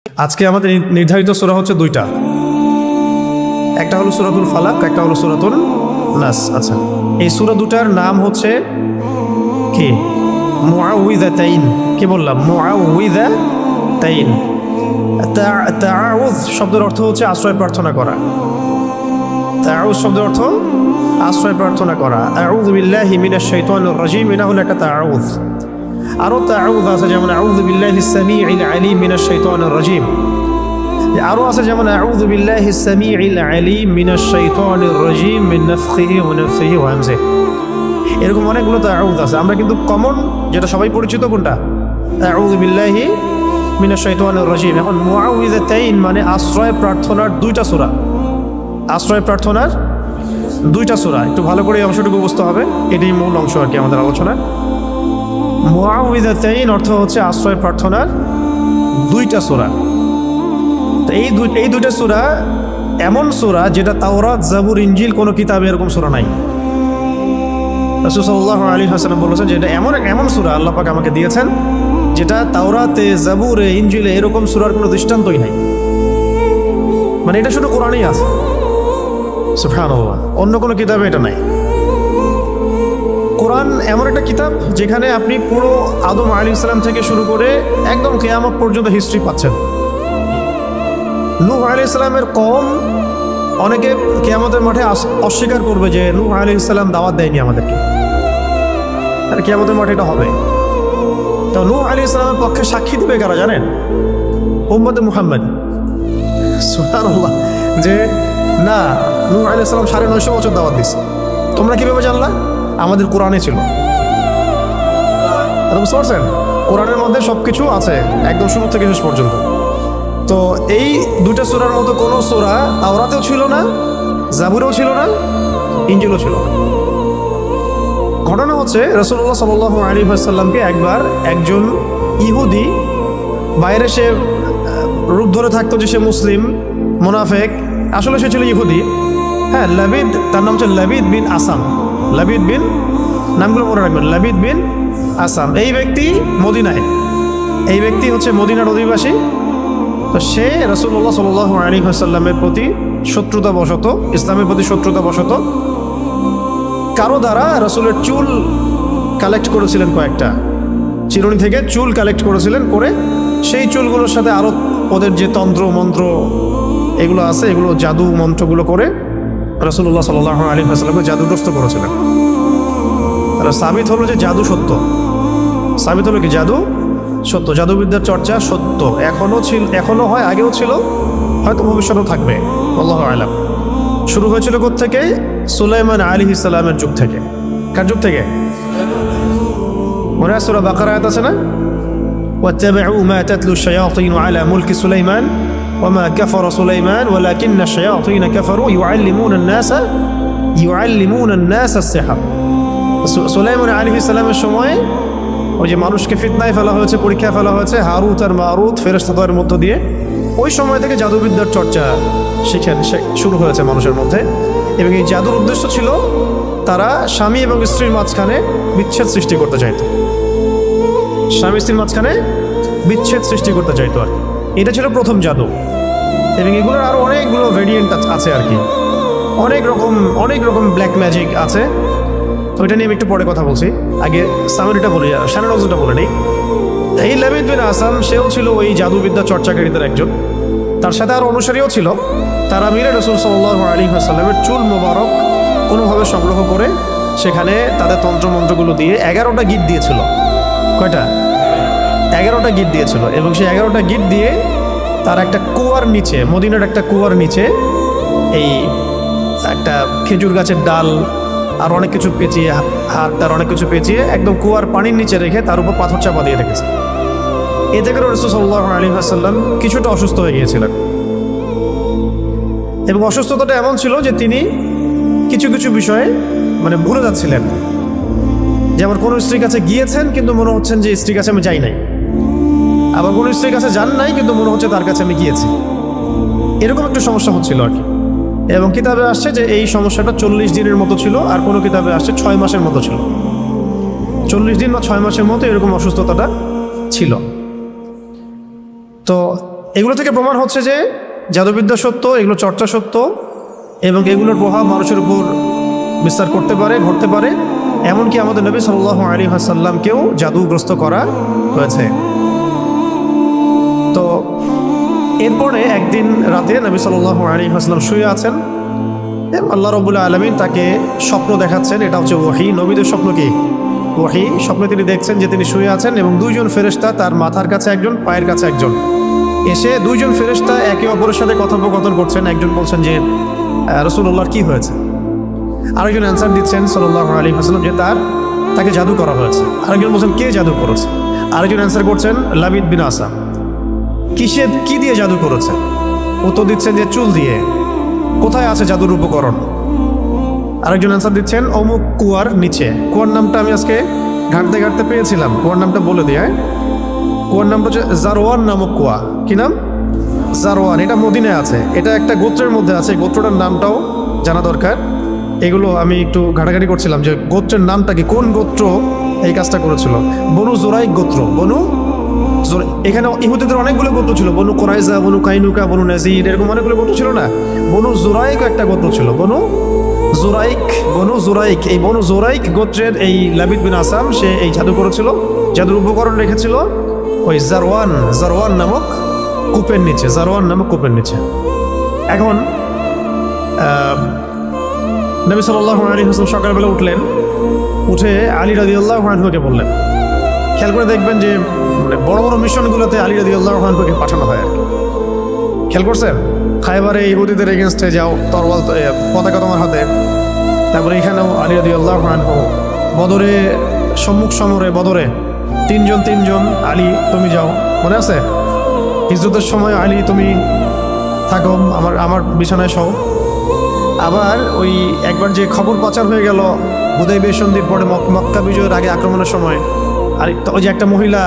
আজকে আমাদের নির্ধারিত সূরা হচ্ছে দুইটা, একটা হলো সূরাতুল ফালাক, একটা হলো সূরাতুল নাস। আচ্ছা, এই সূরা দুটার নাম হচ্ছে কি? মুআউযিযাতাইন। কি বললাম? মুআউযিযাতাইন। তাআউয শব্দের অর্থ হচ্ছে আশ্রয় প্রার্থনা করা। তাআউয শব্দের অর্থ আশ্রয় প্রার্থনা করা। আউযু বিল্লাহি মিনাশ শাইতানির রাজিম, এটা হলো একটা তাআউয। আরও তাআউয আছে, যেমন আউযু বিল্লাহিস সামিউল আলিম মিনাশ শাইতানির রাজিম। আরও আছে যেমন আউযু বিল্লাহিস সামিউল আলিম মিনাশ শাইতানির রাজিম মিন নাফখিহি ওয়া নাফসিহি ওয়া হামজিহি। এরকম অনেকগুলো তাআউয আছে। আমরা কিন্তু কমন যেটা সবাই পরিচিত কোনটা? আউযু বিল্লাহি মিনাশ শাইতানির রাজিম। এখন মুআউযিযাতাইন মানে আশ্রয় প্রার্থনার দুইটা সূরা। আশ্রয় প্রার্থনার দুইটা সূরা। একটু ভালো করে এই অংশটুকু বুঝতে হবে, এটাই মূল অংশ আর কি আমাদের আলোচনা। মুআউযিযাতাইন অর্থ হচ্ছে আশ্রয় প্রার্থনার দুইটা সূরা। তো এই দুইটা সূরা এমন সূরা যেটা তাওরাত, জাবুর, ইনজিল কোনো কিতাবে এরকম সূরা নাই। রাসূল সাল্লাল্লাহু আলাইহি ওয়াসাল্লাম বলেছেন যে এটা এমন সূরা আল্লাহ পাক আমাকে দিয়েছেন যেটা তাওরাতে, জাবুরে, ইনজিলে এরকম সূরার কোনো দৃষ্টান্তই নাই। মানে এটা শুধু কোরআনেই আছে। সুবহানাল্লাহ, অন্য কোনো কিতাবে এটা নাই। কোরআন এমন একটা কিতাব যেখানে আপনি পুরো আদম আলাইহিস সালাম থেকে শুরু করে একদম কিয়ামত পর্যন্ত হিস্ট্রি পাচ্ছেন। নূহ আলাইহিস সালামের কওম, অনেকে কিয়ামতের মাঠে অস্বীকার করবে যে নূহ আলাইহিস সালাম দাওয়াত দেয়নি আমাদেরকে, আর কিয়ামতের মাঠে এটা হবে। তো নূহ আলাইহিস সালামের পক্ষে সাক্ষী দিবে কারা জানেন? উম্মতে মুহাম্মদ। সুবহানাল্লাহ, যে না, নূহ আলাইহিস সালাম 950 বছর দাওয়াত দিছে। তোমরা কিভাবে জানলা? আমাদের কোরআনে ছিল। বুঝতে পারছেন? কোরআনের মধ্যে সবকিছু আছে একদম শুরু থেকে শেষ পর্যন্ত। তো এই দুটা সূরার মতো কোনো সূরা তাওরাতেও ছিল না, জাবুরেও ছিল না, ইনজিলও ছিল না। ঘটনা হচ্ছে রাসূলুল্লাহ সাল্লাল্লাহু আলাইহি ওয়াসাল্লামকে একবার একজন ইহুদি, বাইরে সে রূপ ধরে থাকতো যে সে মুসলিম, মুনাফিক, আসলে সে ছিল ইহুদি। হ্যাঁ, লাবিদ, তার নাম হচ্ছে লাবিদ বিন আসাম। লাবিদ বিন, নামগুলো মনে রাখবেন, লাবিদ বিন আসাম। এই ব্যক্তি মদিনায়, এই ব্যক্তি হচ্ছে মদিনার অধিবাসী। তো সে রাসূলুল্লাহ সাল্লাল্লাহু আলাইহি ওয়াসাল্লামের প্রতি শত্রুতাবশত, ইসলামের প্রতি শত্রুতাবশত কারো দ্বারা রাসূলের চুল কালেক্ট করেছিলেন, কয়েকটা চিরুনি থেকে চুল কালেক্ট করেছিলেন, করে সেই চুলগুলোর সাথে আরও ওদের যে তন্ত্র মন্ত্র এগুলো আছে, এগুলো জাদু মন্ত্রগুলো করে রাসূলুল্লাহ সাল্লাল্লাহু আলাইহি ওয়াসাল্লামকে জাদুগ্রস্ত করেছিলেন। তারা সাবিত হলো যে জাদু সত্য। সাবিত হলো কি? জাদু সত্য, জাদুবিদ্যার চর্চা সত্য। এখনো হয়, আগেও ছিল, হয়তো ভবিষ্যতেও থাকবে, আল্লাহু আ'লাম। শুরু হয়েছিল কোত্থেকে? সুলাইমান আলাইহিস সালামের যুগ থেকে। কার যুগ থেকে? মনে আছে সূরা বাকারা আয়াত আছে না? ওয়াত্তাবিউ মা তাতলু আশ-শায়াতিন আলা মুলকি সুলাইমান ওয়ামা কাফারা সুলাইমান ওয়ালাকিন্না আশ-শায়াতিন কাফারু ইউআল্লিমুনা আন-নাস আস-সিহর। সুলাইমান আলাইহিস সালামের সময় ওই যে মানুষকে ফিতনায় ফেলা হয়েছে, পরীক্ষায় ফেলা হয়েছে, হারুত আর মারুত ফেরেশতাদের মধ্য দিয়ে, ওই সময় থেকে জাদুবিদ্যার চর্চা শুরু হয়েছে মানুষের মধ্যে। এবং এই জাদুর উদ্দেশ্য ছিল তারা স্বামী এবং স্ত্রীর মাঝখানে বিচ্ছেদ সৃষ্টি করতে চাইতো। স্বামী স্ত্রীর মাঝখানে বিচ্ছেদ সৃষ্টি করতে চাইতো আর কি। এটা ছিল প্রথম জাদু। এবং এগুলোর আরও অনেকগুলো ভেরিয়েন্ট আছে আর কি, অনেক রকম ব্ল্যাক ম্যাজিক আছে। তো এটা নিয়ে আমি একটু পরে কথা বলছি, আগে সামারিটা বলি, শানানজটা বলে নেই। এই লাবিদ বিন আসাম, সেও ছিল ওই জাদুবিদ্যা চর্চাকারীদের একজন। তার সাথে আরও অনুসারীও ছিল। তারা মিলে রাসূল সাল্লাল্লাহু আলাইহি ওয়াসাল্লামের চুল মোবারক কোনোভাবে সংগ্রহ করে সেখানে তাদের তন্ত্রমন্ত্রগুলো দিয়ে 11টা গিট দিয়েছিল। কয়টা? 11টা গিট দিয়েছিল। এবং সেই 11টা গিট দিয়ে তার একটা কুয়ার নিচে, মদিনার একটা কুয়ার নিচে, এই একটা খেজুর গাছের ডাল আর অনেক কিছু পেঁচিয়ে, হাড়টার অনেক কিছু পেঁচিয়ে একদম কুয়ার পানির নিচে রেখে তার উপর পাথর চাপা দিয়ে রেখেছে। এতে করে রাসূল সাল্লাল্লাহু আলাইহি ওয়াসাল্লাম কিছুটা অসুস্থ হয়ে গিয়েছিলেন। এবং অসুস্থতাটা এমন ছিল যে তিনি কিছু কিছু বিষয়ে মানে ভুলে যাচ্ছিলেন। যেমন কোনো স্ত্রীর কাছে গিয়েছেন কিন্তু মনে হচ্ছেন যে স্ত্রীর কাছে আমি যাই নাই, আবার কোনো স্ত্রীর কাছে যান নাই কিন্তু মনে হচ্ছে তার কাছে আমি গিয়েছি। এরকম একটা সমস্যা হচ্ছিল আর কি। এবং কিতাবে আসছে যে এই সমস্যাটা 40 দিনের মতো ছিল, আর কোনো কিতাবে আসছে 6 মাসের মতো ছিল। 40 দিন বা 6 মাসের মতো এরকম অসুস্থতাটা ছিল। তো এগুলো থেকে প্রমাণ হচ্ছে যে জাদুবিদ্যা সত্য, এগুলো চর্চা সত্য, এবং এগুলোর প্রভাব মানুষের উপর বিস্তার করতে পারে, ঘটতে পারে। এমনকি আমাদের নবী সাল্লাল্লাহু আলাইহি ওয়াসাল্লামকেও জাদুগ্রস্ত করা হয়েছে। তো এরপরে একদিন রাতে নবী সাল্লাল্লাহু আলাইহি ওয়াসাল্লাম শুয়ে আছেন, আল্লাহ রাব্বুল আলামিন তাকে স্বপ্ন দেখাচ্ছেন। এটা হচ্ছে ওহী। নবীদের স্বপ্ন কি? ওহী। স্বপ্নে তিনি দেখছেন যে তিনি শুয়ে আছেন এবং দুইজন ফেরেশতা, তার মাথার কাছে একজন, পায়ের কাছে একজন, এসে দুইজন ফেরেশতা একে অপরের সাথে কথোপকথন করছেন। একজন বলছেন যে রাসূলুল্লাহর কি হয়েছে, আরেকজন অ্যান্সার দিচ্ছেন সাল্লাল্লাহু আলাইহি ওয়াসাল্লাম যে তাকে জাদু করা হয়েছে। আরেকজন বলছেন কে জাদু করেছে, আরেকজন অ্যান্সার করছেন লাবিদ বিন আসাম। কি দিয়ে জাদু করেছে? উত্তর দিচ্ছেন যে চুল দিয়ে। কোথায় আছে জাদুর উপকরণ? আরেকজন অ্যান্সার দিচ্ছেন অমুক কুয়ার নিচে। কুয়ার নামটা আমি আজকে ঘাঁটতে ঘাঁটতে পেয়েছিলাম, কুয়ার নামটা বলে দিয়ে। কুয়ার নামটা হচ্ছে জারওয়ান নামক কুয়া। কি নাম? জারওয়ান। এটা মদিনায় আছে, এটা একটা গোত্রের মধ্যে আছে। গোত্রটার নামটাও জানা দরকার। এগুলো আমি একটু ঘাটাঘাটি করছিলাম যে গোত্রের নামটা কি, কোন গোত্র এই কাজটা করেছিল। বনু জোরাইক গোত্র। এখানে ইহুদিদের অনেকগুলো গোত্র ছিল, বনু কোরাইজা, বনু কাইনুকা, বনু নাজির, এরকম অনেকগুলো গোত্র ছিল না? বনু জোরাইক একটা গোত্র ছিল, বনু জোরাইক। এই বনু জোরাইক গোত্রের এই লাবিদ বিন আসাম, সে এই জাদু করেছিল, জাদুর উপকরণ রেখেছিল ওই জারওয়ান নামক কূপের নিচে। এখন নবী সাল্লাল্লাহু আলাইহি ওয়াসাল্লাম সকালবেলা উঠে আলী রাদিয়াল্লাহু আনহুকে বললেন। খেয়াল করে দেখবেন যে বড় বড় মিশনগুলোতে আলী রাদিয়াল্লাহু আনহুকে পাঠানো হয় আর কি। খেয়াল করছেন? খায়বারে ইহুদিদের এগেনস্টে যাও, তরওয়াল পতাকা তোমার হাতে। তারপরে এখানেও আলী রাদিয়াল্লাহু আনহু বদরে, সম্মুখ সমরে বদরে তিনজন আলী তুমি যাও, মনে আছে? হিজরতের সময় আলী তুমি থাকো, আমার বিছানায় শও। আবার ওই একবার যে খবর পাচার হয়ে গেল হুদাইবিয়া সন্ধির পরে, মক্কা বিজয়ের আগে আক্রমণের সময়, আর ওই যে একটা মহিলা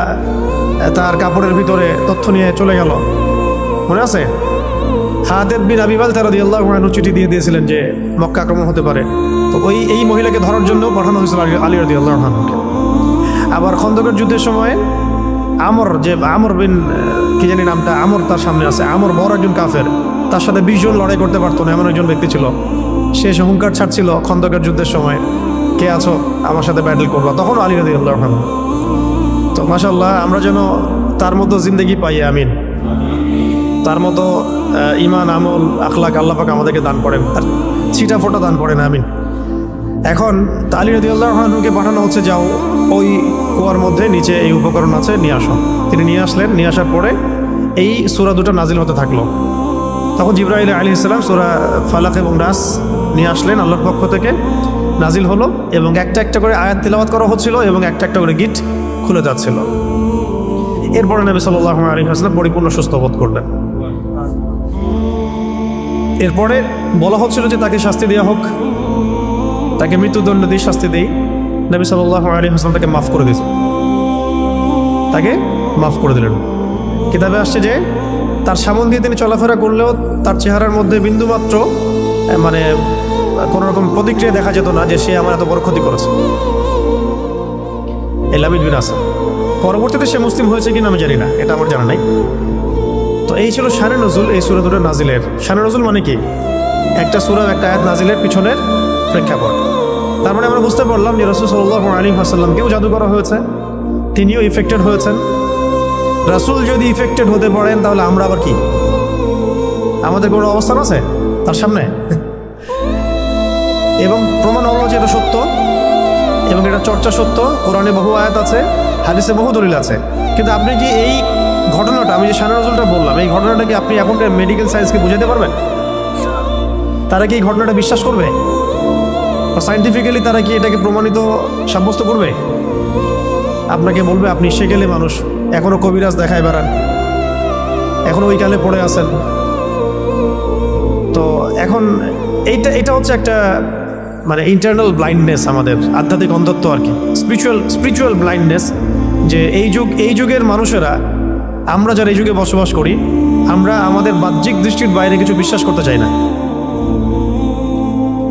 তার কাপড়ের ভিতরে তথ্য নিয়ে চলে গেল, মনে আছে? হাতেব বিন আবি বালতা রাদিয়াল্লাহু আনহু চিঠি দিয়ে দিয়েছিলেন যে মক্কা আক্রমণ হতে পারে। তো এই মহিলাকে ধরার জন্য পাঠানো হয়েছিল আলী রাদিয়াল্লাহু আনহুকে। আবার খন্দকের যুদ্ধের সময় আমর বিন কি জানি নামটা, আমর তার সামনে আছে। আমর বড় একজন কাফের, তার সাথে 20 জন লড়াই করতে পারতো না এমন একজন ব্যক্তি ছিল। সে হুঙ্কার ছাড়ছিল খন্দকের যুদ্ধের সময়, কে আছো আমার সাথে ব্যাটেল করবা, তখন আলী রাদিয়াল্লাহু আনহু। তো মাশাআল্লাহ, আমরা যেন তার মতো জিন্দেগি পাই, আমিন। তার মতো ইমান, আমল, আখলাক আল্লাহ পাক আমাদেরকে দান করেন, তার ছিটা ফোটা দান করেন, আমিন। এখন আলী রাদিয়াল্লাহু আনহুকে পাঠানো হচ্ছে, যাও ওই কুয়ার মধ্যে নিচে এই উপকরণ আছে, নিয়ে আসো। তিনি নিয়ে আসলেন। নিয়ে আসার পরে এই সূরা দুটো নাজিল হতে থাকলো। তখন জিবরাইল আলাইহিস সালাম সূরা ফালাক এবং নাস নিয়ে আসলেন, আল্লাহর পক্ষ থেকে নাজিল হলো, এবং একটা একটা করে আয়াত তিলাওয়াত করা হচ্ছিল এবং একটা একটা করে গিট খুলে যাচ্ছিল। এরপরে নবী সাল্লাল্লাহু আলাইহি ওয়াসাল্লাম পরিপূর্ণ সুস্থ বোধ করলেন। এরপরে বলা হচ্ছিল যে তাকে শাস্তি দেওয়া হোক, তাকে মৃত্যুদণ্ড দিয়ে শাস্তি দেই। নবী সাল্লাল্লাহু আলাইহি ওয়াসাল্লাম তাকে মাফ করে দিয়েছেন, তাকে মাফ করে দিলেন। কিতাবে আসছে যে তার সামন দিয়ে তিনি চলাফেরা করলেও তার চেহারার মধ্যে বিন্দুমাত্র মানে কোনো রকম প্রতিক্রিয়া দেখা যেত না যে সে আমার এত বড় ক্ষতি করেছে। এই লাবিদ বিন আসাম। পরবর্তীতে সে মুসলিম হয়েছে কিনা আমি জানি না, এটা আমার জানা নাই। তো এই ছিল শানে নজুল, এই সূরা দুটো নাজিলের। শানে নজুল মানে কি? একটা সূরা, একটা আয়াত নাজিলের পিছনের প্রেক্ষাপট। তার মানে আমরা বুঝতে পারলাম যে রাসূল সাল্লাল্লাহু আলাইহি ওয়াসাল্লামকেও জাদু করা হয়েছে, তিনিও ইফেক্টেড হয়েছেন। রাসূল যদি ইফেক্টেড হতে পারেন, তাহলে আমরা আবার কি? আমাদের কোনো অবস্থান আছে তার সামনে? এবং প্রমাণ হলো যে এটা সত্য, এবং এটা চর্চা সত্য। কোরআনে বহু আয়াত আছে, হাদিসে বহু দলিল আছে। কিন্তু আপনি কি এই ঘটনাটা, আমি যে শানে নজুলটা বললাম, এই ঘটনাটা কি আপনি এখন মেডিকেল সায়েন্সকে বুঝাতে পারবেন? তারা কি এই ঘটনাটা বিশ্বাস করবে? বা সায়েন্টিফিক্যালি তারা কি এটাকে প্রমাণিত সাব্যস্ত করবে? আপনাকে বলবে আপনি সেকেলে মানুষ, এখনও কবিরাজ দেখায় বেড়ান, এখনও ওই কালে পড়ে আছেন। তো এখন এটা হচ্ছে একটা মানে ইন্টারনাল ব্লাইন্ডনেস, আমাদের আধ্যাত্মিক অন্ধত্ব আর কি, স্পিরিচুয়াল ব্লাইন্ডনেস। যে এই যুগের মানুষেরা, আমরা যারা এই যুগে বসবাস করি, আমরা আমাদের বাহ্যিক দৃষ্টির বাইরে কিছু বিশ্বাস করতে চাই না,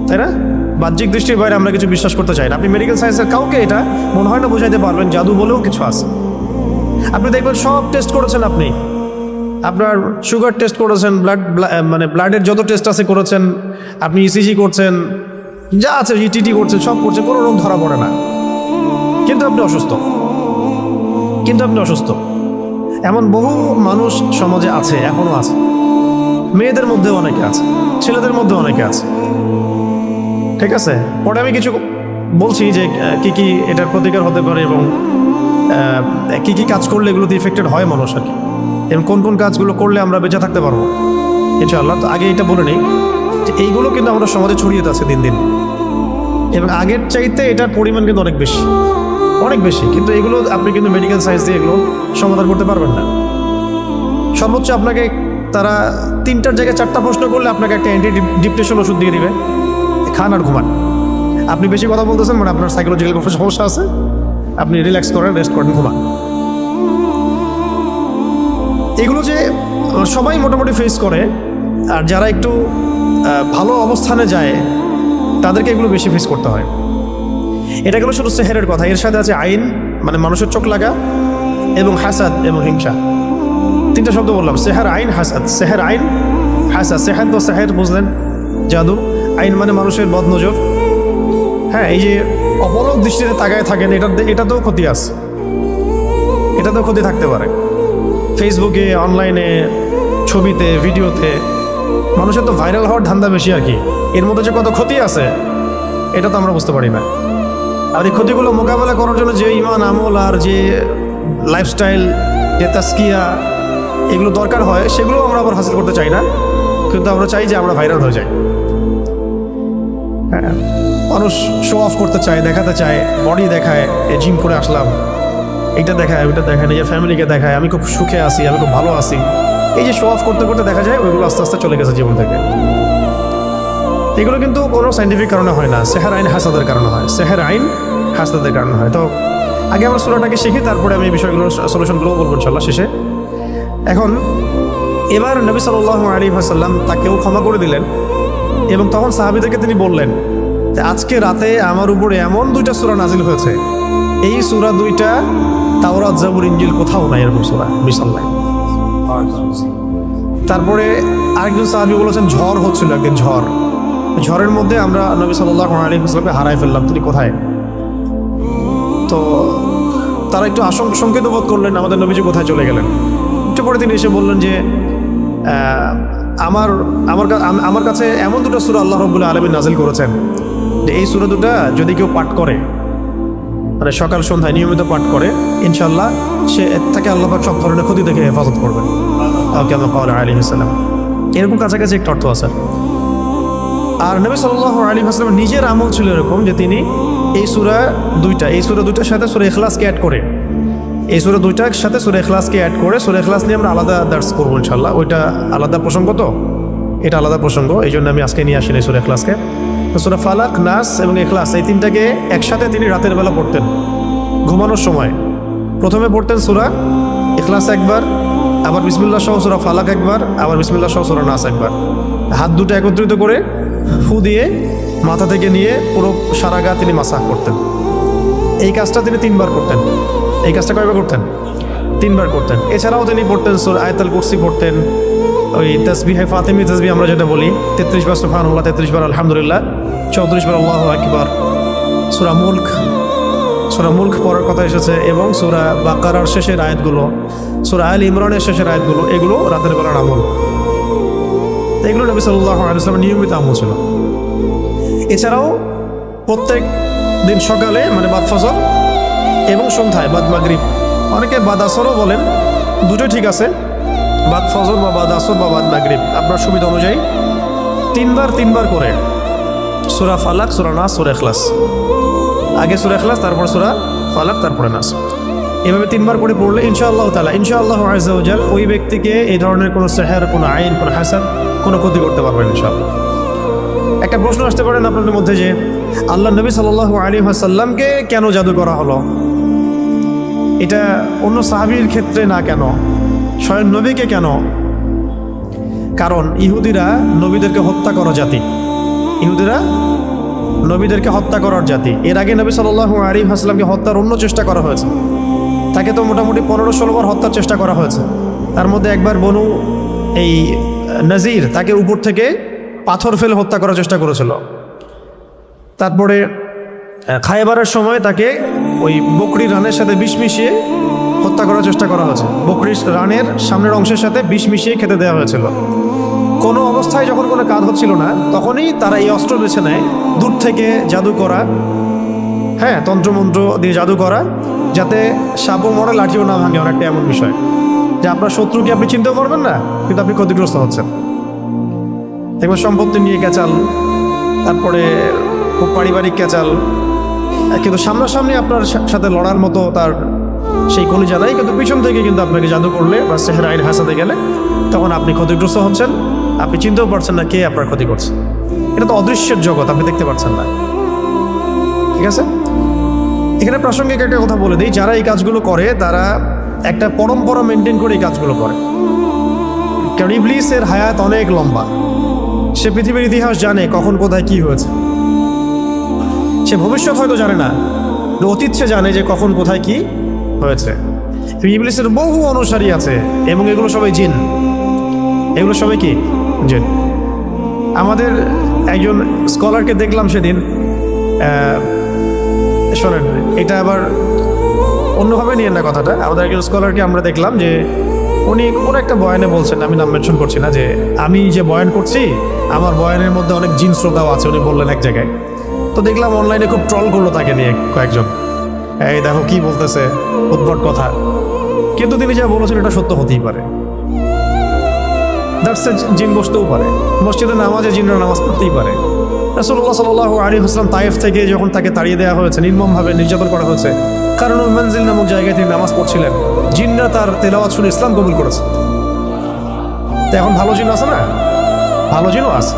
তাই না? বাহ্যিক দৃষ্টির বাইরে আমরা কিছু বিশ্বাস করতে চাই না। আপনি মেডিকেল সায়েন্সের কাউকে এটা মনে হয় না বোঝাইতে পারবেন জাদু বলেও কিছু আছে। আপনি দেখবেন সব টেস্ট করেছেন আপনি, আপনার সুগার টেস্ট করেছেন, মানে ব্লাডের যত টেস্ট আছে করেছেন, আপনি ইসিজি করছেন, যা আছে ইটিটি করছেন, সব করছেন, কোনো রোগ ধরা পড়ে না, কিন্তু আপনি অসুস্থ। এমন বহু মানুষ সমাজে আছে, এখনো আছে, মেয়েদের মধ্যে অনেকে আছে, ছেলেদের মধ্যে অনেকে আছে। ঠিক আছে, পরে আমি কিছু বলছি যে কি এটার প্রতিকার হতে পারে এবং কি কাজ করলে এগুলোতে ইফেক্টেড হয় মানুষ আর কি, এবং কোন কাজগুলো করলে আমরা বেঁচে থাকতে পারবো ইনশাআল্লাহ। তো আগে এটা বলে নিই যে এইগুলো কিন্তু আমাদের সমাজে ছড়িয়ে যাচ্ছে দিন দিন, এবং আগের চাইতে এটার পরিমাণ কিন্তু অনেক বেশি, কিন্তু এগুলো আপনি কিন্তু মেডিকেল সায়েন্স দিয়ে এগুলো সমাধান করতে পারবেন না। সর্বোচ্চ আপনাকে তারা 3টার জায়গায় 4টা প্রশ্ন করলে আপনাকে একটা অ্যান্টি ডিপ্রেশন ওষুধ দিয়ে দিবে, খান আর ঘুমান। আপনি বেশি কথা বলতেছেন মানে আপনার সাইকোলজিক্যাল কোনো সমস্যা আছে, আপনি রিল্যাক্স করেন, রেস্ট করেন, ঘুমান। এগুলো যে সবাই মোটামুটি ফেস করে, আর যারা একটু ভালো অবস্থানে যায় তাদেরকে এগুলো বেশি ফেস করতে হয়। এটা গেলো শুধু সেহেরের কথা, এর সাথে আছে আইন মানে মানুষের চোখ লাগা, এবং হাসাদ এবং হিংসা। 3টা শব্দ বললাম, সেহের, আইন, হাসাদ। সেহের, আইন, হাসাদ। সেহের তো সেহের বুঝলেন, জাদু। আইন মানে মানুষের বদনজর। হ্যাঁ, এই যে অপলক দৃষ্টিতে তাকায় থাকেন, এটাতেও ক্ষতি আছে, এটাতেও ক্ষতি থাকতে পারে। ফেসবুকে, অনলাইনে, ছবিতে, ভিডিওতে মানুষের তো ভাইরাল হওয়ার ধান্দা বেশি আর কি। এর মধ্যে যে কত ক্ষতি আছে এটা তো আমরা বুঝতে পারি না। আর এই ক্ষতিগুলো মোকাবেলা করার জন্য যে ইমান, আমল আর যে লাইফস্টাইল, যে তাস্কিয়া এগুলো দরকার হয়, সেগুলো আমরা আবার হাসিল করতে চাই না, কিন্তু আমরা চাই যে আমরা ভাইরাল হয়ে যাই। হ্যাঁ, মানুষ শো অফ করতে চায়, দেখাতে চায়, বডি দেখায়, জিম করে আসলাম, এটা দেখায়, ওইটা দেখায়, নিজের ফ্যামিলিকে দেখায় আমি খুব সুখে আছি, আমি খুব ভালো আছি। এই যে শো অফ করতে করতে দেখা যায় ওইগুলো আস্তে আস্তে চলে গেছে জীবন থেকে। এগুলো কিন্তু কোনো সাইন্টিফিক কারণে হয় না, সেহের, আইন, হাসাদের কারণে হয়। সেহের, আইন, হাসাদের কারণে হয়। তো আগে আমরা সূরাটাকে শিখি, তারপরে আমি এই বিষয়গুলোর সলিউশনগুলো বলবো ইনশাআল্লাহ শেষে। এখন এবার নবী সাল্লাল্লাহু আলাইহি ওয়াসাল্লাম তাকেও ক্ষমা করে দিলেন, এবং তখন সাহাবীদেরকে তিনি বললেন যে আজকে রাতে আমার উপরে এমন 2টা সূরা নাজিল হয়েছে, এই সূরা 2টা তাওরাত, জাবুর, ইনজিল কোথাও নাই এরকম সূরা, বিশাল্লাহ। তারপরে আরেকজন সাহাবী বলেছেন ঝড় হচ্ছিল একদিন, ঝড়ের মধ্যে আমরা নবী সাল্লাল্লাহু আলাইহি ওয়াসাল্লামকে হারাই ফেললাম, তিনি কোথায়? তো তারা একটু শঙ্কিত বোধ করলেন, আমাদের নবীজি কোথায় চলে গেলেন। একটু পরে তিনি এসে বললেন যে আমার কাছে এমন 2টা সূরা আল্লাহ রাব্বুল আলামিন নাজিল করেছেন যে এই সূরা 2টা যদি কেউ পাঠ করে, মানে সকাল সন্ধ্যায় নিয়মিত পাঠ করে, ইনশাআল্লাহ সে তাকে আল্লাহ পাক সব ধরনের ক্ষতি থেকে হেফাজত করবেন। কেমন ক্বালা আলাইহিস সালাম, এরকম কাছাকাছি একটা অর্থ আছে। আর নবী সাল্লাল্লাহু আলাইহি ওয়াসাল্লাম নিজের আমল ছিল এরকম যে তিনি এই সূরা 2টার সাথে সূরা ইখলাসকে অ্যাড করে, এই সূরা 2টার সাথে সূরা ইখলাসকে অ্যাড করে, সূরা ইখলাস নিয়ে আমরা আলাদা দার্স করবো ইনশাআল্লাহ। ওইটা আলাদা প্রসঙ্গ, তো এটা আলাদা প্রসঙ্গ, এই জন্য আমি আজকে নিয়ে আসিনি সূরা ইখলাসকে। তো সূরা ফালাক, নাস এবং ইখলাস এই 3টাকে একসাথে তিনি রাতের বেলা পড়তেন ঘুমানোর সময়। প্রথমে পড়তেন সূরা ইখলাস একবার, আবার বিসমিল্লাহ সহ সূরা ফালাক একবার, আবার বিসমিল্লাহ সহ সূরা নাস একবার। হাত দুটো একত্রিত করে ফু দিয়ে মাথা থেকে নিয়ে পুরো সারা গা তিনি মাসাহ করতেন। এই কাজটা তিনি 3বার করতেন। এই কাজটা কয়বার করতেন? 3বার করতেন। এছাড়াও তিনি পড়তেন সূরা আয়াতুল কুরসি পড়তেন, ওই তাসবিহে ফাতিমি তাসবিহ আমরা যেটা বলি, 33 বার সুবহানাল্লাহ, 33 বার আলহামদুলিল্লাহ, 34 বার আল্লাহু আকবার। সূরা মুলক পড়ার কথা এসেছে, এবং সূরা বাকারার শেষের আয়াতগুলো, সূরা আল ইমরানের শেষের আয়াতগুলো, এগুলো রাতের বেলার আমল। এগুলো নবী সাল্লাল্লাহু আলাইহি ওয়াসাল্লামের নিয়মিত আমল ছিল। এছাড়াও প্রত্যেক দিন সকালে মানে বাদ ফজর এবং সন্ধ্যায় বাদ মাগরিব, অনেকে বাদ আসরও বলেন, দুটোই ঠিক আছে, বাদ ফজর বা বাদ আসর বা বাদ মাগরিব আপনার সুবিধা অনুযায়ী 3বার করে সূরা ফালাক, সূরা নাস, সূরা ইখলাস। আগে সূরা ইখলাস, তারপর সূরা ফালাক, তারপরে নাস। এভাবে 3বার করে পড়লে ইনশাআল্লাহ তাআলা, ইনশাআল্লাহ আযজা ওয়া জাল ওই ব্যক্তিকে এই ধরনের কোনো সেহের, কোনো আইন, কোনো হাসাদ কোনো ক্ষতি করতে পারবেন ইনশাআল্লাহ। একটা প্রশ্ন আসতে পারেন আপনাদের মধ্যে যে আল্লাহ নবী সাল্লাল্লাহু আলাইহি ওয়াসাল্লামকে কেন জাদু করা হলো? এটা অন্য সাহাবীর ক্ষেত্রে না কেন, স্বয়ং নবীকে কেন? কারণ ইহুদিরা নবীদেরকে হত্যা করা জাতি, ইহুদিরা নবীদেরকে হত্যা করার জাতি। এর আগে নবী সাল্লাল্লাহু আলাইহি ওয়াসাল্লামকে হত্যার অন্য চেষ্টা করা হয়েছে, তাকে তো মোটামুটি 15-16 বার হত্যার চেষ্টা করা হয়েছে। তার মধ্যে একবার বনু এই নাজির তাকে উপর থেকে পাথর ফেলে হত্যা করার চেষ্টা করেছিল। তারপরে খায়বারের সময় তাকে ওই বকরির রানের সাথে বিষ মিশিয়ে হত্যা করার চেষ্টা করা হয়েছে। বকরির রানের সামনের অংশের সাথে বিষ মিশিয়ে খেতে দেওয়া হয়েছিল। কোনো অবস্থায় যখন কোনো কাজ হচ্ছিল না, তখনই তারা এই অস্ত্র বেছে নেয়, দূর থেকে জাদু করা, হ্যাঁ, তন্ত্রমন্ত্র দিয়ে জাদু করা, যাতে সাপও মরে লাঠিও না ভাঙে। অনেকটা এমন বিষয় যে আপনার শত্রুকে আপনি চিন্তা করবেন না, কিন্তু আপনি ক্ষতিগ্রস্ত হচ্ছেন। এবার সম্পত্তি নিয়ে ক্যাচাল, তারপরে খুব পারিবারিক ক্যাচাল, কিন্তু সামনাসামনি আপনার সাথে লড়ার মতো তার সেই কলিজা নাই, কিন্তু পিছন থেকে কিন্তু আপনাকে জাদু করলে বা সেহের আইন হাসাতে গেলে তখন আপনি ক্ষতিগ্রস্ত হচ্ছেন। আপনি চিনতেও পারছেন না কে আপনার ক্ষতি করছে। এটা তো অদৃশ্যের জগৎ, আপনি দেখতে পাচ্ছেন না। ঠিক আছে, এখানে প্রাসঙ্গিক একটা কথা বলে দিই, যারা এই কাজগুলো করে তারা একটা পরম্পরা মেনটেন করে এই কাজগুলো করে। কারণ ইবলিসের হায়াত অনেক লম্বা, সে পৃথিবীর ইতিহাস জানে কখন কোথায় কি হয়েছে। সে ভবিষ্যৎ হয়তো জানে না, অতীত সে জানে যে কখন কোথায় কি হয়েছে। ইবলিসের বহু অনুসারী আছে এবং এগুলো সবাই জিন, এগুলো সবাই কি জিন। আমাদের একজন স্কলারকে দেখলাম সেদিন, শোনেন এটা আবার অন্যভাবে নিয়ে না কথাটা, আমাদের একজন স্কলারকে আমরা দেখলাম যে উনি কোনো একটা বয়ানে বলছেন, আমি নাম মেনশন করছি না, যে আমি যে বয়ান করছি আমার বয়ানের মধ্যে অনেক জিন শ্রোতাও আছে, উনি বললেন এক জায়গায়। তো দেখলাম অনলাইনে খুব ট্রল করলো তাকে নিয়ে কয়েকজন, এই দেখো কি বলতেছে, উদ্ভট কথা। কিন্তু তিনি যা বলেছেন এটা সত্য হতেই পারে। জিন বসতেও পারে, মসজিদে নামাজে জিনরা নামাজ পড়তেই পারে। রাসূলুল্লাহ সাল্লাল্লাহু আলাইহি ওয়াসাল্লাম তায়েফ থেকে যখন তাকে তাড়িয়ে দেওয়া হয়েছে, নির্মমভাবে নির্যাতন করা হয়েছে, কারণ মঞ্জিল নামক জায়গায় তিনি নামাজ পড়ছিলেন, জিনরা তার তেলাওয়াত শুনে ইসলাম কবুল করেছে। তো এখন ভালো জিন আছে না, ভালো জিনও আছে,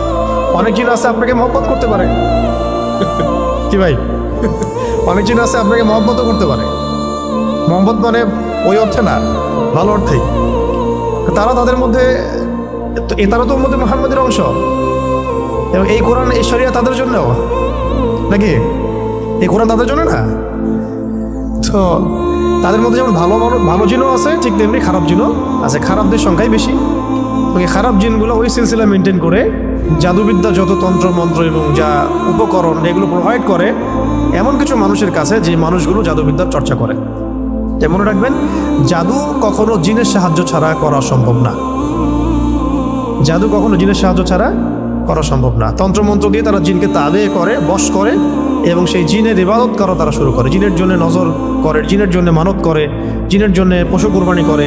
অনেক জিন আছে আপনাকে মহব্বত করতে পারে। কি ভাই, অনেক জিন আছে আপনাকে মহব্বতও করতে পারে। মহব্বত মানে ওই অর্থে না, ভালো অর্থেই। তারা তাদের মধ্যে, তারা তো মধ্যে মুহাম্মদের অংশ, এবং এই কোরআন এই শরিয়া তাদের জন্যও নাকি, এই কোরআন তাদের জন্য না। তো তাদের মধ্যে যেমন ভালো ভালো জিনও আছে, ঠিক তেমনি খারাপ জিনও আছে, খারাপদের সংখ্যাই বেশি। ওই খারাপ জিনগুলো ওই সিলসিলা মেনটেন করে জাদুবিদ্যা, যত তন্ত্র মন্ত্র এবং যা উপকরণ এগুলো প্রোভাইড করে এমন কিছু মানুষের কাছে, যে মানুষগুলো জাদুবিদ্যার চর্চা করে। তাই মনে রাখবেন, জাদু কখনো জিনের সাহায্য ছাড়া করা সম্ভব না। জাদু কখনো জিনের সাহায্য ছাড়া করা সম্ভব না। তন্ত্রমন্ত্র দিয়ে তারা জিনকে তাবে করে, বশ করে, এবং সেই জিনের ইবাদত করা তারা শুরু করে। জিনের জন্য নজর করে, জিনের জন্য মানত করে, জিনের জন্য পশু কুরবানি করে,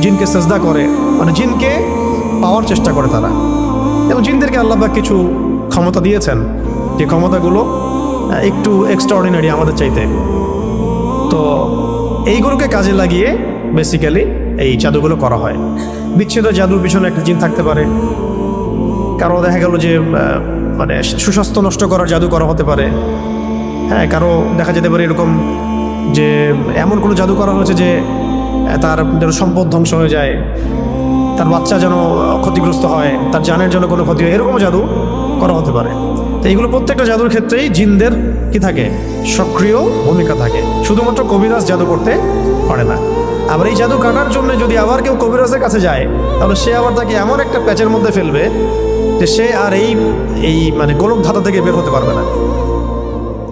জিনকে সেজদা করে, মানে জিনকে পাওয়ার চেষ্টা করে তারা। এবং জিনদেরকে আল্লাহ পাক কিছু ক্ষমতা দিয়েছেন, যে ক্ষমতাগুলো একটু এক্সট্রাঅর্ডিনারি আমাদের চাইতে। তো এইগুলোকে কাজে লাগিয়ে বেসিক্যালি এই জাদুগুলো করা হয়। বিচ্ছেদ জাদুর পিছনে একটা জিন থাকতে পারে, কারো দেখা গেল যে মানে সুস্বাস্থ্য নষ্ট করার জাদু করা হতে পারে। হ্যাঁ, কারো দেখা যেতে পারে এরকম যে এমন কোনো জাদু করা হয়েছে যে তার যেন সম্পদ ধ্বংস হয়ে যায়, তার বাচ্চা যেন ক্ষতিগ্রস্ত হয়, তার জানের জন্য কোনো ক্ষতি হয়, এরকমও জাদু করা হতে পারে। তো এইগুলো প্রত্যেকটা জাদুর ক্ষেত্রেই জিনদের কি থাকে, সক্রিয় ভূমিকা থাকে। শুধুমাত্র কবিরাজ জাদু করতে পারে না। আবার এই জাদু কাটার জন্য যদি আবার কেউ কবিরাজের কাছে যায়, তাহলে সে আবার তাকে এমন একটা প্যাচের মধ্যে ফেলবে যে সে আর এই মানে গোলক ধাঁধা থেকে বের হতে পারবে না।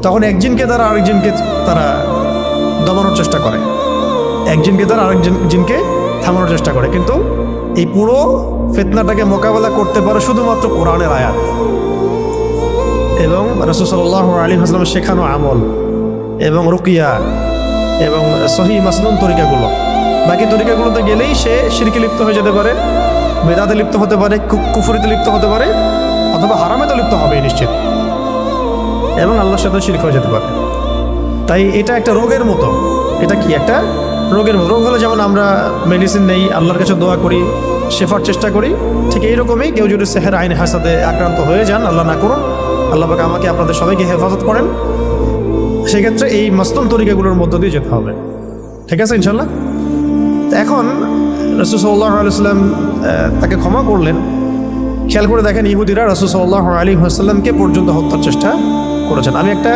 তখন একজনকে তারা আরেকজনকে তারা দমানোর চেষ্টা করে, একজনকে তারা আরেকজন জিনকে থামানোর চেষ্টা করে। কিন্তু এই পুরো ফিতনাটাকে মোকাবেলা করতে পারে শুধুমাত্র কোরআনের আয়াত এবং রাসূল সাল্লাল্লাহু আলাইহি ওয়াসাল্লামের শেখানো আমল এবং রুকিয়া এবং সহিহ মাসনুন তরিকাগুলো। বাকি তরিকাগুলোতে গেলেই সে শিরকে লিপ্ত হয়ে যেতে পারে, বেদাতে লিপ্ত হতে পারে, কুফরিতে লিপ্ত হতে পারে, অথবা হারামেতে লিপ্ত হবে নিশ্চিত, এবং আল্লাহর সাথে শিরক হয়ে যেতে পারে। তাই এটা একটা রোগের মতো। এটা কি একটা রোগের মতো। রোগ হলে যেমন আমরা মেডিসিন নেই, আল্লাহর কাছে দোয়া করি, শেফার চেষ্টা করি, ঠিক এইরকমই কেউ যদি সেহের আইন হাসাতে আক্রান্ত হয়ে যান, আল্লাহ না করুন, আল্লাহ পাক আমাকে আপনাদের সবাইকে হেফাজত করেন, সেক্ষেত্রে এই মাসনুন তরিকাগুলোর মধ্য দিয়ে যেতে হবে। ঠিক আছে ইনশাল্লাহ। এখন রাসূল সাল্লাল্লাহু আলাইহি ওয়াসাল্লাম তাকে ক্ষমা করলেন। খেয়াল করে দেখেন, ইহুদিরা রাসূল সাল্লাল্লাহু আলাইহি ওয়াসাল্লামকে পর্যন্ত হত্যার চেষ্টা করেছেন। আমি একটা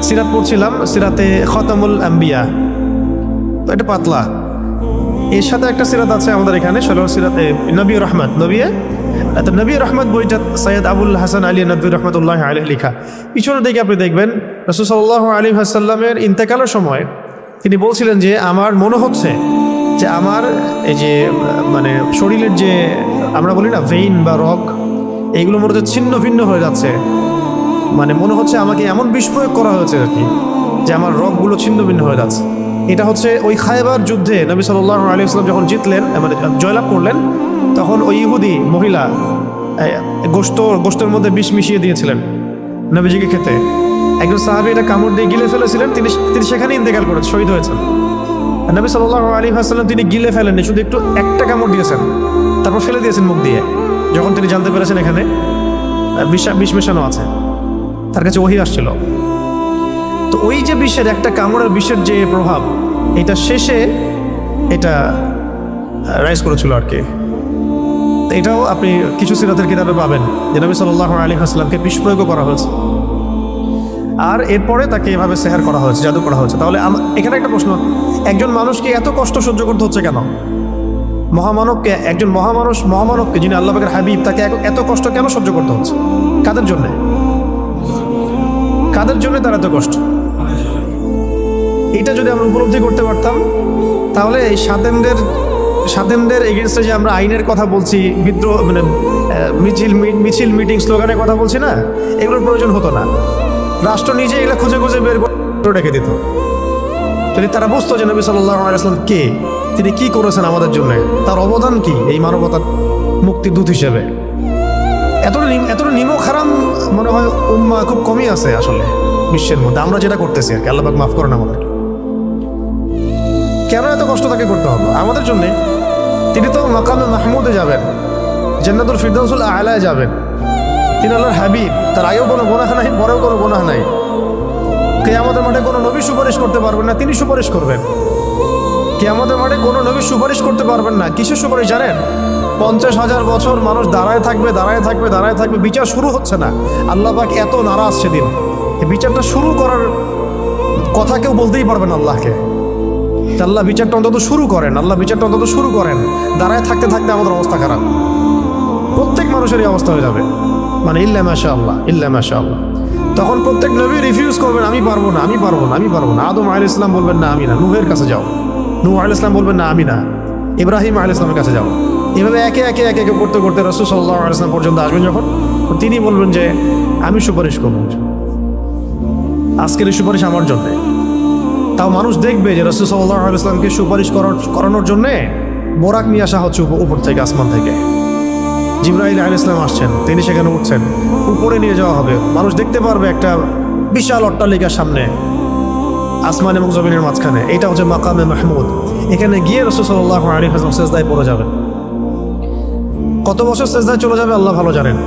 সিরাত পড়ছিলাম, সিরাতে খতামুল আম্বিয়া, তো এটা পাতলা। এর সাথে একটা সিরাত আছে আমাদের এখানে ষোলো সিরাত নবী রহমত নবী রহমত বইটা সৈয়দ আবুল হাসান আলী নবী রহমতুল্লাহ আলাইহি লেখা। পিছনের দিকে আপনি দেখবেন রাসূল সাল্লাল্লাহু আলাইহি ওয়াসাল্লামের ইন্তেকালের সময় তিনি বলছিলেন যে আমার মনে হচ্ছে যে আমার এই যে মানে শরীরের যে আমরা বলি না ভেইন বা রগ, এইগুলো মনে হচ্ছে ছিন্ন ভিন্ন হয়ে যাচ্ছে, মানে মনে হচ্ছে আমাকে এমন বিষ প্রয়োগ করা হয়েছে আর কি, যে আমার রগগুলো ছিন্ন ভিন্ন হয়ে যাচ্ছে। এটা হচ্ছে ওই খায়বার যুদ্ধে নবী সাল্লাল্লাহু আলাইহি ওয়াসাল্লাম যখন জিতলেন, মানে জয়লাভ করলেন, তখন ওই ইহুদি মহিলা গোশতের মধ্যে বিষ মিশিয়ে দিয়েছিলেন নবীজিকে খেতে। একজন সাহাবী এটা কামড় দিয়ে গিলে ফেলেছিলেন, তিনি সেখানে ইন্তেকাল করেছেন, শহীদ হয়েছেন। নবী সাল্লাল্লাহু আলাইহি ওয়াসাল্লাম তিনি গিলে ফেলেননি, শুধু একটু একটা কামড় দিয়েছেন, তারপর ফেলে দিয়েছেন মুখ দিয়ে। যখন তিনি জানতে পেরেছেন এখানে বিষ মেশানো আছে, তার কাছে ওহী আসছিল। তো ওই যে বিষের একটা কামড়ের বিষের যে প্রভাব, এটা শেষে এটা রাইজ করেছিল আর কি। এটাও আপনি কিছু সিরাতের কিতাবে পাবেন যে নবী সাল্লাল্লাহু আলাইহি ওয়াসাল্লামকে বিষ প্রয়োগ করা হয়েছে, আর এরপরে তাকে এভাবে সেহার করা হয়েছে, জাদু করা হয়েছে। তাহলে এখানে একটা প্রশ্ন, একজন মানুষকে এত কষ্ট সহ্য করতে হচ্ছে কেন? মহামানবকে, একজন মহামানবকে যিনি আল্লাহ পাকের হাবিব, তাকে এত কষ্ট কেন সহ্য করতে হচ্ছে? কাদের জন্যে? কাদের জন্য তার এত কষ্ট? এটা যদি আমরা উপলব্ধি করতে পারতাম, তাহলে এই সাদেমদের এগেনস্টে যে আমরা আইনের কথা বলছি, বিদ্রোহ মানে মিছিল মিটিং স্লোগানের কথা বলছি না, এগুলোর প্রয়োজন হতো না। রাষ্ট্র নিজে এগুলো খুঁজে খুঁজে বের করে রেখে দিত। যদি তারা বুঝতো যে নবী সাল্লাল্লাহু আলাইহি ওয়াসাল্লাম কে, তিনি কি করেছেন আমাদের জন্য, তার অবদান কি এই মানবতার মুক্তির দূত হিসেবে। এতটা নিমক হারাম মনে হয় উম্মাহ খুব কমই আছে আসলে বিশ্বের মধ্যে, আমরা যেটা করতেছি আর কি। আল্লাহ পাক মাফ করেন আমাদেরকে। কেন এত কষ্ট তাকে করতে হবে আমাদের জন্যে? তিনি তো মাকামে মাহমুদে যাবেন, জান্নাতুল ফিরদাউসুল আলায় যাবেন। তিনি আল্লাহর হাবিব, তার আগেও কোনো গুনাহ নাই, পরেও কোনো গুনাহ নাই। কিয়ামতের মাঠে কোনো নবী সুপারিশ করতে পারবেন না, তিনি সুপারিশ করবেন। কিয়ামতের মাঠে কোনো নবী সুপারিশ করতে পারবেন না। কিসের সুপারিশ জানেন? 50,000 বছর মানুষ দাঁড়ায় থাকবে, বিচার শুরু হচ্ছে না। আল্লাহ পাক এত নারাজ সেদিন, এই বিচারটা শুরু করার কথা কেউ বলতেই পারবেন আল্লাহকে। আল্লাহ বিচারটা অন্তত শুরু করেন। দাঁড়ায় থাকতে আমাদের অবস্থা খারাপ, প্রত্যেক মানুষেরই অবস্থা হয়ে যাবে, মানে ইল্লা মাশাআল্লাহ। তখন প্রত্যেক নবী রিফিউজ করবেন, আমি পারবো না। আদম আলাইহিস সালাম বলবেন না আমি না, নূহের কাছে যাও। নূহ আলাইহিস সালাম বলবেন না আমি না, ইব্রাহিম আলাইহিস সালামের কাছে যাও। এভাবে একে একে করতে রাসূল সাল্লাল্লাহু আলাইহি ওয়াসাল্লাম পর্যন্ত আসবেন। যখন তিনি বলবেন যে আমি সুপারিশ করব, আজকের এই সুপারিশ আমার জন্য। তাও মানুষ দেখবে যে রাসূল সাল্লাল্লাহু আলাইহি ওয়াসাল্লামকে সুপারিশ করানোর জন্য বোরাক নিয়ে আসা হচ্ছে উপর থেকে, আসমান থেকে। জিবরাইল আলাইহিস সালাম আসছেন, তিনি সেখানে উঠছেন, উপরে নিয়ে যাওয়া হবে। মানুষ দেখতে পারবে একটা বিশাল অট্টালিকার সামনে, আসমান এবং জমিনের মাঝখানে। এটা হচ্ছে মাকামে মাহমুদ। এখানে গিয়ে রাসূল সাল্লাল্লাহু আলাইহি ওয়াসাল্লাম সিজদায় পড়ে যাবেন। কত বছর সিজদায় চলে যাবে আল্লাহ ভালো জানেন।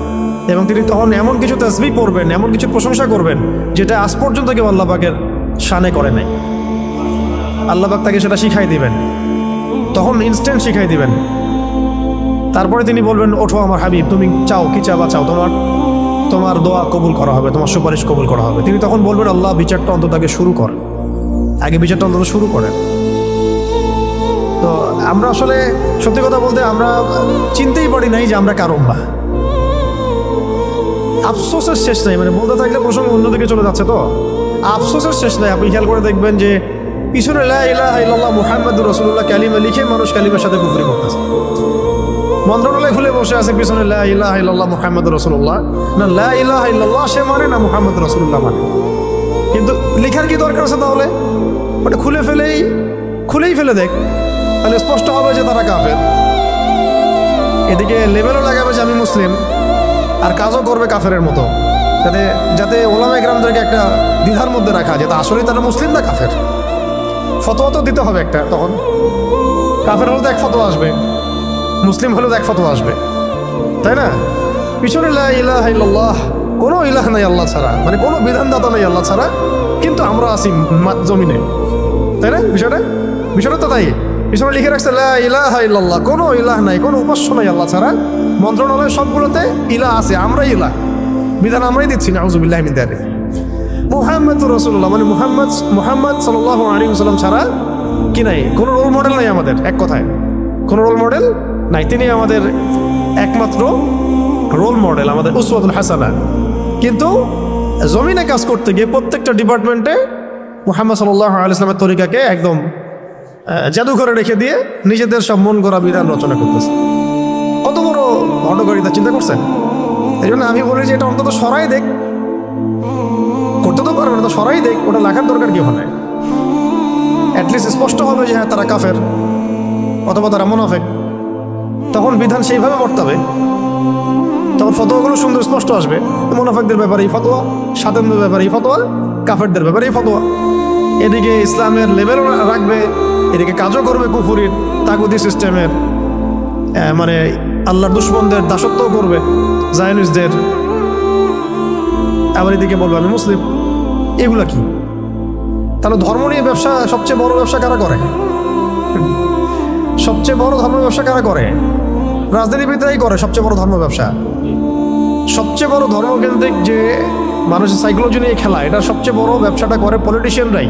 এবং তিনি তখন এমন কিছু তাসবিহ পড়বেন, এমন কিছু প্রশংসা করবেন, যেটা আজ পর্যন্ত কেউ আল্লাহ পাকের শানে করে নাই। আল্লাহ পাক তাকে সেটা শিখাই দিবেন, তখন ইনস্ট্যান্ট শিখাই দিবেন। তারপরে তিনি বলবেন, ওঠো আমার হাবিব, তুমি চাও কি চাবা চাও, তোমার দোয়া কবুল করা হবে, তোমার সুপারিশ কবুল করা হবে। তিনি তখন বলবেন, আল্লাহ বিচারটা অন্তত আগে শুরু করেন, শুরু করেন। তো আমরা আসলে সত্যি কথা বলতে আমরা চিনতেই পারি নাই যে আমরা কার উম্মাহ। আফসোসের শেষ নাই, মানে বলতে থাকলে প্রসঙ্গ অন্যদিকে চলে যাচ্ছে। তো আফসোসের শেষ নাই। আপনি খেয়াল করে দেখবেন যে পিছনে লা ইলাহা ইল্লাল্লাহ মুহাম্মাদুর রাসূলুল্লাহ কালিমা লিখে মানুষ কালিমার সাথে কুফরি করতেছে। মন্ত্রণালয় খুলে বসে আছে পিছনে লা ইলাহা ইল্লাল্লাহ মুহাম্মাদুর রাসূলুল্লাহ, না লা ইলাহা ইল্লাল্লাহ সে মানে না মুহাম্মাদুর রাসূলুল্লাহ মানে। কিন্তু লেখার কি দরকার আছে তাহলে? ওটা খুলেই ফেলে দেখ, তাহলে স্পষ্ট হবে যে তারা কাফের। এদিকে লেবেলও লাগাবে যে আমি মুসলিম, আর কাজও করবে কাফেরের মতো, যাতে ওলামা ইকরামদেরকে একটা দ্বিধার মধ্যে রাখা যায় আসলে তারা মুসলিম না কাফের। ফতোয়া তো দিতে হবে একটা, তখন কাফের হলে তো এক ফতোয়া আসবে, মুসলিম হলেও এক ফতোয়া আসবে, তাই না? পিছনে লা ইলাহা ইল্লাল্লাহ, কোনো ইলাহ নাই আল্লাহ ছাড়া, মানে কোনো বিধানদাতা নাই আল্লাহ ছাড়া, কিন্তু আমরা আছি জমিনে, তাই না? বিষয়টা তো তাই। পিছনে লিখে রাখছে লা ইলাহা ইল্লাল্লাহ, কোনো ইলাহ নাই, কোনো উপাস্য নাই আল্লাহ ছাড়া। মন্ত্রণালয় সবগুলোতে ইলাহ আছে, আমরাই ইলাহ, বিধান আমরাই দিচ্ছি না, আউযুবিল্লাহি মিন যালিক। মুহাম্মাদুর রাসূলুল্লাহ মানে মুহাম্মদ সাল্লাল্লাহু আলাইহি ওয়াসাল্লাম ছাড়া কি নাই, কোনো রোল মডেল নাই আমাদের, এক কথায় কোনো রোল মডেল নাই। তিনি আমাদের একমাত্র রোল মডেল, আমাদের উসওয়াতুল হাসানা। কিন্তু জমিনে কাজ করতে গিয়ে প্রত্যেকটা ডিপার্টমেন্টে মুহাম্মদ সাল্লাল্লাহু আলাইহি ওয়াসাল্লামের তরিকাকে একদম জাদুঘরে রেখে দিয়ে নিজেদের সব মন গড়া বিধান রচনা করতেছে। কত বড় হটকারিতা চিন্তা করছেন? এই জন্য আমি বলি যে এটা অন্তত সরাই দেখ, করতে তো পারবে না, তো সরাই দেখ, ওটা লেখার দরকার কি হয়? অ্যাটলিস্ট স্পষ্ট হবে যে হ্যাঁ তারা কাফের অথবা তারা মুনাফিক, তখন বিধান সেইভাবে বর্তাবে, তখন ফতোয়াগুলো সুন্দর স্পষ্ট আসবে। মুনাফিকদের ব্যাপারে এই ফতোয়া, সাধারণদের ব্যাপারে এই ফতোয়া, কাফেরদের ব্যাপারে এই ফতোয়া। এদিকে ইসলামের লেভেলও রাখবে, এদিকে কাজও করবে কুফুরির তাগুতি সিস্টেমের, মানে আল্লাহর দুশ্মনদের দাসত্বও করবে, জায়নিস্টদের, আবার এদিকে বলবে আমি মুসলিম। এগুলা কি? তাহলে ধর্ম নিয়ে ব্যবসা, সবচেয়ে বড় ব্যবসা কারা করে? সবচেয়ে বড় ধর্ম ব্যবসা কারা করে? রাজনীতিবিদরাই করে সবচেয়ে বড় ধর্ম ব্যবসা। সবচেয়ে বড় ধর্মকেন্দ্রিক যে মানুষের সাইকোলজি নিয়ে খেলা, এটা সবচেয়ে বড় ব্যবসাটা করে পলিটিশিয়ানরাই।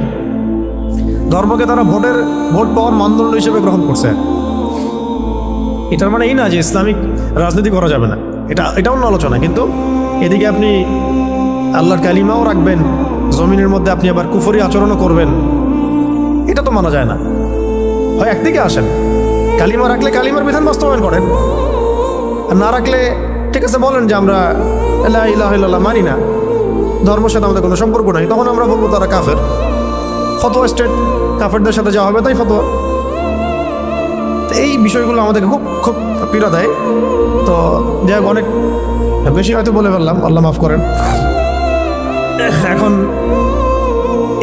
ধর্মকে তারা ভোট পাওয়ার মানদণ্ড হিসেবে গ্রহণ করছে। এটার মানে এই না যে ইসলামিক রাজনীতি করা যাবে না, এটা অন্য আলোচনা। কিন্তু এদিকে আপনি আল্লাহর কালিমাও রাখবেন, জমিনের মধ্যে আপনি আবার কুফরি আচরণও করবেন, এটা তো মানা যায় না। হয় একদিকে আসেন, কালিমা রাখলে কালিমার বিধান বাস্তবায়ন করেন, আর না রাখলে ঠিক আছে বলেন যে আমরা লা ইলাহা ইল্লাল্লাহ মানি না, ধর্মের সাথে আমাদের কোনো সম্পর্ক নাই, তখন আমরা বলবো তারা কাফের। ফতোয়া স্টেট, কাফেরদের সাথে যাওয়া হবে, তাই ফতোয়া। এই বিষয়গুলো আমাদেরকে খুব খুব পীড়া দেয়। তো যাই হোক, অনেক বেশি হয়তো বলে ফেললাম, আল্লাহ মাফ করেন। এখন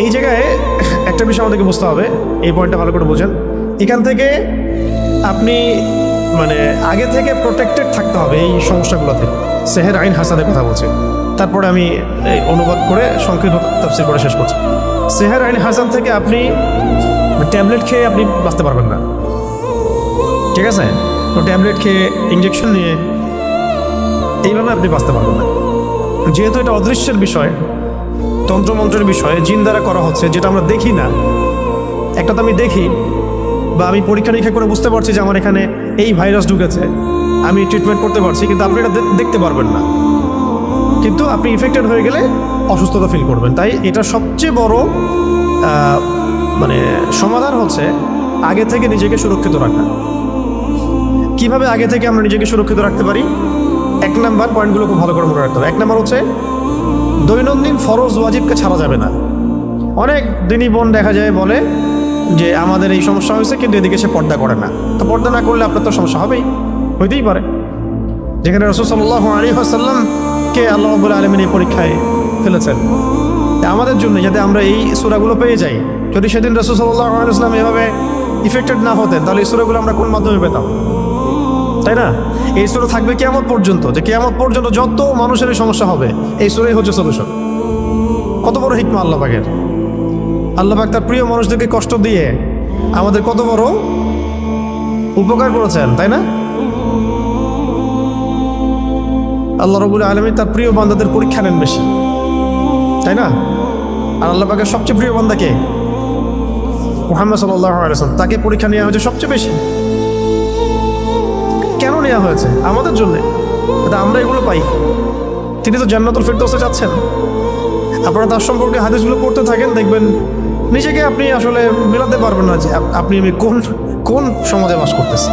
এই জায়গায় একটা বিষয় আমাদেরকে বুঝতে হবে, এই পয়েন্টটা ভালো করে বোঝেন। এখান থেকে আপনি মানে আগে থেকে প্রোটেক্টেড থাকতে হবে এই সমস্যাগুলো থেকে। সেহের আইন হাসানের কথা বলছি, তারপরে আমি অনুবাদ করে সংক্ষিপ্ত তাফসীর করে শেষ করছি। সেহের আইন হাসান থেকে আপনি ট্যাবলেট খেয়ে আপনি বাঁচতে পারবেন না, ঠিক আছে? তো ট্যাবলেট খেয়ে, ইঞ্জেকশন নিয়ে এইভাবে আপনি বাঁচতে পারবেন না, যেহেতু এটা অদৃশ্যের বিষয়, তন্ত্রমন্ত্রের বিষয়, জিন দ্বারা করা হচ্ছে, যেটা আমরা দেখি না। একটা তো আমি দেখি বা আমি পরীক্ষা নিরীক্ষা করে বুঝতে পারছি যে আমার এখানে এই ভাইরাস ঢুকেছে, আমি ট্রিটমেন্ট করতে পারছি, কিন্তু আপনি এটা দেখতে পারবেন না। কিন্তু আপনি ইফেক্টেড হয়ে গেলে অসুস্থতা ফিল করবেন। তাই এটা সবচেয়ে বড় মানে সমাধান হচ্ছে আগে থেকে নিজেকে সুরক্ষিত রাখা। কিভাবে আগে থেকে আমরা নিজেকে সুরক্ষিত রাখতে পারি? এক নাম্বার পয়েন্টগুলো খুব ভালো করে মনে রাখতে হবে। এক নাম্বার হচ্ছে দৈনন্দিন ফরজ ওয়াজিবকে ছাড়া যাবে না। অনেক দিনই বোন দেখা যায় বলে যে আমাদের এই সমস্যা হয়েছে, কিন্তু এদিকে সে পর্দা করে না। তো পর্দা না করলে আপনার তো সমস্যা হবেই, হইতেই পারে। যেখানে রাসূল সাল্লাল্লাহু আলাইহি ওয়াসাল্লামকে আল্লাহ রাব্বুল আলামিন এই পরীক্ষায় ফেলেছেন আমাদের জন্য, যাতে আমরা এই সূরাগুলো পেয়ে যাই। যদি সেদিন রাসূল সাল্লাল্লাহু আলাইহি ওয়াসাল্লাম এভাবে ইফেক্টেড না হতেন, তাহলে এই সূরাগুলো আমরা কোন মাধ্যমে পেতাম? তাই না? এই সূরা থাকবে কিয়ামত পর্যন্ত, যে কিয়ামত পর্যন্ত যত মানুষের সমস্যা হবে এই সূরাই হচ্ছে সলিউশন। কত বড় হিকমা আল্লাহ পাকের! আল্লাহ পাক তার প্রিয় মানুষদেরকে কষ্ট দিয়ে আমাদের কত বড় উপকার করেছেন, তাই না? আল্লাহ রাব্বুল আলামিন তার প্রিয় বান্দাদের পরীক্ষা নেন বেশি, তাই না? আর আল্লাহ পাকের সবচেয়ে প্রিয় বান্দা কে? মুহাম্মদ সাল্লাল্লাহু আলাইহি ওয়াসাল্লাম। তাকে পরীক্ষা নেওয়া হয়েছে সবচেয়ে বেশি। কেন নেওয়া হয়েছে? আমাদের জন্য, যাতে আমরা এগুলো পাই। তিনি তো জান্নাতুল ফিরদৌসে যাচ্ছেন। আপনারা তার সম্পর্কে হাদিসগুলো পড়তে থাকেন, দেখবেন নিজেকে আপনি আসলে মেলাতে পারবেন না যে আপনি আমি কোন সমাজে বাস করতেছি।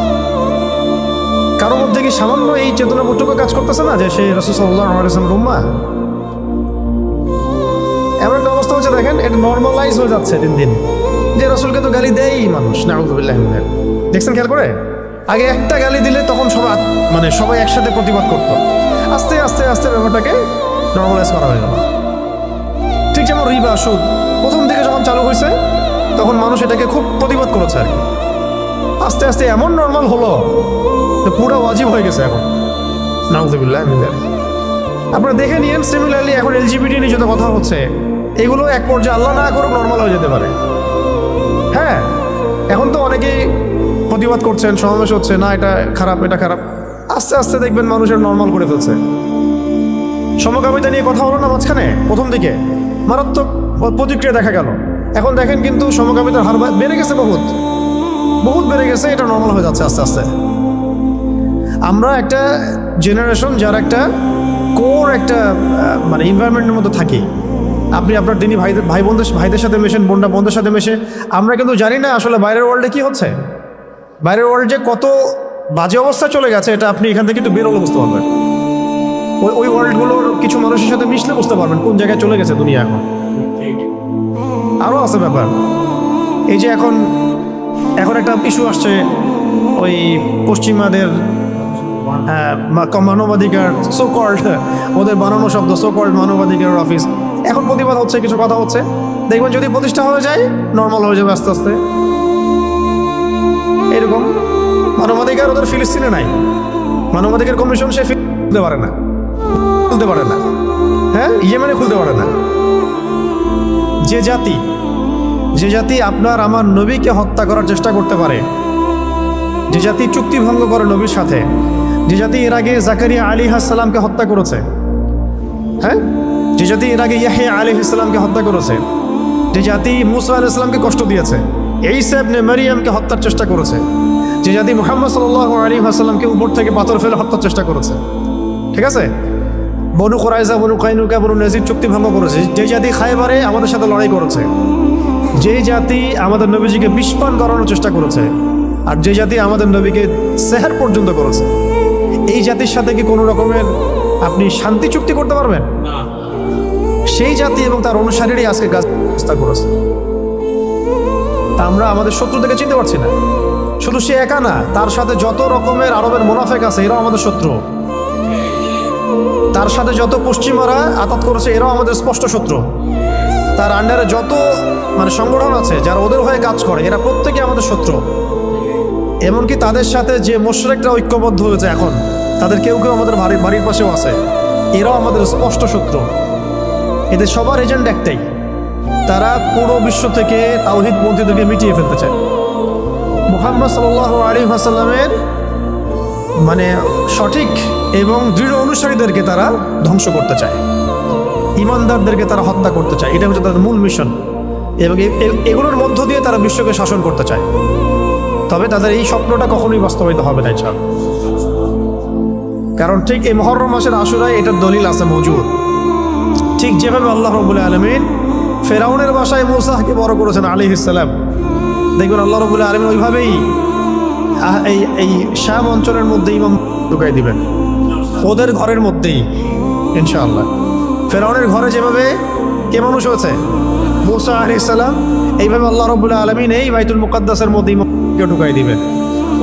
কারোর মধ্যে কি সামান্য এই চেতনাবোধটুকু কাজ করতেছে না যে সে রাসূল সাল্লাল্লাহু আলাইহি ওয়াসাল্লামের উম্মাহ? এমন একটা অবস্থা হচ্ছে, দেখেন এটা নর্মালাইজ হয়ে যাচ্ছে দিন দিন, যে রাসূলকে তো গালি দেয়ই মানুষ। নাউযুবিল্লাহি মিন যালিক। দেখছেন খেয়াল করে? আগে একটা গালি দিলে তখন সবাই একসাথে প্রতিবাদ করতো। আস্তে আস্তে আস্তে ব্যাপারটাকে নর্মালাইজ করা হয়ে গেল। ঠিক যেমন রিবা, সুদ প্রথম দিকে যখন চালু হয়েছে তখন মানুষ এটাকে খুব প্রতিবাদ করেছে আর কি। আস্তে আস্তে এমন নর্মাল হলো যে পুরো ওয়াজিব হয়ে গেছে এখন। নাউযুবিল্লাহি মিন যালিক। আপনারা দেখে নিয়েন, সিমিলারলি এখন এলজিবিটি নিয়ে যত কথা হচ্ছে, এগুলো এক পর্যায়ে আল্লাহ না করুক নর্মাল হয়ে যেতে পারে। হ্যাঁ, এখন তো অনেকেই প্রতিবাদ করছেন, সমাবেশ হচ্ছে, না এটা খারাপ, এটা খারাপ। আস্তে আস্তে দেখবেন মানুষের নর্মাল করে ফেলছে। সমকামিতা নিয়ে কথা হলো না মাঝখানে, প্রথম দিকে মারাত্মক প্রতিক্রিয়া দেখা গেল। এখন দেখেন কিন্তু সমকামিতার হার বেড়ে গেছে, বহুত বহুত বেড়ে গেছে। এটা নর্মাল হয়ে যাচ্ছে আস্তে আস্তে। আমরা একটা জেনারেশন যার একটা কোর একটা মানে এনভায়রনমেন্টের মধ্যে থাকি। আপনি আপনার দিনই ভাইদের সাথে মেশেন, বোনদের সাথে মেশে। আমরা কিন্তু জানি না আসলে বাইরের ওয়ার্ল্ডে কি হচ্ছে, বাইরের ওয়ার্ল্ড যে কত বাজে অবস্থা চলে গেছে, এটা আপনি এখান থেকে একটু বেরোলে বুঝতে পারবেন। ওই ওয়ার্ল্ডগুলোর কিছু মানুষের সাথে মিশলে বুঝতে পারবেন কোন জায়গায় চলে গেছে দুনিয়া। এখন আরও আছে ব্যাপার। এই যে এখন একটা ইস্যু আসছে, ওই পশ্চিমাদের মানবাধিকার, সোকল্ড ওদের বানানো শব্দ, সোকল্ড মানবাধিকার অফিস। এখন প্রতিবাদ হচ্ছে, কিছু কথা হচ্ছে, দেখবেন যদি প্রতিষ্ঠা হয়ে যায় নর্মাল হয়ে যাবে আস্তে আস্তে। এরকম মানবাধিকার ওদের ফিলিস্তিনে নাই, মানবাধিকার কমিশন সে খুলতে পারে না, হ্যাঁ, ইয়েমেনে খুলতে পারে না। যে জাতি আপনার আমার নবীকে হত্যা করার চেষ্টা করতে পারে, যে জাতি চুক্তি ভঙ্গ করে নবীর সাথে, যে জাতি এর আগে জাকারিয়া আলাইহিস সালামকে হত্যা করেছে, হ্যাঁ, যে জাতি এর আগে ইয়াহইয়া আলাইহিস সালামকে হত্যা করেছে, যে জাতি মুসা আলাইহিস সালামকে কষ্ট দিয়েছে, ঈসা ইবনে মারইয়ামকে হত্যার চেষ্টা করেছে, যে জাতি মুহাম্মদ সাল্লাল্লাহু আলাইহি ওয়াসাল্লামকে উপর থেকে পাথর ফেলে হত্যার চেষ্টা করেছে, ঠিক আছে, বনু কুরাইজা, বনু কাইনুকা, বনু নাজির চুক্তি ভঙ্গ করেছে, যে জাতি খায়বারে আমাদের সাথে লড়াই করেছে, যে জাতি আমাদের নবীজিকে বিষপান করানোর চেষ্টা করেছে, আর যে জাতি আমাদের নবীকে সেহর পর্যন্ত করেছে, এই জাতির সাথে কি কোনো রকমের আপনি শান্তি চুক্তি করতে পারবেন? সেই জাতি এবং তার অনুসারীরাই আজকে ব্যবস্থা করেছে। তা আমরা আমাদের শত্রু থেকে চিনতে পারছি না। শুধু সে একা না, তার সাথে যত রকমের আরবের মুনাফেক আছে এরাও আমাদের শত্রু। তার সাথে যত পশ্চিমারা আতাত করেছে এরাও আমাদের স্পষ্ট শত্রু। তার আন্ডারে যত মানে সংগঠন আছে যারা ওদের হয়ে কাজ করে, এরা প্রত্যেকে আমাদের শত্রু। এমনকি তাদের সাথে যে মুশরিকরা ঐক্যবদ্ধ হয়েছে এখন, তাদের কেউ কেউ আমাদের বাড়ির পাশেও আছে, এরাও আমাদের স্পষ্ট শত্রু। এদের সবার এজেন্ট একটাই, তারা পুরো বিশ্ব থেকে তাওহীদপন্থীদেরকে মিটিয়ে ফেলতে চায়। মুহাম্মদ সাল্লাল্লাহু আলাইহি ওয়াসাল্লামের মানে সঠিক এবং দৃঢ় অনুসারীদেরকে তারা ধ্বংস করতে চায়, ইমানদারদেরকে তারা হত্যা করতে চায়। এটা হচ্ছে তাদের মূল মিশন, এবং এগুলোর মধ্য দিয়ে তারা বিশ্বকে শাসন করতে চায়। তবে তাদের এই স্বপ্নটা কখনোই বাস্তবায়িত হবে না ইনশাআল্লাহ। কারণ ঠিক এই মুহররম মাসের আশুরায় এটার দলিল আছে মজুদ। ঠিক যেভাবে আল্লাহ রাব্বুল আলামিন ফেরাউনের বাসায় মূসাকে বড় করেছেন আলাইহিস সালাম, দেখবেন আল্লাহ রাব্বুল আলামিন ওইভাবেই এই শাম অঞ্চলের মধ্যে ইমাম ঢুকাই দিবেন, ওদের ঘরের মধ্যেই ইনশাআল্লাহ। ফেরাউনের ঘরে যেভাবে কে মানুষ হয়েছে মূসা আলাইহিস সালাম, এইভাবে আল্লাহ রাব্বুল আলামিন এই বাইতুল মুকাদ্দাসের মধ্যে ইমামকে ঢুকাই দিবেন।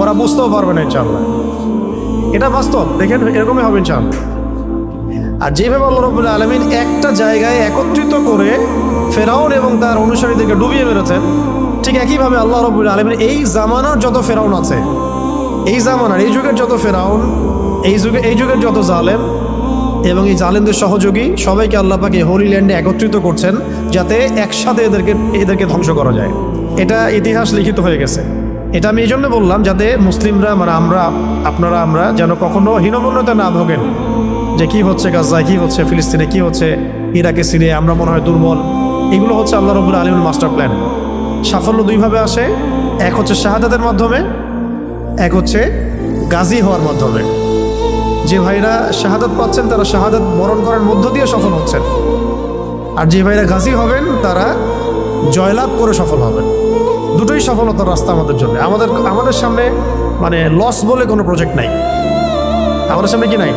ওরা বুঝতেও পারবে না ইনশাআল্লাহ। এটা বাস্তব, দেখেন এরকমই হবে ইনশাআল্লাহ। আর যেভাবে আল্লাহ রাব্বুল আলামিন একটা জায়গায় একত্রিত করে ফেরাউন এবং তার অনুসারীদেরকে ডুবিয়ে মেরেছেন, ঠিক একইভাবে আল্লাহ রাব্বুল আলামিন এই জামানার যত ফেরাউন আছে, এই জামানার এই যুগের যত ফেরাউন, এই যুগের যত জালেম এবং এই জালেমদের সহযোগী সবাইকে আল্লাহ পাক এই হোলি ল্যান্ডে একত্রিত করছেন, যাতে একসাথে এদেরকে ধ্বংস করা যায়। এটা ইতিহাস লিখিত হয়ে গেছে। এটা আমি এই জন্য বললাম, যাতে মুসলিমরা মানে আমরা যেন কখনো হীনমন্যতা না ভোগেন, যে কি হচ্ছে গাজায়, কি হচ্ছে ফিলিস্তিনে, কি হচ্ছে ইরাকে, সিরিয়ায়, আমরা মনে হয় দুর্বল। এগুলো হচ্ছে আল্লাহ রাব্বুল আলামিনের মাস্টার প্ল্যান। সাফল্য দুইভাবে আসে, এক হচ্ছে শাহাদাতের মাধ্যমে, এক হচ্ছে গাজী হওয়ার মাধ্যমে। যে ভাইরা শাহাদাত পাচ্ছেন তারা শাহাদাত বরণ করার মধ্য দিয়ে সফল হচ্ছেন, আর যে ভাইরা গাজী হবেন তারা জয়লাভ করে সফল হবেন। দুটোই সফলতার রাস্তা আমাদের জন্য। আমাদের সামনে মানে লস বলে কোনো প্রজেক্ট নাই। আমাদের সামনে কি নাই?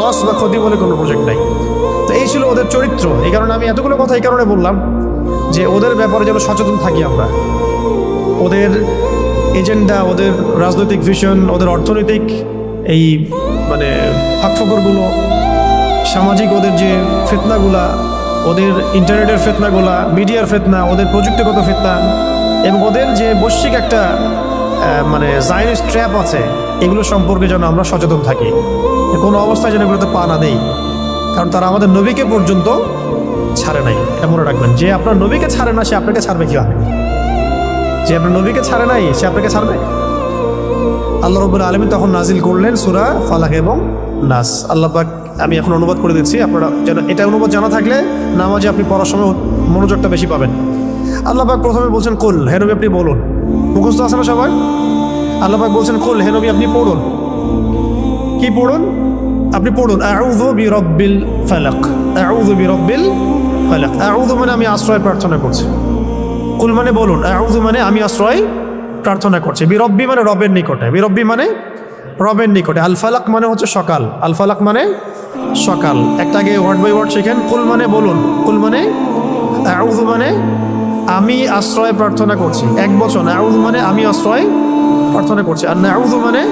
লস বা ক্ষতি বলে কোনো প্রজেক্ট নাই। তো এই ছিল ওদের চরিত্র। এই কারণে আমি এতগুলো কথা এই কারণে বললাম যে ওদের ব্যাপারে যেন সচেতন থাকি আমরা। ওদের এজেন্ডা, ওদের রাজনৈতিক ভিশন, ওদের অর্থনৈতিক এই মানে ফাঁকফোকরগুলো, সামাজিক ওদের যে ফিতনাগুলা, ওদের ইন্টারনেটের ফিতনাগুলা, মিডিয়ার ফিতনা, ওদের প্রযুক্তিগত ফিতনা, এবং ওদের যে বৈশ্বিক একটা মানে জায়নিস্ট ট্র্যাপ আছে, এগুলো সম্পর্কে যেন আমরা সচেতন থাকি। কোনো অবস্থায় যেন এগুলোতে পা না দেই, কারণ তারা আমাদের নবীকে পর্যন্ত ছাড়ে নাই। এটা মনে রাখবেন, যে আপনার নবীকে ছাড়ে না সে আপনাকে ছাড়বে কীভাবে? যে আপনার নবীকে ছাড়ে নাই সে আপনাকে ছাড়বে? আল্লাহ রাব্বুল আলামিন তখন নাজিল করলেন সূরা ফালাক এবং নাস। আল্লাহ পাক, আমি এখন অনুবাদ করে দিচ্ছি, আপনারা যেন এটা অনুবাদ জানা থাকলে নামাজে আপনি পড়ার সময় মনোযোগটা বেশি পাবেন। আল্লাহ পাক প্রথমে বলছেন কুল, হে নবী আপনি বলুন। মুখস্থ আছে না সবাই? আল্লাহ পাক বলছেন কুল, হে নবী আপনি পড়ুন। কি পড়ুন? আপনি পড়ুন আউযু বিরাব্বিল ফালাক, আউযু বিরাব্বিল ফালাক। আউযু মানে আমি আশ্রয় প্রার্থনা করছি, কুল মানে বলুন, আউযু মানে আমি আশ্রয় প্রার্থনা করছি, বিরব্বি মানে রবের নিকটে, বিরব্বি মানে রবের নিকটে, আল ফালাক মানে হচ্ছে সকাল, আল ফালাক মানে সকাল। একটা আগে ওয়ার্ড বাই ওয়ার্ড শিখেন। কুল মানে বলুন, কুল মানে আউযু মানে আমি আশ্রয় প্রার্থনা করছি, এক বচন। আউযু মানে আমি আশ্রয় প্রার্থনা করছি, আর নাউযু মানে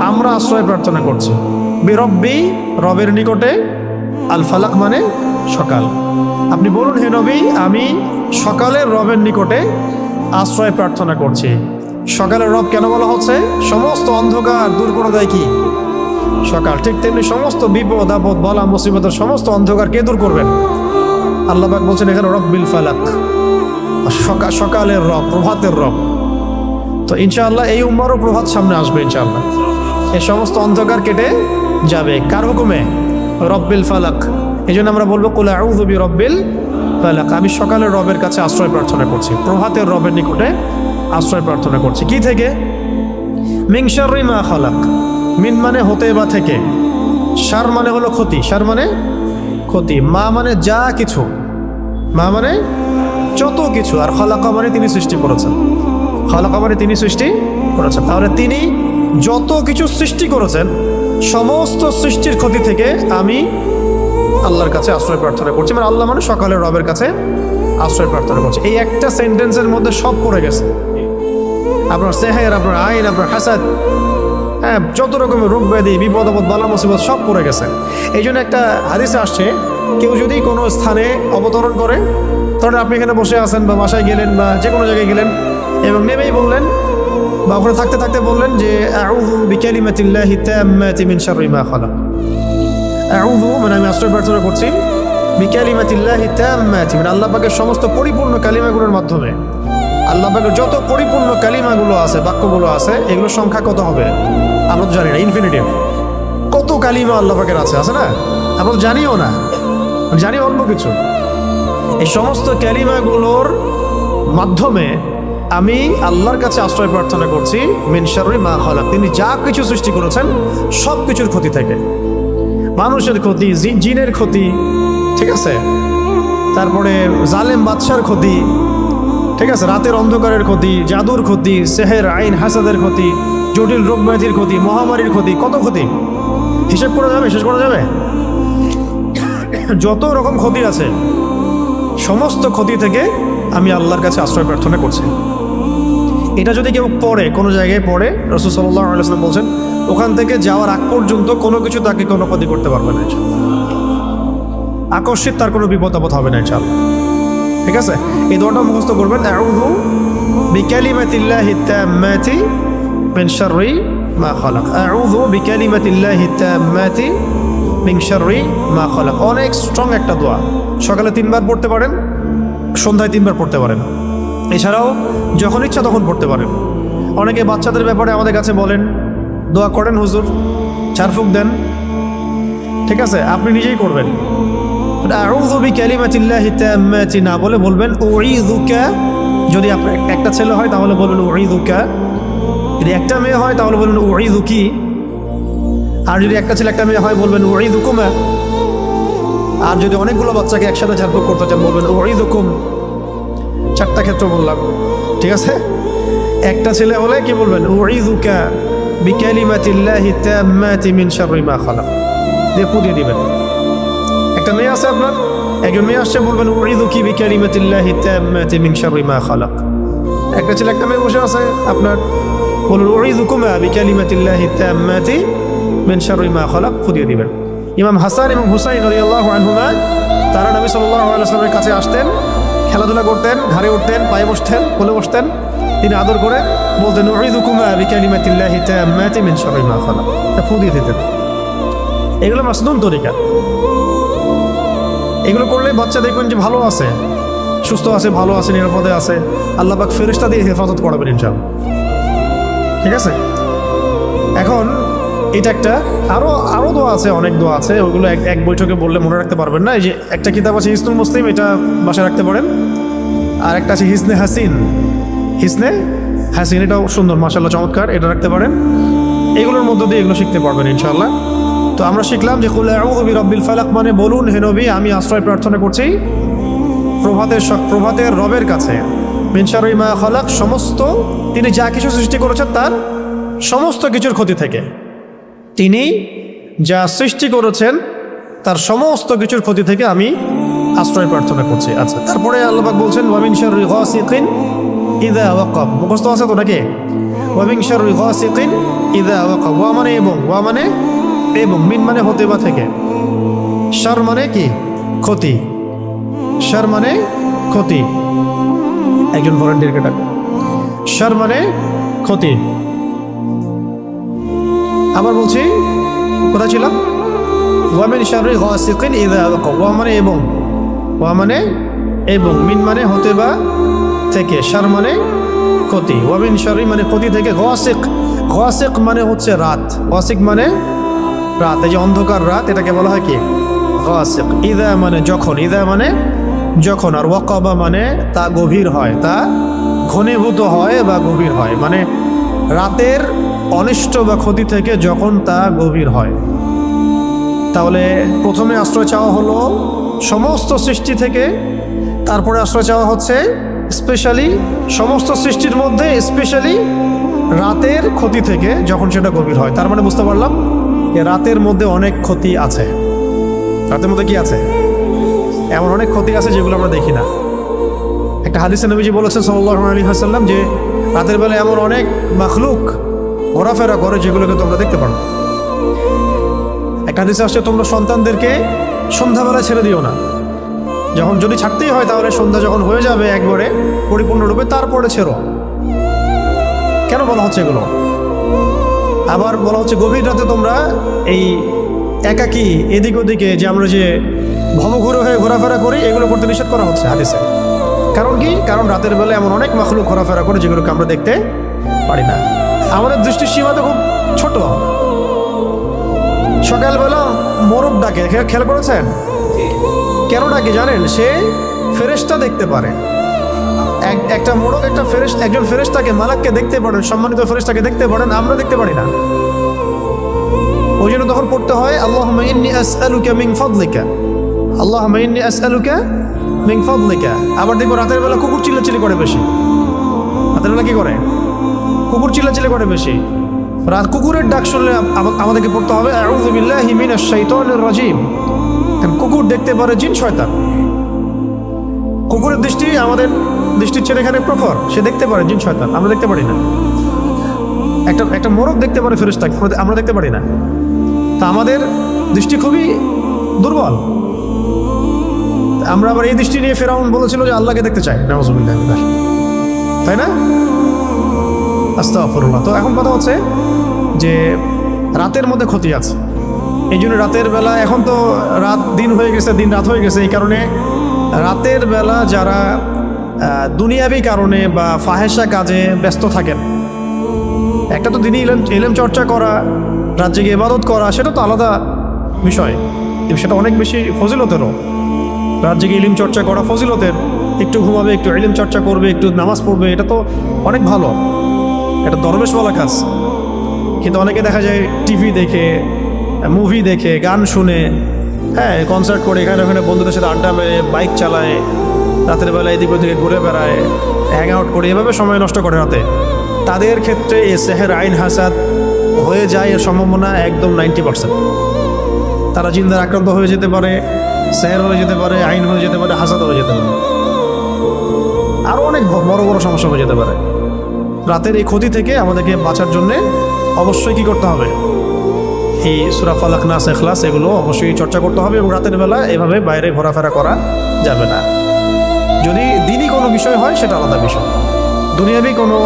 আমরা আশ্রয় প্রার্থনা করছি, বিরব্বি রবের নিকটে, আল ফালাক মানে সকাল। আপনি বলুন হে নবী আমি সকালের রবের নিকটে আশ্রয় প্রার্থনা করছি। সকালের রব কেন বলা হচ্ছে? সমস্ত অন্ধকার দূর করে দেয় কি? সকাল। ঠিক তেমনি সমস্ত বিপদ আপদ বলা মুসিবতের সমস্ত অন্ধকার কে দূর করবেন? আল্লাহ পাক বলছেন এখানে রব্বিল ফালাক, সকালের রব, প্রভাতের রব। তো ইনশাআল্লাহ এই উম্মারও প্রভাত সামনে আসবে ইনশাআল্লাহ, এই সমস্ত অন্ধকার কেটে যাবে। কার হুকুমে? রব্বিল ফালাক। এই জন্য আমরা বলবো কুল আউযু বিরাব্বিল ফালাক, আমি সকালের রবের কাছে আশ্রয় প্রার্থনা করছি, প্রভাতের রবের নিকটে আশ্রয় প্রার্থনা করছি। কি থেকে? মিন শাররি মা খালাক। মিন মানে হতে বা থেকে, শার মানে হলো ক্ষতি, শার মানে ক্ষতি, মা মানে যা কিছু, মা মানে যত কিছু, আর খালাকা মানে তিনি সৃষ্টি করেছেন, খালাকা মানে তিনি সৃষ্টি করেছেন। তাহলে তিনি যত কিছু সৃষ্টি করেছেন সমস্ত সৃষ্টির ক্ষতি থেকে আমি আল্লাহর কাছে আশ্রয় প্রার্থনা করছি। মানে আল্লাহ মানে সকালের রবের কাছে আশ্রয় প্রার্থনা করছি। এই একটা সেন্টেন্সের মধ্যে সব পড়ে গেছে, আপনার সেহের, আপনার আইন, আপনার হাসাদ, হ্যাঁ, যত রকমের রোগ ব্যাধি, বিপদ আপদ বালা মুসিবত সব পড়ে গেছে। এই জন্য একটা হাদিসে আসছে, কেউ যদি কোনো স্থানে অবতরণ করে, ধরেন আপনি এখানে বসে আছেন বা বাসায় গেলেন বা যে কোনো জায়গায় গেলেন এবং নেমেই বললেন বা ওখানে থাকতে থাকতে বললেন যে আউযু বিকালিমাতিল্লাহি তাম্মাতি মিন শাররি মা খালাক। আউযু মানে আমি আশ্রয় প্রার্থনা করছি, বিকালিমাতিল্লাহি তাম্মাতি মানে আল্লাহ পাকের সমস্ত পরিপূর্ণ কালিমাগুলোর মাধ্যমে। আল্লাহ পাকের যত পরিপূর্ণ কালিমাগুলো আছে, বাক্যগুলো আছে, এগুলোর সংখ্যা কত হবে আমরা তো জানি না, ইনফিনিটিভ। কত কালিমা আল্লাহ পাকের আছে না? আমরা তো জানিও না, জানি অল্প কিছু। এই সমস্ত কালিমাগুলোর মাধ্যমে আমি আল্লাহর কাছে আশ্রয় প্রার্থনা করছি মিন শাররি মা খালাক, তিনি যা কিছু সৃষ্টি করেছেন সব কিছুর ক্ষতি থেকে, মানুষের ক্ষতি, জিনের ক্ষতি, ঠিক আছে, তারপরে জালেম বাদশার ক্ষতি, ঠিক আছে, রাতের অন্ধকারের ক্ষতি, জাদুর ক্ষতি, সেহের, আইন, হাসাদের ক্ষতি, জটিল রোগ ব্যাধির ক্ষতি, মহামারীর ক্ষতি, কত ক্ষতি হিসেব করা যাবে? শেষ করা যাবে? যত রকম ক্ষতি আছে সমস্ত ক্ষতি থেকে আমি আল্লাহর কাছে আশ্রয় প্রার্থনা করছি। এটা যদি কেউ পড়ে, কোনো জায়গায় পড়ে, রাসূল সাল্লাল্লাহু আলাইহি ওয়াসাল্লাম বলছেন ওখান থেকে যাওয়ার আগ পর্যন্ত কোনো কিছু তাকে কোনো ক্ষতি করতে পারবে না, আকস্মিক তার কোনো বিপদ আপদ হবে না ইনশাআল্লাহ। ঠিক আছে, এই দোয়াটা মুখস্থ করবেন, আউযু বিকালিমাতিল্লাহি তাম্মাতি মিন শাররি মা খালাক, আউযু বিকালিমাতিল্লাহি তাম্মাতি মিন শাররি মা খালাক। অনেক স্ট্রং একটা দোয়া, সকালে 3 বার পড়তে পারেন, সন্ধ্যায় 3 বার পড়তে পারেন, এছাড়াও যখন ইচ্ছা তখন পড়তে পারেন। অনেকে বাচ্চাদের ব্যাপারে আমাদের কাছে বলেন দোয়া করেন হুজুর, ঝাড়ফুঁক দেন, ঠিক আছে, আপনি নিজেই করবেন। আউযু বিকালিমাতিল্লাহি তাম্মাতি না বলে বলবেন উঈযুকা। যদি আপনার একটা ছেলে হয় তাহলে বলবেন উঈযুকা, যদি একটা মেয়ে হয় তাহলে বলবেন উঈযুকি, আর যদি একটা ছেলে একটা মেয়ে হয় বলবেন উঈযুকুমা, আর যদি অনেকগুলো বাচ্চাকে একসাথে ঝাড়ফুঁক করতে চান বলবেন উঈযুকুম। 4টা ক্ষেত্র বললাম, ঠিক আছে। একটা ছেলে হলে কি বলবেন? উঈযুকা বিকালিমাতিল্লাহি তাম্মাতি মিন শাররি মা খালাক, দিয়ে পুড়িয়ে দিবেন। একটা মেয়ে আছে আপনার, একজন মেয়ে আসছে, বলবেন উঈযুকি বিকালিমাতিল্লাহি তাম্মাতি মিন শাররি মা খালাক। একটা ছেলে একটা মেয়ে বসে আছে আপনার, বলুন উঈযুকুমা বিকালিমাতিল্লাহি তাম্মাতি মিন শাররি মা খালাক, পুড়িয়ে দিবেন। ইমাম হাসান এবং হুসাইন রাদিয়াল্লাহু আনহুমা তারা নবী সাল্লাল্লাহু আলাইহি ওয়াসাল্লামের কাছে আসতেন, খেলাধুলা করতেন, ঘাড়ে উঠতেন, পায়ে বসতেন, কোলে বসতেন, তিনি আদর করে বলতেন উঈযুকুমা বিকালিমাতিল্লাহি তাম্মাতি মিন শাররি মা খালাক, ফু দিয়ে দিতেন। এগুলো মাসনুন তরিকা, এগুলো করলে বাচ্চা দেখবেন যে ভালো আছে, সুস্থ আছে, ভালো আছে, নিরাপদে আছে, আল্লাহ পাক ফেরেশতা দিয়ে হেফাজত করাবেন ইনশাআল্লাহ। ঠিক আছে, এখন এটা একটা, আরো দোয়া আছে, অনেক দোয়া আছে, ওইগুলো এক বৈঠকে বললে মনে রাখতে পারবেন না। এই যে একটা কিতাব আছে হিসনুল মুসলিম, এটা বাসায় রাখতে পারেন। আর একটা আছে হিসনে হাসিন। হিসনে হাসিন এটাও সুন্দর, মাশাআল্লাহ, চমৎকার, এটা রাখতে পারেন। এগুলোর মধ্য দিয়ে এগুলো শিখতে পারবেন ইনশাআল্লাহ। তো আমরা শিখলাম যে কুল আউযু বিরাব্বিল ফালাক মানে বলুন হে নবী আমি আশ্রয় প্রার্থনা করছি প্রভাতের রবের কাছে, মিন শাররি মা খালাক সমস্ত, তিনি যা কিছু সৃষ্টি করেছেন তার সমস্ত কিছুর ক্ষতি থেকে, তিনি যা সৃষ্টি করেছেন তার সমস্ত কিছুর ক্ষতি থেকে আমি আশ্রয় প্রার্থনা করছি। আচ্ছা, তারপরে আল্লাহ পাক বলছেন ওয়া মিন শাররি গাসিকিন ইযা ওয়াকাব, মুখস্থ আছে তো নাকি? ওয়া মিন শাররি গাসিকিন ইযা ওয়াকাব, ওয়া মানে এবং, ওয়া মানে এবং, মিন মানে হতে বা থেকে, শার মানে কি? ক্ষতি, শার মানে ক্ষতি। একজন ভলান্টিয়ারকে ডাক। শার মানে ক্ষতি। আবার বলছি, কোথায় ছিলাম? ওয়া মিন শাররি গাসিকিন ইযা ওয়াকাব, ওয়া মানে এবং, ওয়া মানে এবং, মিন মানে হতে বা থেকে, শার মানে ক্ষতি। ওয়া মিন শাররি মানে ক্ষতি থেকে, গাসিক, গাসিক মানে হচ্ছে রাত, গাসিক মানে রাত, এই যে অন্ধকার রাত, এটাকে বলা হয় কি? গাসিক। ইযা মানে যখন, ইযা মানে যখন, আর ওয়াকাবা মানে তা গভীর হয়, তা ঘনীভূত হয় বা গভীর হয়, মানে রাতের অনিষ্ট বা ক্ষতি থেকে যখন তা গভীর হয়। তাহলে প্রথমে আশ্রয় চাওয়া হলো সমস্ত সৃষ্টি থেকে, তারপরে আশ্রয় চাওয়া হচ্ছে স্পেশালি সমস্ত সৃষ্টির মধ্যে স্পেশালি রাতের ক্ষতি থেকে যখন সেটা গভীর হয়। তার মানে বুঝতে পারলাম যে রাতের মধ্যে অনেক ক্ষতি আছে। রাতের মধ্যে কি আছে? এমন অনেক ক্ষতি আছে যেগুলো আমরা দেখি না। একটা হাদিসে নবীজি বলেছেন সাল্লাল্লাহু আলাইহি ওয়াসাল্লাম যে রাতের বেলা এমন অনেক মাখলুক ঘোরাফেরা করে যেগুলোকে তোমরা দেখতে পারো। একটা হাদিসে আসছে তোমরা সন্তানদেরকে সন্ধ্যাবেলা ছেড়ে দিও না, যখন যদি ছাড়তেই হয় তাহলে সন্ধ্যা যখন হয়ে যাবে একবারে পরিপূর্ণরূপে তারপরে ছেড়ো। কেন বলা হচ্ছে এগুলো? আবার বলা হচ্ছে গভীর রাতে তোমরা এই একাকী এদিক ওদিকে যে আমরা যে ভবঘুরে হয়ে ঘোরাফেরা করি এগুলো করতে নিষেধ করা হচ্ছে হাদিসে। কারণ কি? কারণ রাতের বেলা এমন অনেক মাখলুক ঘোরাফেরা করে যেগুলোকে আমরা দেখতে পারি না। আমাদের দৃষ্টির সীমা তো খুব ছোট। সকালবেলা মোরগ ডাকে, খেয়াল করেছেন? কেন ডাকে জানেন? সে ফেরেশতা দেখতে পারে। একটা মোরগ একজন ফেরেশতাকে, মালাককে দেখতে পারেন, সম্মানিত ফেরেশতাকে দেখতে পারেন, আমরা দেখতে পারি না। ওই জন্য তখন পড়তে হয় আল্লাহুম্মা ইন্নী আসআলুকা মিন ফাদলিকা, আল্লাহুম্মা ইন্নী আসআলুকা মিন ফাদলিকা। আবার দেখো রাতের বেলা কুকুর চিল্লাচিল্লি করে বেশি। রাতের বেলা কি করে? কুকুর চিল্লাচিল্লি করে বেশি। রাত কুকুরের ডাক শুনলে আমাদেরকে পড়তে হবে আউযু বিল্লাহি মিনাশ শাইতানির রাজিম। কুকুর দেখতে পারে জিন শয়তান। কুকুরের দৃষ্টি আমাদের দৃষ্টির চেয়ে এখানে প্রখর, সে দেখতে পারে জিন শয়তান, আমরা দেখতে পারি না। একটা মোরগ দেখতে পারে ফেরেশতাকে, আমরা দেখতে পারি না। তা আমাদের দৃষ্টি খুবই দুর্বল। আমরা আবার এই দৃষ্টি নিয়ে ফেরাউন বলেছিল যে আল্লাহকে দেখতে চাই, নাউযুবিল্লাহ, তাই না? আস্তাগফিরুল্লাহ। তো এখন কথা হচ্ছে যে রাতের মধ্যে ক্ষতি আছে। এই জন্য রাতের বেলা, এখন তো রাত দিন হয়ে গেছে, দিন রাত হয়ে গেছে, এই কারণে রাতের বেলা যারা দুনিয়াবি কারণে বা ফাহেসা কাজে ব্যস্ত থাকেন, একটা তো দিনই ইলম চর্চা করা, রাত জেগে ইবাদত করা, সেটা তো আলাদা বিষয়, সেটা অনেক বেশি ফজিলতেরও। রাত জেগে ইলম চর্চা করা ফজিলতের, একটু ঘুমাবে, একটু ইলম চর্চা করবে, একটু নামাজ পড়বে, এটা তো অনেক ভালো, এটা দরবেশওয়ালা কাজ। কিন্তু অনেকে দেখা যায় টিভি দেখে, মুভি দেখে, গান শুনে, হ্যাঁ, কনসার্ট করে, এখানে ওখানে বন্ধুদের সাথে আড্ডা মেরে, বাইক চালায়, রাতের বেলা এদিক ওদিকে ঘুরে বেড়ায়, হ্যাং আউট করে, এভাবে সময় নষ্ট করে রাতে। তাদের ক্ষেত্রে এ সেহের আইন হাসাদ হয়ে যায়, এর সম্ভাবনা একদম 90%। তারা জিন্দার আক্রান্ত হয়ে যেতে পারে, সেহের হয়ে যেতে পারে, আইন হয়ে যেতে পারে, হাসাদ হয়ে যেতে পারে, আরও অনেক বড় বড় সমস্যা হয়ে যেতে পারে। রাতের এই ক্ষতি থেকে আমাদেরকে বাঁচার জন্যে অবশ্যই কী করতে হবে? এই সূরা ফালাক, নাস, ইখলাস এগুলো অবশ্যই চর্চা করতে হবে। এবং রাতের বেলা এভাবে বাইরে ঘোরাফেরা করা যাবে না। যদি দিনই কোনো বিষয় হয় সেটা আলাদা বিষয়। দুনিয়াবি কোনো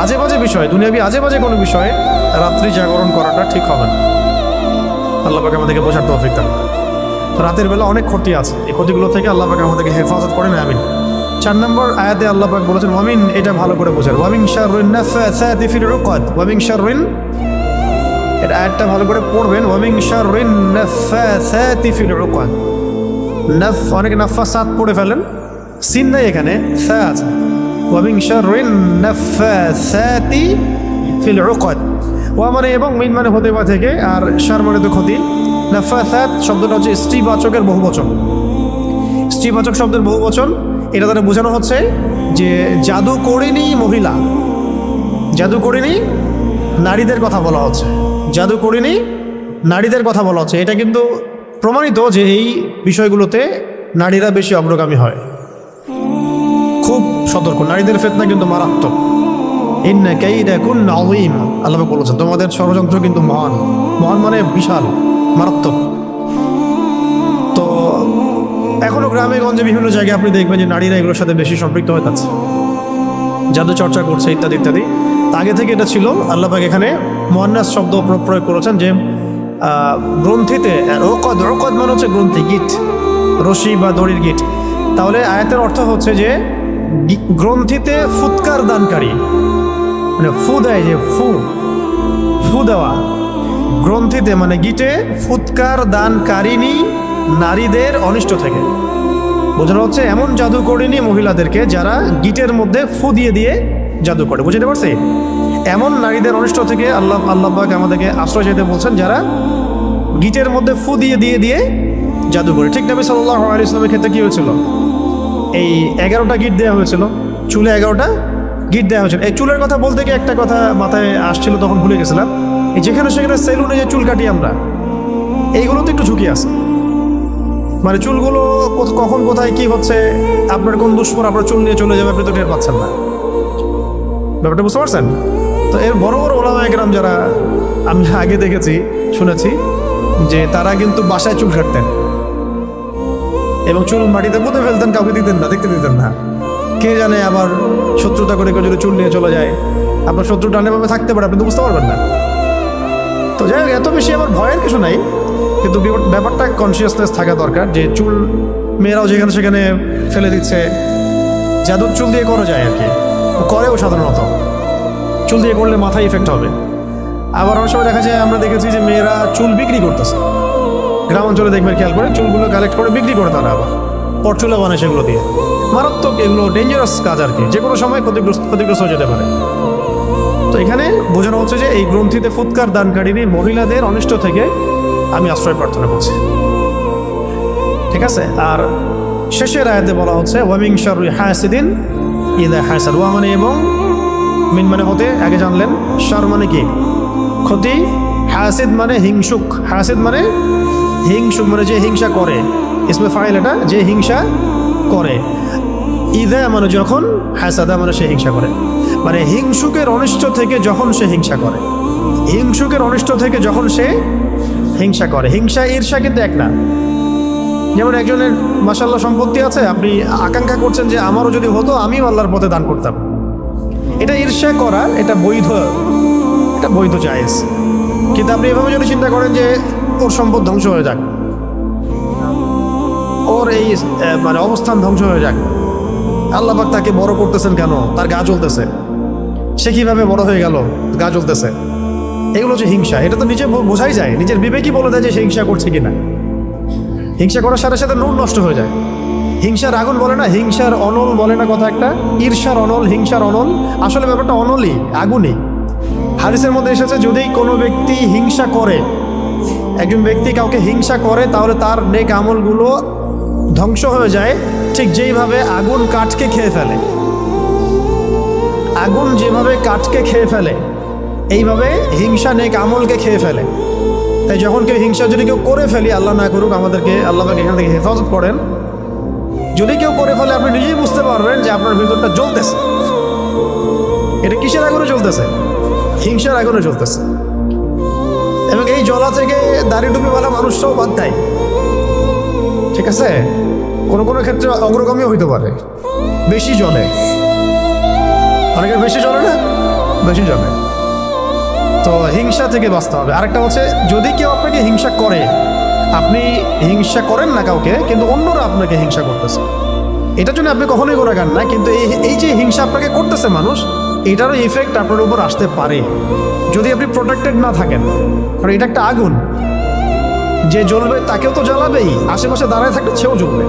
আজে বাজে বিষয়, দুনিয়াবি আজে বাজে কোনো বিষয়ে রাত্রি জাগরণ করাটা ঠিক হবে না। আল্লাহ পাক আমাদেরকে বোঝার তৌফিক দান। তো রাতের বেলা অনেক ক্ষতি আছে, এই ক্ষতিগুলো থেকে আল্লাহ পাক আমাদেরকে হেফাজত করেন, আমিন। 4 নম্বর আয়াতে আল্লাহ পাক বলেছেন ওয়ামিন, এটা ভালো করে বোঝার, ওয়ামিন শাররিন নাফাসাতি ফিল উকাদ, ওয়ামিন শাররিন, এটা আয়াতটা ভালো করে পড়বেন, ওয়ামিন শাররিন নাফাসাতি ফিল উকাদ। নাফ, অনেকে নাফাসাত পড়ে ফেলেন, সিন নাই এখানে, সা আছে। ওয়া মিন শাররিন নাফাসাতি ফিল উকদ। ওয়া মানে এবং, মিন মানে হতে পারে থেকে, আর শার মানে তো ক্ষতি। নাফাসাত শব্দটা হচ্ছে স্ত্রীবাচকের বহুবচন। স্ত্রীবাচক শব্দের বহুবচন, এটা দ্বারা বোঝানো হচ্ছে যে জাদু করিনি মহিলা, জাদু করিনি নারীদের কথা বলা হচ্ছে, জাদু করিনি নারীদের কথা বলা হচ্ছে। এটা কিন্তু প্রমাণিত যে এই বিষয়গুলোতে নারীরা বেশি অগ্রগামী হয়। খুব সতর্ক, নারীদের ফিতনা কিন্তু মারাত্মক। ইন্না কাইদাকুন্না আযীম, আল্লাহ বলেছেন তোমাদের ষড়যন্ত্র কিন্তু মহান। মহান মানে বিশাল, মারাত্মক। তো এখনো গ্রামে গঞ্জে বিভিন্ন জায়গায় আপনি দেখবেন যে নারীরা এগুলোর সাথে বেশি সম্পৃক্ত হয়ে যাচ্ছে, জাদু চর্চা করছে ইত্যাদি ইত্যাদি। আগে থেকে এটা ছিল। আল্লাহ পাক এখানে মুআন্নাস শব্দ প্রয়োগ করেছেন যে গ্রন্থিতে, উকদ, উকদ মানে হচ্ছে গ্রন্থি, গিট, রশি বা দড়ির গিট। তাহলে আয়াতের অর্থ হচ্ছে যে গ্রন্থিতে ফুৎকার দানকারী, মানে ফু দেয়, যে ফু দেওয়া, গ্রন্থিতে মানে গিটে ফুৎকার দানকারিনী নারীদের অনিষ্ট থেকে বোঝানো হচ্ছে এমন জাদু করেনি মহিলাদেরকে যারা গিটের মধ্যে ফু দিয়ে দিয়ে জাদু করে। বুঝতে পারছি? এমন নারীদের অনিষ্ট থেকে আল্লাহ পাক আমাদেরকে আশ্রয় যেতে বলছেন যারা গিটের মধ্যে ফু দিয়ে দিয়ে দিয়ে জাদু করে। ঠিক নবী সাল্লাল্লাহু আলাইহি ওয়াসাল্লামের ক্ষেত্রে কী হয়েছিল? এই 11টা গিট দেওয়া হয়েছিল, চুলে 11টা গিট দেওয়া হয়েছিল। এই চুলের কথা বলতে গিয়ে একটা কথা মাথায় আসছিল, তখন ভুলে গেছিলাম। এই যেখানে সেখানে সেলুনে যে চুল কাটি আমরা, এইগুলোতে একটু ঝুঁকি আছে। মানে চুলগুলো কখন কোথায় কি হচ্ছে, আপনার কোন দুশ্মন আপনার চুল নিয়ে চলে যাবে, আপনি তো টের পাচ্ছেন না। ব্যাপারটা বুঝতে পারছেন? তো এর বড় বড় ওলামায়ে কেরাম যারা আমি আগে দেখেছি, শুনেছি যে তারা কিন্তু বাসায় চুল কাটতেন এবং চুল মাটিতে পুঁতে ফেলতেন, কাউকে দিতেন না, দেখতে দিতেন না। কে জানে আবার শত্রুতা করে কেউ যদি চুল নিয়ে চলে যায়, আপনার শত্রু টানেভাবে থাকতে পারে, আপনি তো বুঝতে পারবেন না। তো যাই হোক, এত বেশি আবার ভয়ের কিছু নাই, কিন্তু ব্যাপারটা কনসিয়াসনেস থাকা দরকার যে চুল মেয়েরাও যেখানে সেখানে ফেলে দিচ্ছে। জাদুর চুল দিয়ে করা যায় আর কি, করেও সাধারণত। চুল দিয়ে করলে মাথায় ইফেক্ট হবে। আবার অনেক সময় দেখা যায়, আমরা দেখেছি যে মেয়েরা চুল বিক্রি করতেছে। গ্রাম অঞ্চলে দেখবেন, খেয়াল করে চুলগুলো কালেক্ট করে বিক্রি করে তারা, আবার পরচুলা বানায় সেগুলো দিয়ে। মারাত্মক, এগুলো ডেঞ্জারাস কাজ আর কি, যে কোনো সময় ক্ষতিগ্রস্ত হয়ে যেতে পারে। তো এখানে বোঝানো হচ্ছে যে এই গ্রন্থিতে ফুৎকার দানকারিনী মহিলাদের অনিষ্ট থেকে আমি আশ্রয় প্রার্থনা করছি। ঠিক আছে? আর শেষের আয়াতে বলা হচ্ছে ওয়া মিন শাররি হাসিদিন ইযা হাসাদ। ওয়া মানে এবং, মিন মানে হতে, আগে জানলেন। শার মানে কি? ক্ষতি। হাসিদ মানে হিংসুক। হাসিদ মানে হিংসুক, মানে যে হিংসা করে। ইসমে ফাইল এটা, যে হিংসা করে। ইযা মানে যখন, হাসাদা মানে সে হিংসা করে। মানে হিংসুকের অনিষ্ট থেকে যখন সে হিংসা করে, হিংসুকের অনিষ্ট থেকে যখন সে হিংসা করে। হিংসা ঈর্ষা কিন্তু এক না। যেমন একজনের মাশাআল্লাহ সম্পত্তি আছে, আপনি আকাঙ্ক্ষা করছেন যে আমারও যদি হতো, আমিও আল্লাহর পথে দান করতাম। এটা ঈর্ষা করা, এটা বৈধ জায়েজ। কিন্তু আপনি এভাবে যদি চিন্তা করেন যে ওর সম্পদ ধ্বংস হয়ে যাক, ওর এই মানে অবস্থান ধ্বংস হয়ে যাক, আল্লাহ পাক তাকে বড় করতেছেন কেন? তার গা জ্বলতেছে, সে কিভাবে বড় হয়ে গেল? গা জ্বলতেছে। এগুলো হচ্ছে হিংসা। এটা তো নিজে বোঝাই যায়, নিজের বিবেকই বলে দেয় যে সে হিংসা করছে কিনা। হিংসা করার সাথে সাথে নুন নষ্ট হয়ে যায়। হিংসার আগুন বলে না, হিংসার অনল বলে না কথা একটা, ঈর্ষার অনল, হিংসার অনল। আসলে ব্যাপারটা অনলই, আগুনই। হাদিসের মধ্যে এসেছে, যদি কোনো ব্যক্তি হিংসা করে, একজন ব্যক্তি কাউকে হিংসা করে, তাহলে তার নেক আমলগুলো ধ্বংস হয়ে যায়, ঠিক যেইভাবে আগুন কাঠকে খেয়ে ফেলে। আগুন যেভাবে কাঠকে খেয়ে ফেলে, এইভাবে হিংসা নেক আমলকে খেয়ে ফেলে। তাই যখন কেউ হিংসা যদি কেউ করে ফেলি, আল্লাহ না করুক, আমাদেরকে আল্লাহ পাক এখান থেকে হেফাজত করেন, যদি কেউ করে ফেলে, আপনি নিজেই বুঝতে পারবেন যে আপনার ভিতরটা জ্বলতেছে। এটা কিসের আগুনে জ্বলতেছে? হিংসার আগুনে জ্বলতেছে। এবং এই জ্বলা থেকে দাড়ি টুপিওয়ালা মানুষটাও বাদ দেয়। ঠিক আছে? কোনো কোনো ক্ষেত্রে অগ্রগামীও হইতে পারে, বেশি জ্বলে। অনেকের বেশি জ্বলে না, বেশি জ্বলে। তো হিংসা থেকে বাঁচতে হবে। আরেকটা হচ্ছে, যদি কেউ আপনাকে হিংসা করে, আপনি হিংসা করেন না কাউকে, কিন্তু অন্যরা আপনাকে হিংসা করতেছে, এটার জন্য আপনি কখনোই গুনাহগার না। কিন্তু এই যে হিংসা আপনাকে করতেছে মানুষ, এটারও ইফেক্ট আপনার উপর আসতে পারে যদি আপনি প্রোটেক্টেড না থাকেন। কারণ এটা একটা আগুন, যে জ্বলবে তাকেও তো জ্বালাবেই, আশেপাশে দাঁড়ায় থাকলে সেও জ্বলবে,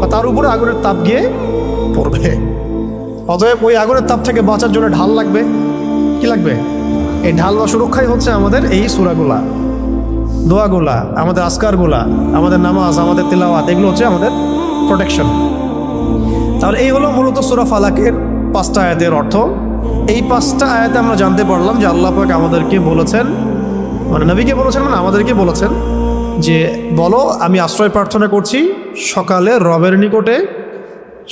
বা তার উপরে আগুনের তাপ গিয়ে পড়বে। অতএব ওই আগুনের তাপ থেকে বাঁচার জন্য ঢাল লাগবে। কি লাগবে? এই ঢাল বা সুরক্ষাই হচ্ছে আমাদের এই সূরাগুলা, দোয়াগুলা, আমাদের আজকারগুলা, আমাদের নামাজ, আমাদের তিলাওয়াত, এগুলো হচ্ছে আমাদের প্রোটেকশন। তাহলে এই হলো মূলত সূরা ফালাকের 5টা আয়াতের অর্থ। এই 5টা আয়াতে আমরা জানতে পারলাম যে আল্লাহ পাক আমাদেরকে বলেছেন, মানে নবীকে বলেছেন, মানে আমাদেরকে বলেছেন যে বলো আমি আশ্রয় প্রার্থনা করছি সকালে রবের নিকটে।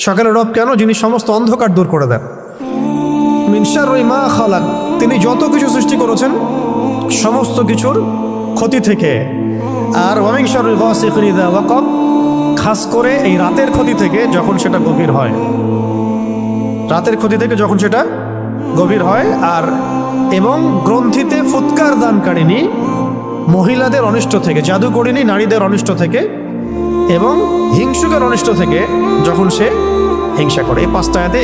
সকালে রব কেন? যিনি সমস্ত অন্ধকার দূর করে দেন। মিন শাররি মা খালাক, তিনি যত কিছু সৃষ্টি করেছেন সমস্ত কিছুর ক্ষতি থেকে। আর ওয়া মিন শাররি গাসিকিন ইযা ওয়াকাব, খাস করে এই রাতের ক্ষতি থেকে যখন সেটা গভীর হয়, রাতের ক্ষতি থেকে যখন সেটা গভীর হয়। আর এবং গ্রন্থিতে ফুৎকার দানকারিণী মহিলাদের অনিষ্ট থেকে, জাদুকরিণী নারীদের অনিষ্ট থেকে, এবং হিংসুকের অনিষ্ট থেকে যখন সে হিংসা করে। এই 5টা আয়াতে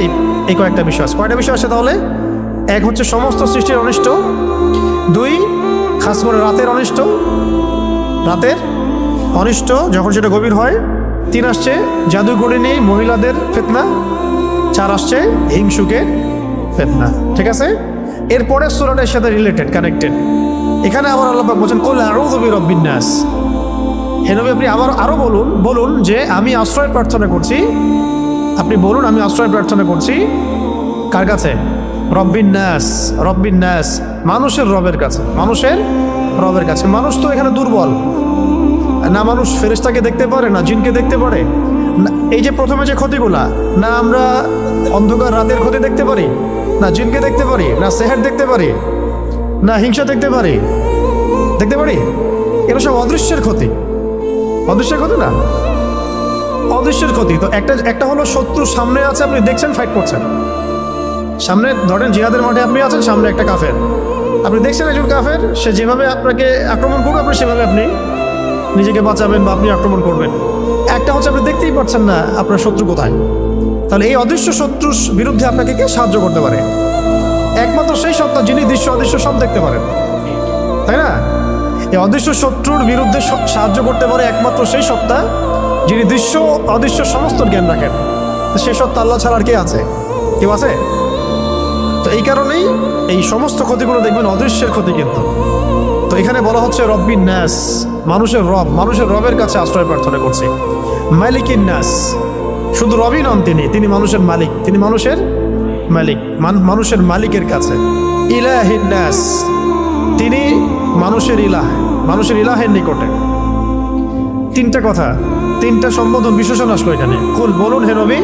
এই কয়েকটা বিষয় আছে। কয়টা বিষয় আছে তাহলে? এক হচ্ছে সমস্ত সৃষ্টির অনিষ্ট, 2 খাস করে রাতের অনিষ্ট, রাতের অনিষ্ট যখন সেটা গভীর হয়, 3 আসছে জাদুকরিণী মহিলাদের ফিতনা, 4 আসছে হিংসুকের ফিতনা। ঠিক আছে? এরপরে সূরাটার সাথে রিলেটেড, কানেক্টেড। এখানে আবার আল্লাহ পাক বলেন কুল আউযু বিরাব্বিন নাস। হে নবী আপনি আবার আরো বলুন যে আমি আশ্রয় প্রার্থনা করছি। আপনি বলুন আমি আশ্রয় প্রার্থনা করছি কার কাছে? রব্বিন নাস, রব্বিন নাস, মানুষের রবের কাছে, মানুষের রবের কাছে। মানুষ তো এখানে দুর্বল না, মানুষ ফেরেশতাকে দেখতে পারে না, জিনকে দেখতে পারে না। এই যে প্রথমে যে ক্ষতিগুলা, না আমরা অন্ধকার রাতের ক্ষতি দেখতে পারি, না জিনকে দেখতে পারি, না সেহের দেখতে পারি, না হিংসা দেখতে পারি, দেখতে পারি? এগুলো সব অদৃশ্যের ক্ষতি। অদৃশ্যের ক্ষতি না, অদৃশ্যের ক্ষতি। তো একটা হলো শত্রু সামনে আছে, আপনি দেখছেন, ফাইট করছেন। সামনে ধরেন জিহাদের মাঠে আপনি আছেন, সামনে একটা কাফের, আপনি দেখছেন একজন কাফের, সে যেভাবে আপনাকে আক্রমণ করবে আপনি সেভাবে আপনি নিজেকে বাঁচাবেন বা আপনি আক্রমণ করবেন। একটা হচ্ছে আপনি দেখতেই পাচ্ছেন না আপনার শত্রু কোথায়। তাহলে এই অদৃশ্য শত্রুর বিরুদ্ধে আপনাকে কে সাহায্য করতে পারে? একমাত্র সেই সত্তা যিনি দৃশ্য অদৃশ্য সব দেখতে পারেন, তাই না? এই অদৃশ্য শত্রুর বিরুদ্ধে সাহায্য করতে পারে একমাত্র সেই সত্তা যিনি দৃশ্য অদৃশ্য সমস্ত জ্ঞান রাখেন। সে সত্তা আল্লাহ ছাড়া আর কে আছে? কেউ আছে? তো এই কারণেই এই সমস্ত ক্ষতিগুলো দেখবেন অদৃশ্যের ক্ষতি। কিন্তু তো এখানে বলা হচ্ছে রব্বিন নাস, মানুষের রব, মানুষের রবের কাছে আশ্রয় প্রার্থনা করছে। মালিকিন নাস, শুধু রবই নন, তিনি মানুষের মালিক, তিনি মানুষের মালিক, মানুষের মালিকের কাছে। ইলাহিন নাস, তিনি মানুষের ইলাহ, মানুষের ইলাহের নিকটে। 3টা কথা, 3টা সম্বোধন বিশেষণ আসলো এখানে। কুল বলুন হে নবী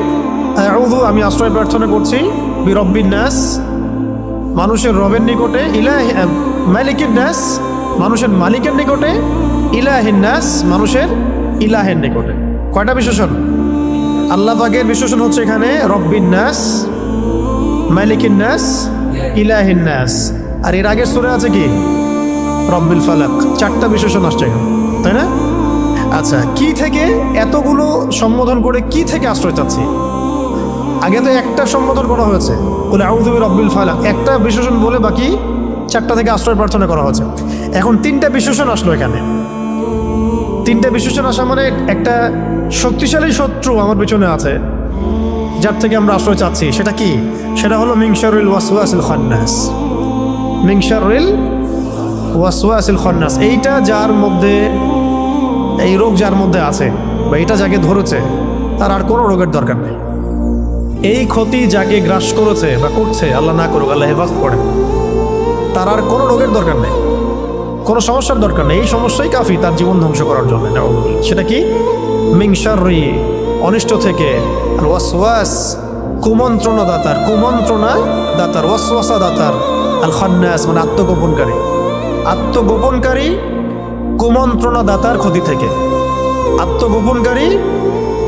আউযু আমি আশ্রয় প্রার্থনা করছি বিরব্বিন নাস, মানুষের রবের নিকটে, মালিকিন নাস, মানুষের মালিকের নিকটে, ইলাহিন নাস, মানুষের ইলাহের নিকটে। কয়টা বিশেষণ? আল্লাহ পাকের বিশেষণ হচ্ছে এখানে রব্বিন নাস, মালিকিন নাস, ইলাহিন নাস। আর এর আগের সূরা আছে কি? রব্বিল ফালাক। 4টা বিশেষণ আসছে এখানে, তাই না? আচ্ছা, কি থেকে এতগুলো সম্বোধন করে কি থেকে আশ্রয় চাচ্ছি? আগে তো একটা সম্বোধন করা হয়েছে, বলে আউযু বিরব্বিল ফালাক, একটা বিশেষণ বলে বাকি 4টা থেকে আশ্রয় প্রার্থনা করা হয়েছে। এখন 3টা বিশেষণ আসলো এখানে। 3টা বিশেষণ আসা মানে একটা শক্তিশালী শত্রু আমার পিছনে আছে যার থেকে আমরা আশ্রয় চাচ্ছি। সেটা কি? সেটা হলো মিন শাররিল ওয়াসওয়াসিল খান্নাস। মিন শাররিল ওয়াসওয়াসিল খান্নাস, এইটা যার মধ্যে, এই রোগ যার মধ্যে আছে বা এটা যাকে ধরেছে তার আর কোনো রোগের দরকার নেই। এই ক্ষতি যাকে গ্রাস করেছে বা করছে, আল্লাহ না করুক, আল্লাহ হেফাজত করেন, তার আর কোনো রোগের দরকার নেই, কোনো সমস্যার দরকার নেই। এই সমস্যাই কাফি তার জীবন ধ্বংস করার জন্য। সেটা কি? মিন শাররি, অনিষ্ট থেকে, আর ওয়াসওয়াস, কুমন্ত্রণা দাতার, কুমন্ত্রণা দাতার, ওয়াসওয়াসা দাতার, আল খান্নাস মানে আত্মগোপনকারী, আত্মগোপনকারী কুমন্ত্রণা দাতার ক্ষতি থেকে, আত্মগোপনকারী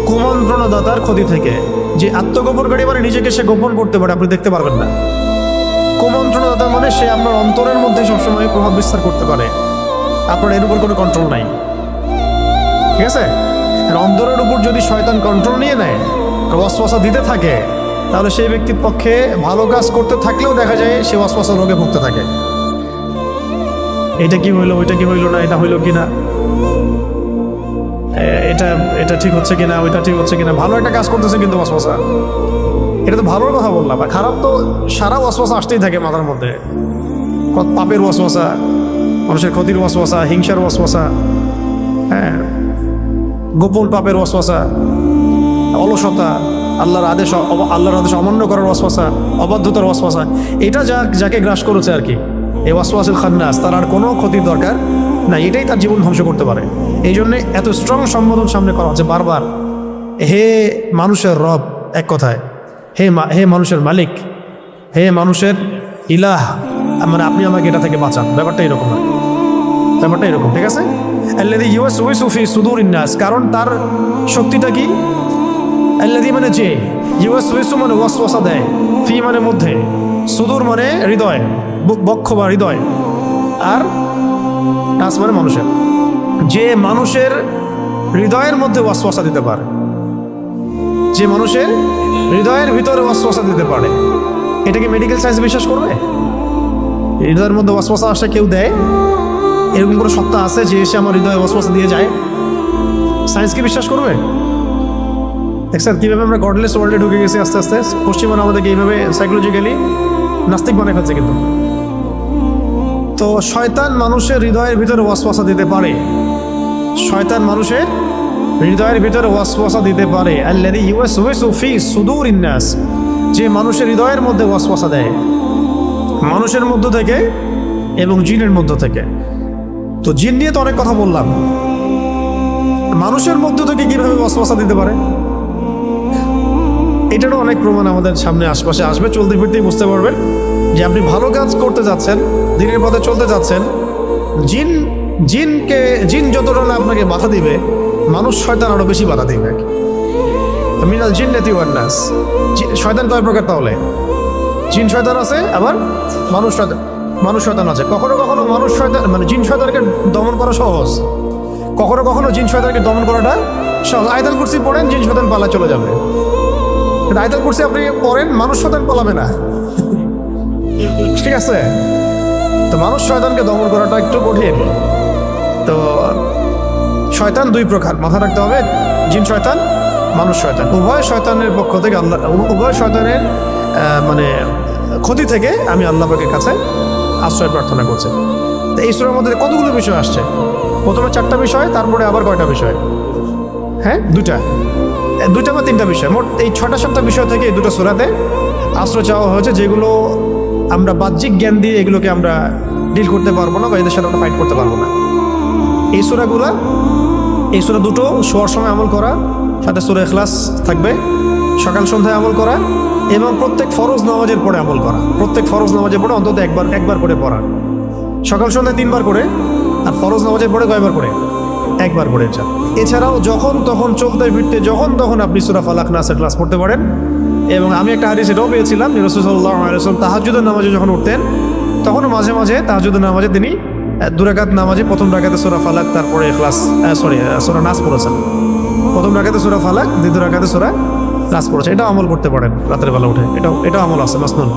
কুমন্ত্রণা দাতার ক্ষতি থেকে। যে আত্মগোপনকারী মানে নিজেকে সে গোপন করতে পারে, আপনি দেখতে পারবেন না। কুমন্ত্রণা দাতা মানে সে আপনার অন্তরের মধ্যে সবসময় প্রভাব বিস্তার করতে পারে, আপনার এর উপর কোনো কন্ট্রোল নাই। ঠিক আছে? আর অন্তরের উপর যদি শয়তান কন্ট্রোল নিয়ে নেয়, ওয়াসওয়াসা দিতে থাকে, তাহলে সেই ব্যক্তির পক্ষে ভালো কাজ করতে থাকলেও দেখা যায় সে ওয়াসওয়াসা রোগে ভুগতে থাকে। এটা কি হইলো, ওইটা কি হইলো না, এটা হইলো কি না, এটা এটা ঠিক হচ্ছে কিনা, ওইটা ঠিক হচ্ছে কিনা, ভালো একটা কাজ করতেছে কিন্তু ওয়াসওয়াসা। এটা তো ভালোর কথা বললাম, আর খারাপ তো সারা ওয়াসওয়াসা আসতেই থাকে মাথার মধ্যে। পাপের ওয়াসওয়াসা, মানুষের ক্ষতির ওয়াসওয়াসা, হিংসার ওয়াসওয়াসা, হ্যাঁ, গোপন পাপের ওয়াসওয়াসা, অলসতা, আল্লাহর আদেশ অমান্য করার ওয়াসওয়াসা, অবাধ্যতার ওয়াসওয়াসা। এটা যাকে গ্রাস করেছে আর কি, এই ওয়াসওয়াসুল খান্নাস, তার আর কোনো ক্ষতির দরকার না, এটাই তার জীবন ধ্বংস করতে পারে। এই জন্যে এত স্ট্রং সম্বোধন সামনে করা হচ্ছে বারবার, হে মানুষের রব, এক কথায় হে মানুষের মালিক, হে মানুষের ইলাহ, মানে আপনি আমাকে এটা থেকে বাঁচান। ব্যাপারটা এরকম না, ব্যাপারটা এরকম, ঠিক আছে। আল্লাযী ইউওয়াসউইসু ফি সুদুরিন নাস, কারণ তার শক্তিটা কি, আল্লাযী মানে যে, ইউওয়াসউইসু মানে ওয়াসওয়াসা দেয়, ফি মানে মধ্যে, সুদূর মানে হৃদয়, বক্ষ বা হৃদয়, আর নাস মানে মানুষের, যে মানুষের হৃদয়ের মধ্যে ওয়াসওয়াসা দিতে পারে, যে মানুষের হৃদয়ের ভিতরে ওয়াসওয়াসা দিতে পারে। এটা কি মেডিকেল সায়েন্স বিশ্বাস করবে? হৃদয়ের মধ্যে ওয়াসওয়াসা আসে কেউ দেয়, এরকম কোনো সত্তা আছে যে এসে আমার হৃদয়ে ওয়াসওয়াসা দিয়ে যায়? সায়েন্স কি বিশ্বাস করবে? দেখছেন কীভাবে আমরা গডলেস ওয়ার্ল্ডে ঢুকে গেছি আস্তে আস্তে। পশ্চিমবঙ্গ আমাদেরকে এইভাবে সাইকোলজিক্যালি নাস্তিক বানিয়ে ফেলছে। কিন্তু তো শয়তান মানুষের হৃদয়ের ভিতরে ওয়াসওয়াসা দিতে পারে, শয়তান মানুষের হৃদয়ের ভিতরে ওয়াসওয়াসা দিতে পারে। আল্লাযী ইউওয়াসউইসু ফি সুদুরিন নাস, যে মানুষের হৃদয়ের মধ্যে ওয়াসওয়াসা দেয়, মানুষের মধ্য থেকে এবং জিনের মধ্য থেকে। তো জিন নিয়ে তো অনেক কথা বললাম, মানুষের মধ্য থেকে কীভাবে ওয়াসওয়াসা দিতে পারে, এটারও অনেক প্রমাণ আমাদের সামনে আশপাশে আসবে। চলতে ফিরতেই বুঝতে পারবেন যে আপনি ভালো কাজ করতে যাচ্ছেন, দিনের পথে চলতে যাচ্ছেন, জিন যতটা না আপনাকে বাধা দিবে, মানুষ শয়তান আরো বেশি বাধা দিবে। মিনাল জিন্নাতি ওয়ান নাস, শয়তান কয় প্রকার তাহলে? জিন শয়তান আছে, আবার মানুষ শয়তান আছে। কখনো কখনো মানুষ শয়তান মানে জিন শয়তানকে দমন করা সহজ, কখনো কখনো জিন শয়তানকে দমন করাটা সহজ। আয়াতুল কুরসি পড়েন, জিন শয়তান পালা চলে যাবে। আয়াতুল কুরসি আপনি পড়েন, মানুষ শয়তান পালাবে না, ঠিক আছে। তো মানুষ শয়তানকে দমন করাটা একটু কঠিন। তো শয়তান দুই প্রকার, মাথা রাখতে হবে, জিন শয়তান, মানুষ শয়তান। উভয় শয়তানের পক্ষ থেকে আল্লাহ, উভয় শয়তানের মানে ক্ষতি থেকে আমি আল্লাহ পাকের কাছে আশ্রয় প্রার্থনা করছি। তো এই সূরার মধ্যে কতগুলো বিষয় আসছে? প্রথমে 4টা বিষয়, তারপরে আবার কয়টা বিষয়? হ্যাঁ, দুইটা বা 3টা বিষয়, মোট এই 6টা-7টা বিষয় থেকে এই 2টা সূরাতে আশ্রয় চাওয়া হয়েছে, যেগুলো আমরা বাহ্যিক জ্ঞান দিয়ে এগুলোকে আমরা ডিল করতে পারবো না, বা এদের সাথে আমরা ফাইট করতে পারবো না। এই সূরা দুটো শোয়ার সময় আমল করা, সাথে সূরা ইখলাস থাকবে, সকাল সন্ধ্যায় আমল করা, এবং প্রত্যেক ফরজ নামাজের পরে আমল করা। প্রত্যেক ফরজ নামাজের পরে অন্তত একবার করে পড়া, সকাল সন্ধ্যায় 3বার করে, আর ফরজ নামাজের পরে কয়বার করে? 1বার করে। এছাড়াও যখন তখন চলতে ফিরতে যখন তখন আপনি সূরা ফালাক, নাস, ইখলাস পড়তে পারেন। এবং আমি একটা হাদিস এটাও পেয়েছিলাম, রাসূল সাল্লাল্লাহু আলাইহি ওয়াসাল্লাম তাহাজ্জুদের নামাজে যখন উঠতেন, তখনও মাঝে মাঝে তাহাজ্জুদের নামাজে তিনি 2 রাকাত নামাজে প্রথম রাকাতে সূরা ফালাক, তারপরে ইখলাস, সূরা নাস পড়েছেন। প্রথম রাকাতে সূরা ফালাক, দ্বিতীয় রাকাতে সূরা নাস পড়েছেন। এটাও আমল করতে পারেন রাতের বেলা উঠে, এটাও আমল আছে মাসনুন।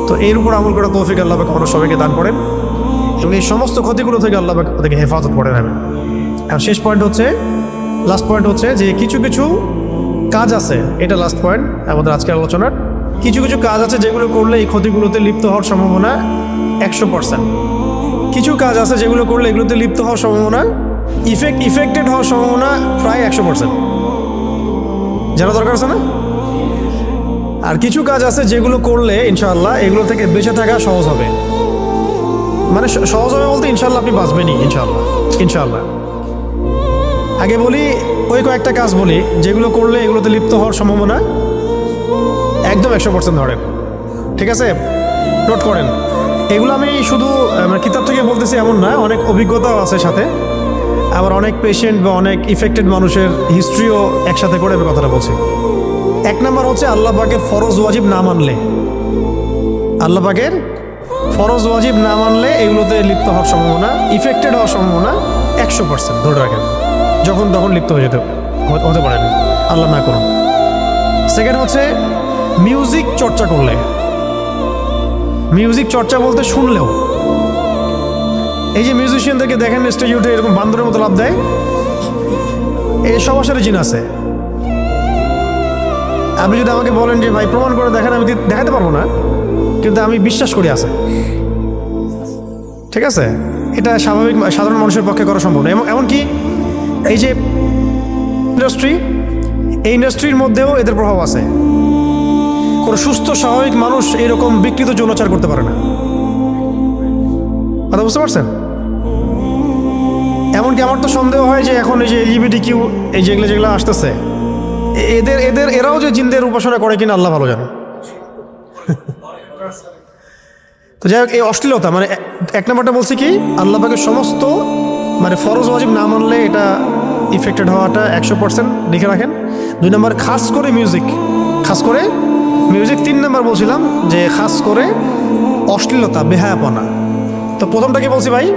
তো এর উপর আমল করা তৌফিক আল্লাহ পাক আমাদের সবাইকে দান করেন, এবং এই সমস্ত ক্ষতিগুলো থেকে আল্লাহ পাক তাদেরকে হেফাজত করে নেবেন। আর শেষ পয়েন্ট হচ্ছে, লাস্ট পয়েন্ট হচ্ছে যে কিছু কিছু কাজ আছে, এটা লাস্ট পয়েন্ট আমাদের আজকের আলোচনার। কিছু কিছু কাজ আছে যেগুলো করলে এই ক্ষতিগুলোতে লিপ্ত হওয়ার সম্ভাবনা 100%। কিছু কাজ আছে যেগুলো করলে এগুলোতে লিপ্ত হওয়ার সম্ভাবনা, ইফেক্টেড হওয়ার সম্ভাবনা প্রায় 100%। জানা দরকার আছে না? আর কিছু কাজ আছে যেগুলো করলে ইনশাআল্লাহ এগুলো থেকে বেঁচে থাকা সহজ হবে। মানে সহজ হবে বলতে ইনশাআল্লাহ আপনি বাঁচবেনই, ইনশাআল্লাহ। আগে বলি, ওই কয়েকটা কাজ বলি যেগুলো করলে এগুলোতে লিপ্ত হওয়ার সম্ভাবনা একদম 100% ধরেন, ঠিক আছে? নোট করেন। এগুলো আমি শুধু কিতাব থেকে বলতেছি এমন না, অনেক অভিজ্ঞতাও আছে সাথে, আবার অনেক পেশেন্ট বা অনেক ইফেক্টেড মানুষের হিস্ট্রিও একসাথে করে আমি কথাটা বলছি। 1 নম্বর হচ্ছে আল্লাহ পাকের ফরজ ওয়াজিব না মানলে, আল্লাহ পাকের ফরজ ওয়াজিব না মানলে এগুলোতে লিপ্ত হওয়ার সম্ভাবনা, ইফেক্টেড হওয়ার সম্ভাবনা 100% ধরে রাখেন। যখন তখন লিপ্ত হতে পারেন, আল্লাহ না করুন। সেকেন্ড হচ্ছে মিউজিক চর্চা করলে, মিউজিক চর্চা বলতে শুনলেও, এই যে মিউজিশিয়ানদেরকে দেখেন স্টেজে উঠে এরকম বান্দরের মতো লাফ দেয়, এই সবার সাথে জিন আছে। আপনি যদি আমাকে বলেন যে ভাই প্রমাণ করে দেখেন, আমি দেখাতে পারবো না, কিন্তু আমি বিশ্বাস করি আছে। ঠিক আছে, এটা স্বাভাবিক সাধারণ মানুষের পক্ষে করা সম্ভব না। এমনকি এই যে ইন্ডাস্ট্রি, এই ইন্ডাস্ট্রির মধ্যেও এদের প্রভাব আছে। কোনো সুস্থ স্বাভাবিক মানুষ এরকম বিকৃত যৌনাচার করতে পারে না। কথা বুঝতে পারছেন? এমনকি আমার তো সন্দেহ হয় যে এখন এই যে LGBTQ এই যেগুলো আসতেছে, এরাও যে জিনদের উপাসনা করে কিনা আল্লাহ ভালো জানে। তো যাই হোক, এই অশ্লীলতা মানে এক নম্বরটা বলছি কি, আল্লাহ পাকের সমস্ত মানে ফরজ ওয়াজিব না মানলে এটা ইফেক্টেড হওয়াটা 100% লিখে রাখেন। 2 নম্বর খাস করে মিউজিক, 3 নম্বর বলছিলাম যে খাস করে অশ্লীলতা, বেহায়াপনা। তো প্রথমটা কি বলছি ভাই,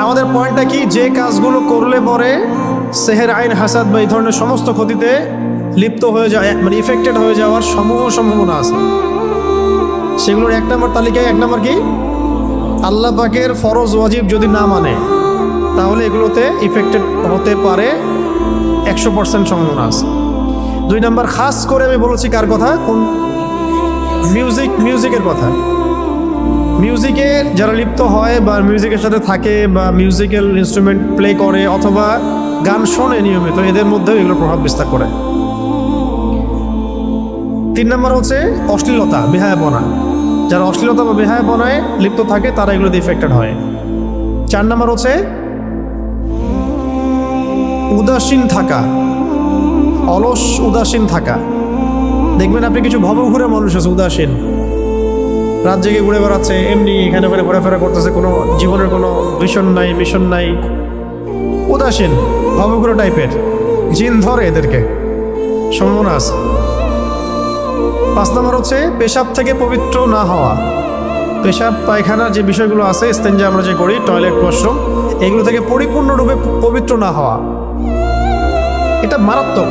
আমাদের পয়েন্টটা কি, যে কাজগুলো করলে পরে সেহের আইন হাসাদ বা এই ধরনের সমস্ত ক্ষতিতে লিপ্ত হয়ে যায়, মানে ইফেক্টেড হয়ে যাওয়ার সম্ভাবনা আছে। সেগুলোর 1 নম্বর তালিকায় 1 নম্বর কি, আল্লাহ পাকের ফরজ ওয়াজিব যদি না মানে তাহলে এগুলোতে ইফেক্টেড হতে পারে, 100% সম্ভাবনা আছে। 2 নম্বর খাস করে আমি বলেছি কার কথা, কোন মিউজিকের কথা। মিউজিকে যারা লিপ্ত হয় বা মিউজিকের সাথে থাকে বা মিউজিক্যাল ইনস্ট্রুমেন্ট প্লে করে অথবা গান শোনে নিয়মিত, এদের মধ্যেও এগুলো প্রভাব বিস্তার করে। 3 নম্বর হচ্ছে অশ্লীলতা, বেহায়াপনা। যারা অশ্লীলতা বা বেহায়াপনায় লিপ্ত থাকে তারা এগুলোতে ইফেক্টেড হয়। 4 নম্বর হচ্ছে উদাসীন থাকা, অলস উদাসীন থাকা। দেখবেন আপনি কিছু ভবঘুরে মানুষ আছে উদাসীন, রাত জেগে ঘুরে বেড়াচ্ছে, এমনি এখানে ওখানে ঘোরাফেরা করতেছে, কোনো জীবনের কোনো ভিশন নাই, মিশন নাই, উদাসীন ভবঘুরে টাইপের। জিন ধরে এদেরকে, সম্ভাবনা আছে। 5 নম্বর হচ্ছে পেশাব থেকে পবিত্র না হওয়া। পেশাব পায়খানার যে বিষয়গুলো আছে, ইস্তেঞ্জা আমরা যে করি, টয়লেট ওয়াশরুম, এগুলো থেকে পরিপূর্ণরূপে পবিত্র না হওয়া, এটা মারাত্মক।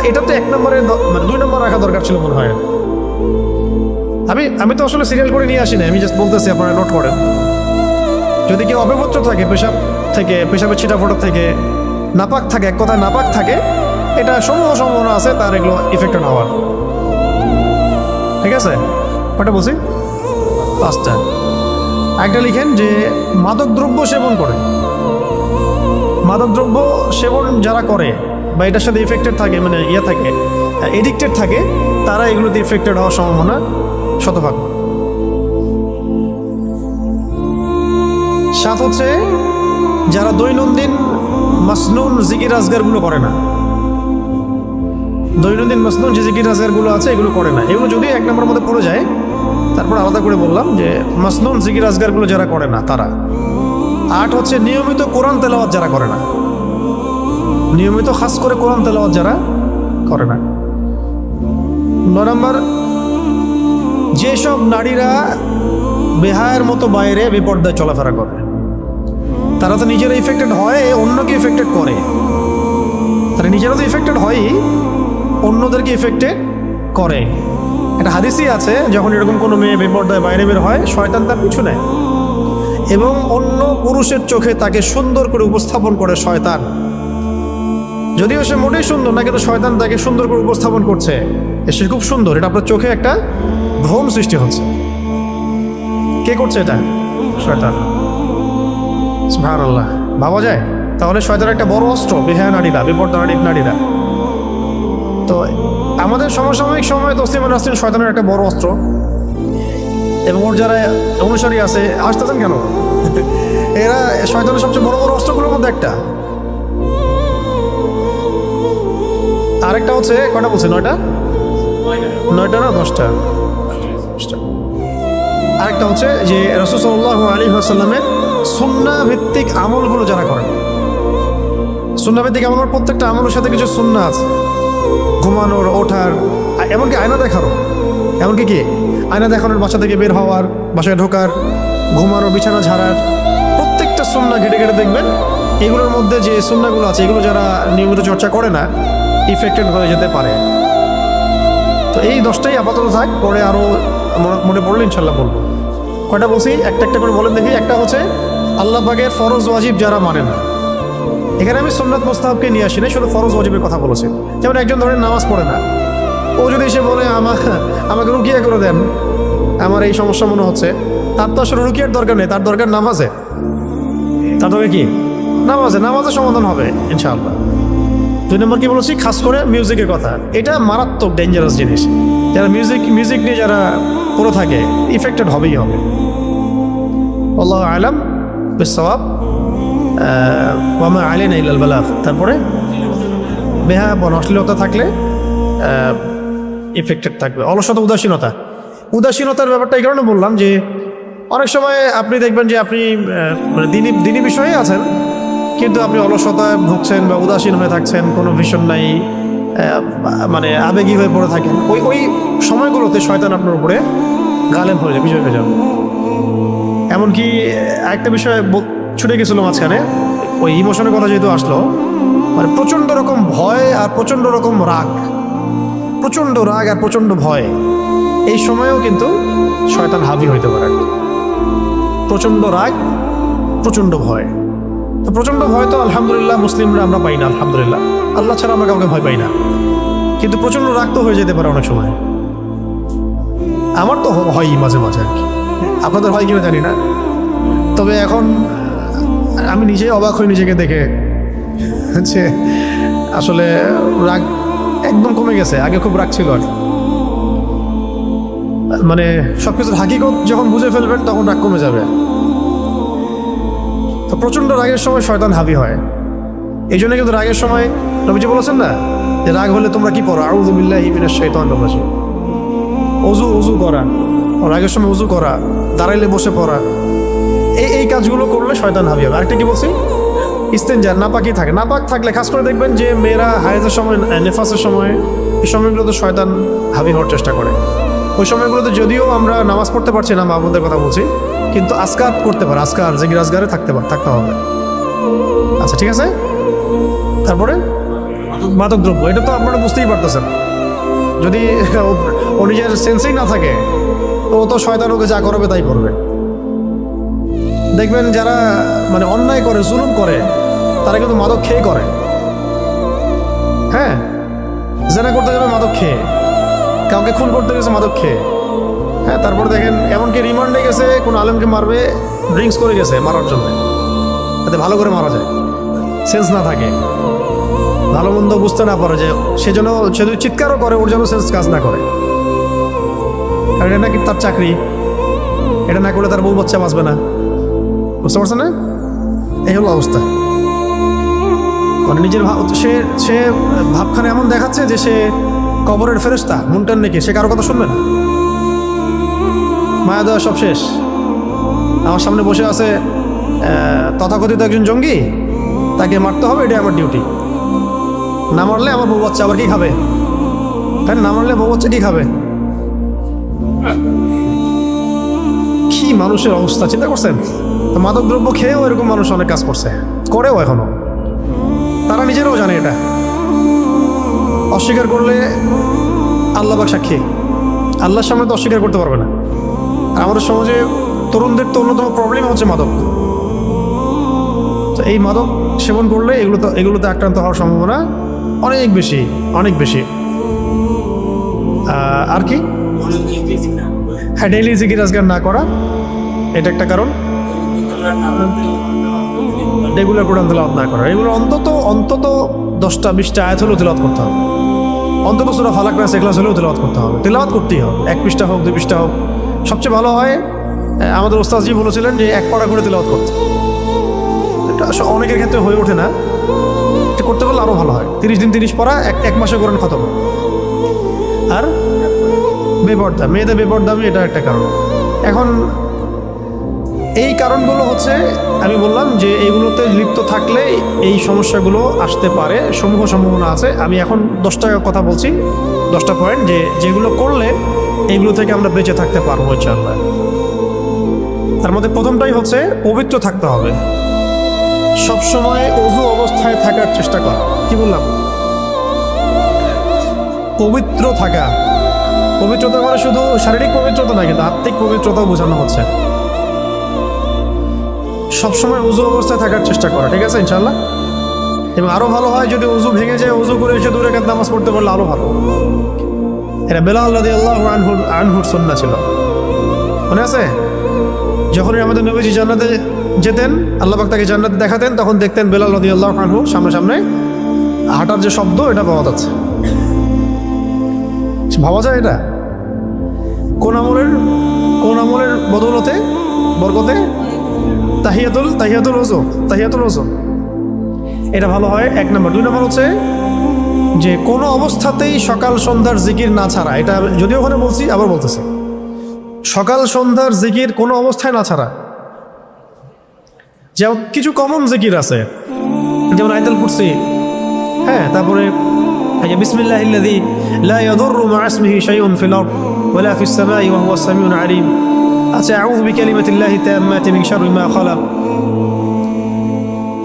এটা তো 1 নম্বরে, মানে 2 নম্বর রাখা দরকার ছিল মনে হয়। আমি তো আসলে সিরিয়াল করে নিয়ে আসি না, আমি জাস্ট বলতেছি, আপনারা নোট করেন। যদি কেউ অপবিত্র থাকে পেশাব থেকে, পেশাবের ছিটাফোটা থেকে, নাপাক থাকে, এক কথায় নাপাক থাকে, এটা সম্ভাবনা আছে তার এগুলো ইফেক্টেড হওয়ার। ঠিক আছে, কটা বলছি? 5টা। একটা লিখেন যে মাদকদ্রব্য সেবন করে। মাদকদ্রব্য সেবন যারা করে বা এটার সাথে ইফেক্টেড থাকে, মানে থাকে, এডিক্টেড থাকে, তারা এগুলোতে ইফেক্টেড হওয়ার সম্ভাবনা 100%। 7 হচ্ছে যারা দৈনন্দিন মাসনুন জিকির আজগারগুলো করে না। দৈনন্দিন মাসনুন যে জিকির আজগারগুলো আছে এগুলো করে না। এগুলো যদি 1 নম্বরের মধ্যে পড়ে যায়, তারপর আলাদা করে বললাম যে মাসনুন জিকির আজগারগুলো যারা করে না তারা। 8 হচ্ছে নিয়মিত কোরআন তেলাওয়াত যারা করে না, নিয়মিত খাস করে কোরআন তেলাওয়াত যারা করে না। 9 নম্বর যেসব নারীরা বেহায়ের মতো বাইরে বেপর্দায় চলাফেরা করে, তারা তো নিজেরা ইফেক্টেড হয়, অন্যকে ইফেক্টেড করে। তারা নিজেরা তো ইফেক্টেড হয়ই, অন্যদেরকে ইফেক্টেড করে। এটা হাদিসই আছে, যখন এরকম কোনো মেয়ে বেপর্দায় বাইরে বের হয়, শয়তান তার পিছু নেয় এবং অন্য পুরুষের চোখে তাকে সুন্দর করে উপস্থাপন করে। শয়তান, যদিও সে মোটেই সুন্দর না, কিন্তু শয়তান তাকে সুন্দর করে উপস্থাপন করছে, সে খুব সুন্দর। এটা আপনার চোখে একটা ভ্রম সৃষ্টি হচ্ছে। কে করছে এটা? শয়তান। সুবহানাল্লাহ, ভাবা যায়? তাহলে শয়তানের একটা বড় অস্ত্র বেহায়া নারীরা, বেপর্দা নারীরা। তো আমাদের সমসাময়িক সময়ে তসলিমা নাসরিন শয়তানের একটা বড় অস্ত্র, এবং ওর যারা অনুসারী আছে, আসতেছেন কেন? এরা শয়তানের সবচেয়ে বড় বড় অস্ত্রগুলোর মধ্যে একটা। আরেকটা হচ্ছে, কটা বলছে? 9টা না 10টা? আরেকটা হচ্ছে যে রাসূল সাল্লাল্লাহু আলাইহি ওয়াসাল্লামের সুন্নাহ ভিত্তিক আমলগুলো যারা করেন। সুন্নাহ ভিত্তিক আমল, প্রত্যেকটা আমলের সাথে কিছু সুন্নাহ আছে, ঘুমানোর, ওঠার, এমনকি আয়না দেখারও। এমনকি কি আয়না দেখানোর, বাসা থেকে বের হওয়ার, বাসায় ঢোকার, ঘুমানো, বিছানা ঝাড়ার, প্রত্যেকটা সুন্নাহ ঘেটে ঘেটে দেখবেন এগুলোর মধ্যে যে সুন্নাহগুলো আছে, এগুলো যারা নিয়মিত চর্চা করে না ইফেক্টেড হয়ে যেতে পারে। তো এই 10টাই আপাতত থাক, পরে আরও মনে পড়লে ইনশাল্লাহ বলবো। কয়টা বলছি? একটা একটা করে বলেন দেখি। একটা হচ্ছে আল্লাহ পাকের ফরজ ওয়াজিব যারা মানে না, এখানে আমি সুন্নাত মুস্তাহাবকে নিয়ে আসি না, শুধু ফরজ ওয়াজিবের কথা বলেছি। যেমন একজন ধরেন নামাজ পড়ে না, ও যদি এসে বলে আমাকে রুকিয়া করে দেন, আমার এই সমস্যা মনে হচ্ছে, তার তো আসলে রুকিয়ার দরকার নেই, তার দরকার নামাজে। তার দরকার কি? নামাজের সমাধান হবে ইনশাআল্লাহ। 2 নম্বর কি বলেছি, খাস করে মিউজিকের কথা। এটা মারাত্মক ডেঞ্জারাস জিনিস। যারা মিউজিক নিয়ে যারা পড়ে থাকে ইফেক্টেড হবেই হবে। আল্লাহু আ'লাম বিস-সাওয়াব। ওয়া মা আলাইনা ইল্লাল বালাগ। তারপরে বেহায়াপন, অশ্লীলতা থাকলে ইফেক্টেড থাকবে। অলসতা, উদাসীনতার ব্যাপারটা এই কারণে বললাম যে অনেক সময় আপনি দেখবেন যে আপনি মানে দিনী বিষয়ে আছেন, কিন্তু আপনি অলসতায় ভুগছেন বা উদাসীন হয়ে থাকছেন, কোনো ভিশন নাই, মানে আবেগী হয়ে পড়ে থাকেন। ওই সময়গুলোতে শয়তান আপনার উপরে গালেব হয়ে যায়, বিজয় হয়ে যাবে। এমনকি একটা বিষয় ছুটে গেছিল মাঝখানে, ওই ইমোশনের কথা যেহেতু আসলো, মানে প্রচণ্ড রকম ভয় আর প্রচণ্ড রকম রাগ, প্রচণ্ড রাগ আর প্রচণ্ড ভয়, এই সময়েও কিন্তু শয়তান হাবি হইতে পারে। প্রচণ্ড রাগ, প্রচণ্ড ভয়। তো প্রচণ্ড ভয় তো আলহামদুলিল্লাহ মুসলিমরা আমরা পাই না, আলহামদুলিল্লাহ, আল্লাহ ছাড়া আমরা কাউকে ভয় পাই না। কিন্তু প্রচণ্ড রাগ তো হয়ে যেতে পারে অনেক সময়। আমার তো হয়ই মাঝে মাঝে আর কি, আপনাদের হয় কিনা জানি না। তবে এখন আমি নিজেই অবাক হই নিজেকে দেখে যে আসলে রাগ একদম কমে গেছে। আগে খুব রাগ ছিল আর, মানে সবকিছুর হাকিকত যখন বুঝে ফেলবেন তখন রাগ কমে যাবে। তো প্রচণ্ড রাগের সময় শয়তান হাবি হয়। এই জন্য কিন্তু রাগের সময় নবীজি বলেছেন না যে রাগ হলে তোমরা কি পড়ো, আউযু বিল্লাহি মিনাশ শাইতানির রাজিম। ওযু করা, রাগের সময় ওযু করা, দাঁড়াইলে বসে পড়া, এই কাজগুলো করলে শয়তান হাবি হবে। আরেকটা কি বলছি, ইস্তেনজা, নাপাকি থাকে। নাপাক থাকলে খাস করে দেখবেন যে মেয়েরা হায়েজের সময়, নেফাসের সময়, এই সময়গুলোতে শয়তান হাবি হওয়ার চেষ্টা করে। ওই সময়গুলোতে যদিও আমরা নামাজ পড়তে পারছি না, মা বোনদের কথা বলছি, কিন্তু আজকার করতে পারে, আজকার জিকির আজগারে থাকতে হবে। আচ্ছা ঠিক আছে। তারপরে মাদক দ্রব্য, এটা তো আপনারা বুঝতেই পারতেছেন। যদি ও নিজের সেন্সেই না থাকে তো ও তো শয়তান ওকে যা করবে তাই করবে। দেখবেন যারা মানে অন্যায় করে, জুলুম করে, তারা কিন্তু মাদক খেয়ে করে। হ্যাঁ, জেনা করতে যাবে মাদক খেয়ে, কাউকে খুন করতে গেছে মাদক খেয়ে। হ্যাঁ, তারপরে দেখেন এমনকি রিমান্ডে গেছে, কোনো আলেমকে মারবে, ড্রিঙ্কস করে গেছে মারার জন্য, যাতে ভালো করে মারা যায়, সেন্স না থাকে, ভালো মন্দ বুঝতে না পারে, যে সে যদি চিৎকারও করে ওর যেন সেন্স কাজ না করে। কারণ এটা নাকি তার চাকরি, এটা না করলে তার বউ বাচ্চা বাঁচবে না। বুঝতে পারছেন না? এই হলো অবস্থা। মানে নিজের সে ভাবখানে এমন দেখাচ্ছে যে সে কবরের ফেরেশতা, মুনকার নাকি, সে কারো কথা শুনবে না। মায়া দেওয়া সব শেষ। আমার সামনে বসে আছে তথাকথিত একজন জঙ্গি, তাকে মারতে হবে, এটাই আমার ডিউটি। না মারলে আমার বউ বাচ্চা আবার কি খাবে? তাই না মারলে বউ বাচ্চা কি খাবে? কি মানুষের অবস্থা চিন্তা করছেন? তো মাদক দ্রব্য খেয়েও এরকম মানুষ অনেক কাজ করেও এখনো। তারা নিজেরাও জানে এটা। অস্বীকার করলে আল্লাহ পাক সাক্ষী, আল্লাহর সামনে তো অস্বীকার করতে পারবে না। আর আমাদের সমাজে তরুণদের তো অন্যতম প্রবলেম হচ্ছে মাদক। তো এই মাদক সেবন করলে এগুলোতে আক্রান্ত হওয়ার সম্ভাবনা অনেক বেশি। আর কি, হ্যাঁ, ডেইলি জিকির আজগার না করা, এটা একটা কারণ। রেগুলার কোরআন তেলাওয়াত না করা, এগুলো অন্তত 10টা 20টা আয়াত হলেও তেলাওয়াত করতে হবে। অন্তত সূরা ফালাক নাস ইখলাস হলেও তেলাওয়াত করতে হবে। তেলাওয়াত করতেই হবে, 1 পৃষ্ঠা হোক 2 পৃষ্ঠা হোক। সবচেয়ে ভালো হয়, আমাদের ওস্তাদজি বলেছিলেন যে 1 পারা করে তেলাওয়াত করতে। এটা অনেকের ক্ষেত্রে হয়ে ওঠে না, এটা করতে পারলে আরও ভালো হয়। 30 দিন 30 পারা, 1 মাসে কোরআন খতম। আর বেপরদা, মেয়েদের বেপরদামি, এটা একটা কারণ। এখন এই কারণগুলো হচ্ছে, আমি বললাম যে এইগুলোতে লিপ্ত থাকলে এই সমস্যাগুলো আসতে পারে, সম্ভাবনা আছে। আমি এখন 10টা কথা বলছি, 10টা পয়েন্ট, যেগুলো করলে এইগুলো থেকে আমরা বেঁচে থাকতে পারবো ইনশাআল্লাহ। তার মধ্যে প্রথমটাই হচ্ছে পবিত্র থাকতে হবে। সবসময় ওযু অবস্থায় থাকার চেষ্টা করা। কি বললাম? পবিত্র থাকা। পবিত্রতা মানে শুধু শারীরিক পবিত্রতা না, কিন্তু আত্মিক পবিত্রতাও বোঝানো হচ্ছে। সবসময় ওযু অবস্থায় থাকার চেষ্টা করা, ঠিক আছে ইনশাআল্লাহ। এবং আরও ভালো হয় যদি ওযু ভেঙে যায়, ওযু করে এসে 2 রাকাত নামাজ পড়তে পারলে আরও ভালো। এটা বেলাল রাদিয়াল্লাহু আনহুর সুন্নাহ ছিল, মনে আছে? যখনই আমাদের নবীজি জান্নাতে যেতেন, আল্লাহ পাক তাকে জান্নাতে দেখাতেন, তখন দেখতেন বেলাল রাদিয়াল্লাহু আনহু সামনে সামনে হাঁটার যে শব্দ এটা পাওয়া যাচ্ছে। ভাবা যায় এটা কোন আমলের বদৌলতে, বরকতে? তাহিয়াতুল ওযু। এটা ভালো হয়, 1 নম্বর। 2 নম্বর হচ্ছে যে কোনো অবস্থাতেই সকাল সন্ধ্যার জিকির না ছাড়া। এটা যদিও ওখানে বলছি, আবার বলতেছি, সকাল সন্ধ্যার জিকির কোনো অবস্থায় না ছাড়া। যেমন কিছু কমন জিকির আছে, যেমন আয়াতুল কুরসি, হ্যাঁ, তারপরে বিসমিল্লাহিল্লাযী লা ইয়াদুররু মা ইসমিহি শাইউন ফিল আরদ ওয়ালা ফিস সামাই ওয়া হুয়াস সামিউল আলিম। আচ্ছা, আউযু বিকালিমাতিল্লাহি তাম্মাতি মিন শাররি মা খালাক।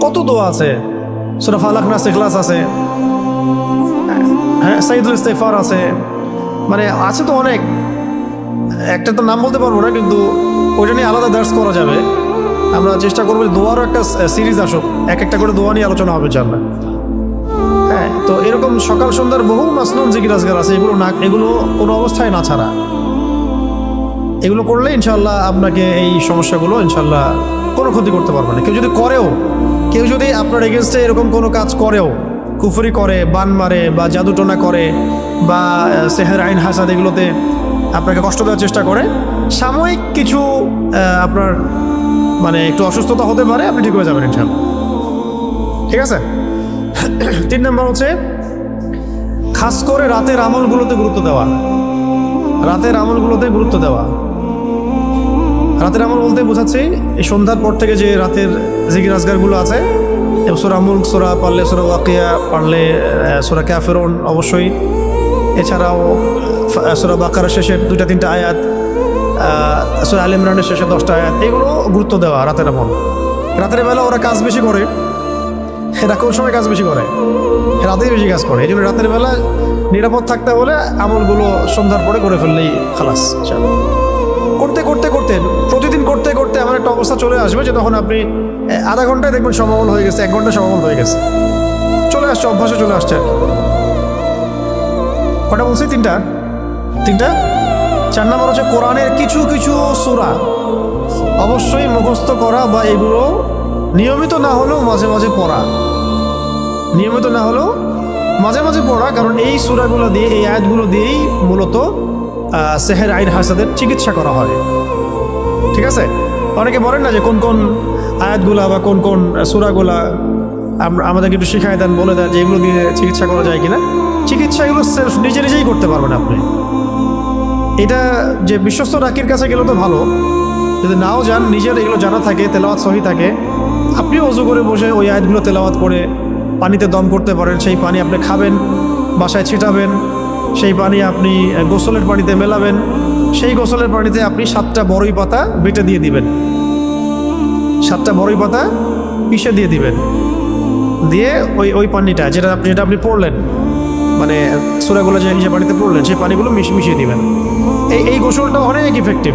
কত দোয়া আছে, সূরা ফালাক, নাস, ইখলাস আছে, হ্যাঁ, সাইয়্যিদুল ইস্তিগফার আছে, মানে আছে তো অনেক। একটা তো নাম বলতে পারবো না, কিন্তু ওইটা নিয়ে আলাদা দার্স করা যাবে। আমরা চেষ্টা করবো দোয়ারও একটা সিরিজ আসুক, একটা করে দোয়া নিয়ে আলোচনা হবে ইনশাআল্লাহ। হ্যাঁ, তো এরকম সকাল সন্ধ্যার বহু মাসনুন জিকির আজকার আছে, এগুলো কোনো অবস্থায় না ছাড়া। এগুলো করলে ইনশাআল্লাহ আপনাকে এই সমস্যাগুলো ইনশাআল্লাহ কোনো ক্ষতি করতে পারবে না। কেউ যদি আপনার এগেনস্টে এরকম কোনো কাজ করেও, কুফরি করে, বান মারে, বা জাদুটোনা করে, বা সেহের আইন হাসাদ, এগুলোতে আপনাকে কষ্ট দেওয়ার চেষ্টা করে, সাময়িক কিছু আপনার মানে একটু অসুস্থতা হতে পারে, আপনি ঠিক হয়ে যাবেন ইনশাআল্লাহ। ঠিক আছে? 3 নম্বর হচ্ছে খাস করে রাতের আমলগুলোতে গুরুত্ব দেওয়া। রাতের আমল বলতে বোঝাচ্ছি এই সন্ধ্যার পর থেকে যে রাতের জিকির আজগারগুলো আছে, সূরা মুলক, সূরা পারলে সূরা ওয়াকিয়া, পারলে সূরা কাফিরুন অবশ্যই, এছাড়াও সূরা বাকারার শেষের 2-3টা আয়াত, সূরা আল ইমরানের শেষে 10টা আয়াত, এগুলো গুরুত্ব দেওয়া রাতের আমল। রাতের বেলা ওরা কাজ বেশি করে, এরা কোন সময় কাজ বেশি করে? রাতেই বেশি কাজ করে। এই জন্য রাতের বেলা নিরাপদ থাকতে হলে আমলগুলো সন্ধ্যার পরে করে ফেললেই খালাস। প্রতিদিন করতে করতে এমন একটা অবস্থা চলে আসবে যে তখন আপনি আধা ঘন্টায় দেখবেন সমাবল হয়ে গেছে, 1 ঘন্টা সমাবল হয়ে গেছে, চলে আসছে, অভ্যাসে চলে আসছে আর কি। কটা বলছি? 3টা। 4 নম্বর হচ্ছে কোরআনের কিছু সূরা অবশ্যই মুখস্থ করা, বা এগুলো নিয়মিত না হলেও মাঝে মাঝে পড়া, কারণ এই সূরাগুলো দিয়ে, এই আয়াতগুলো দিয়েই মূলত সেহের আইন হাসাদের চিকিৎসা করা হয়। ঠিক আছে? অনেকে বলেন না যে কোন কোন আয়াতগুলা বা কোন কোন সূরাগুলা আমাদেরকে একটু শিখায় দেন, বলে দেন যে এগুলো দিয়ে চিকিৎসা করা যায় কিনা। চিকিৎসা এগুলো সেলফ নিজেই করতে পারবেন আপনি। এটা যে বিশ্বস্ত ডাকির কাছে গেলে তো ভালো, যদি নাও যান, নিজের এগুলো জানা থাকে, তেলাওয়াত সহি থাকে, আপনিও ওযু করে বসে ওই আয়াতগুলো তেলাওয়াত করে পানিতে দম করতে পারেন। সেই পানি আপনি খাবেন, বাসায় ছিটাবেন, সেই পানি আপনি গোসলের পানিতে মেলাবেন, সেই গোসলের পানিতে আপনি 7টা বড়ই পাতা বেটে দিয়ে দিবেন, 7টা বড়ই পাতা পিষে দিয়ে দিবেন, দিয়ে ওই পানিটা যেটা আপনি পড়লেন, মানে সূরাগুলো যে পানিতে পড়লেন, সেই পানিগুলো মিশিয়ে দিবেন। এই গোসলটা অনেক ইফেক্টিভ।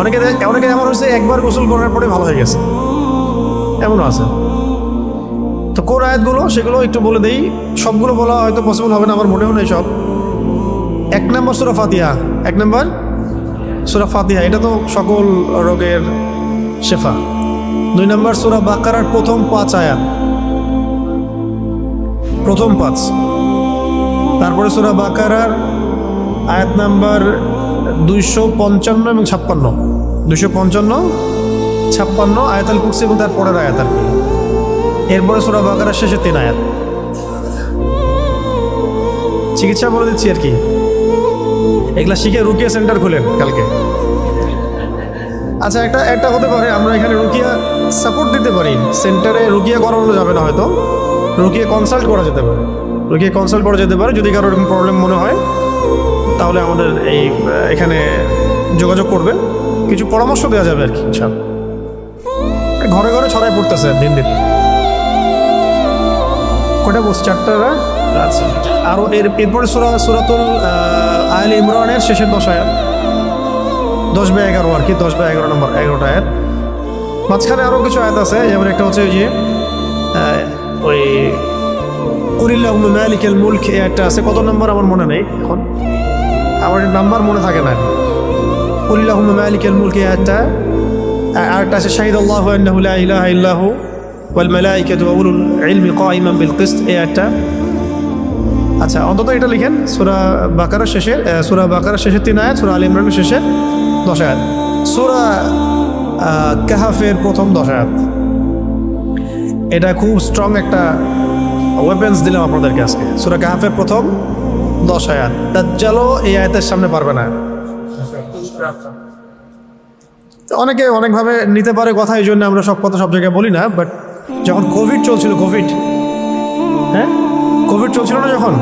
অনেকে এমন হয়েছে একবার গোসল করার পরে ভালো হয়ে গেছে, এমনও আছে। তো কোন আয়াতগুলো সেগুলো একটু বলে দেই, সবগুলো বলা হয়তো পসিবল হবে না, আমার মনেও নেই সব। 1 নম্বর সূরা ফাতিহা, এটা তো সকল রোগের শেফা। 2 নম্বর সূরা বাকারার প্রথম 5 আয়াত, প্রথম 5। তারপরে সূরা বাকারার আয়াত নাম্বার 255 এবং 56, 255-56 আয়াতুল কুরসি এবং তার পরের আয়াত আর কি। এরপরে সূরা বাকারার শেষে 3 আয়াত। চিকিৎসা বলে দিচ্ছি আর কি, এগুলা শিখে রুকিয়া সেন্টার খুলেন কালকে। আচ্ছা, একটা হতে পারে আমরা এখানে রুকিয়া সাপোর্ট দিতে পারি, সেন্টারে রুকিয়া করানো যাবে না হয়তো, রুকিয়া কনসাল্ট করা যেতে পারে। যদি কারোর এরকম প্রবলেম মনে হয় তাহলে আমাদের এখানে যোগাযোগ করবে, কিছু পরামর্শ দেওয়া যাবে আর কি। ঘরে ঘরে ছড়াই পড়তেছে দিন। কটা বলছে? 4টা। আচ্ছা, আরও এরপরে সূরাতুল আল ইমরানের শেষের 10 আয়াত, 10 বা 11 আর কি, 10 বা 11 নম্বর 11টা আয়াত। মাঝখানে আরও কিছু আয়াত আছে, যেমন একটা হচ্ছে ওই যে ওই কুলিল্লাহুম্মা মালিকাল মুলক, এই আয়াতটা আছে। কত নম্বর আমার মনে নেই এখন, আমার নাম্বার মনে থাকে না। কুলিল্লাহুম্মা মালিকাল মুলক, এই আয়াতটা। আরেকটা আছে শাহিদাল্লাহু আন্নাহু লা ইলাহা ইল্লাহু ওয়াল মালাইকাতু ওয়া উলুল ইলমি কাইমান বিল কিসত, এই আয়াতটা। আচ্ছা, অন্তত এটা লিখেন, সূরা বাকারার শেষে, সূরা বাকারার শেষের 3 আয়াত, সূরা আল ইমরানের শেষের 10 আয়াত, সূরা কাহাফের প্রথম 10 আয়াত। এটা খুব স্ট্রং একটা ওয়েপেন্স দিলাম আপনাদেরকে আজকে। সূরা কাহাফের প্রথম 10 আয়াত। দাজ্জালও এই আয়াতের সামনে পারবে না। অনেকে অনেকভাবে নিতে পারে কথা, এই জন্য আমরা সব কথা সব জায়গায় বলি না। বাট যখন কোভিড চলছিল, কোভিড চলছিল না যখন,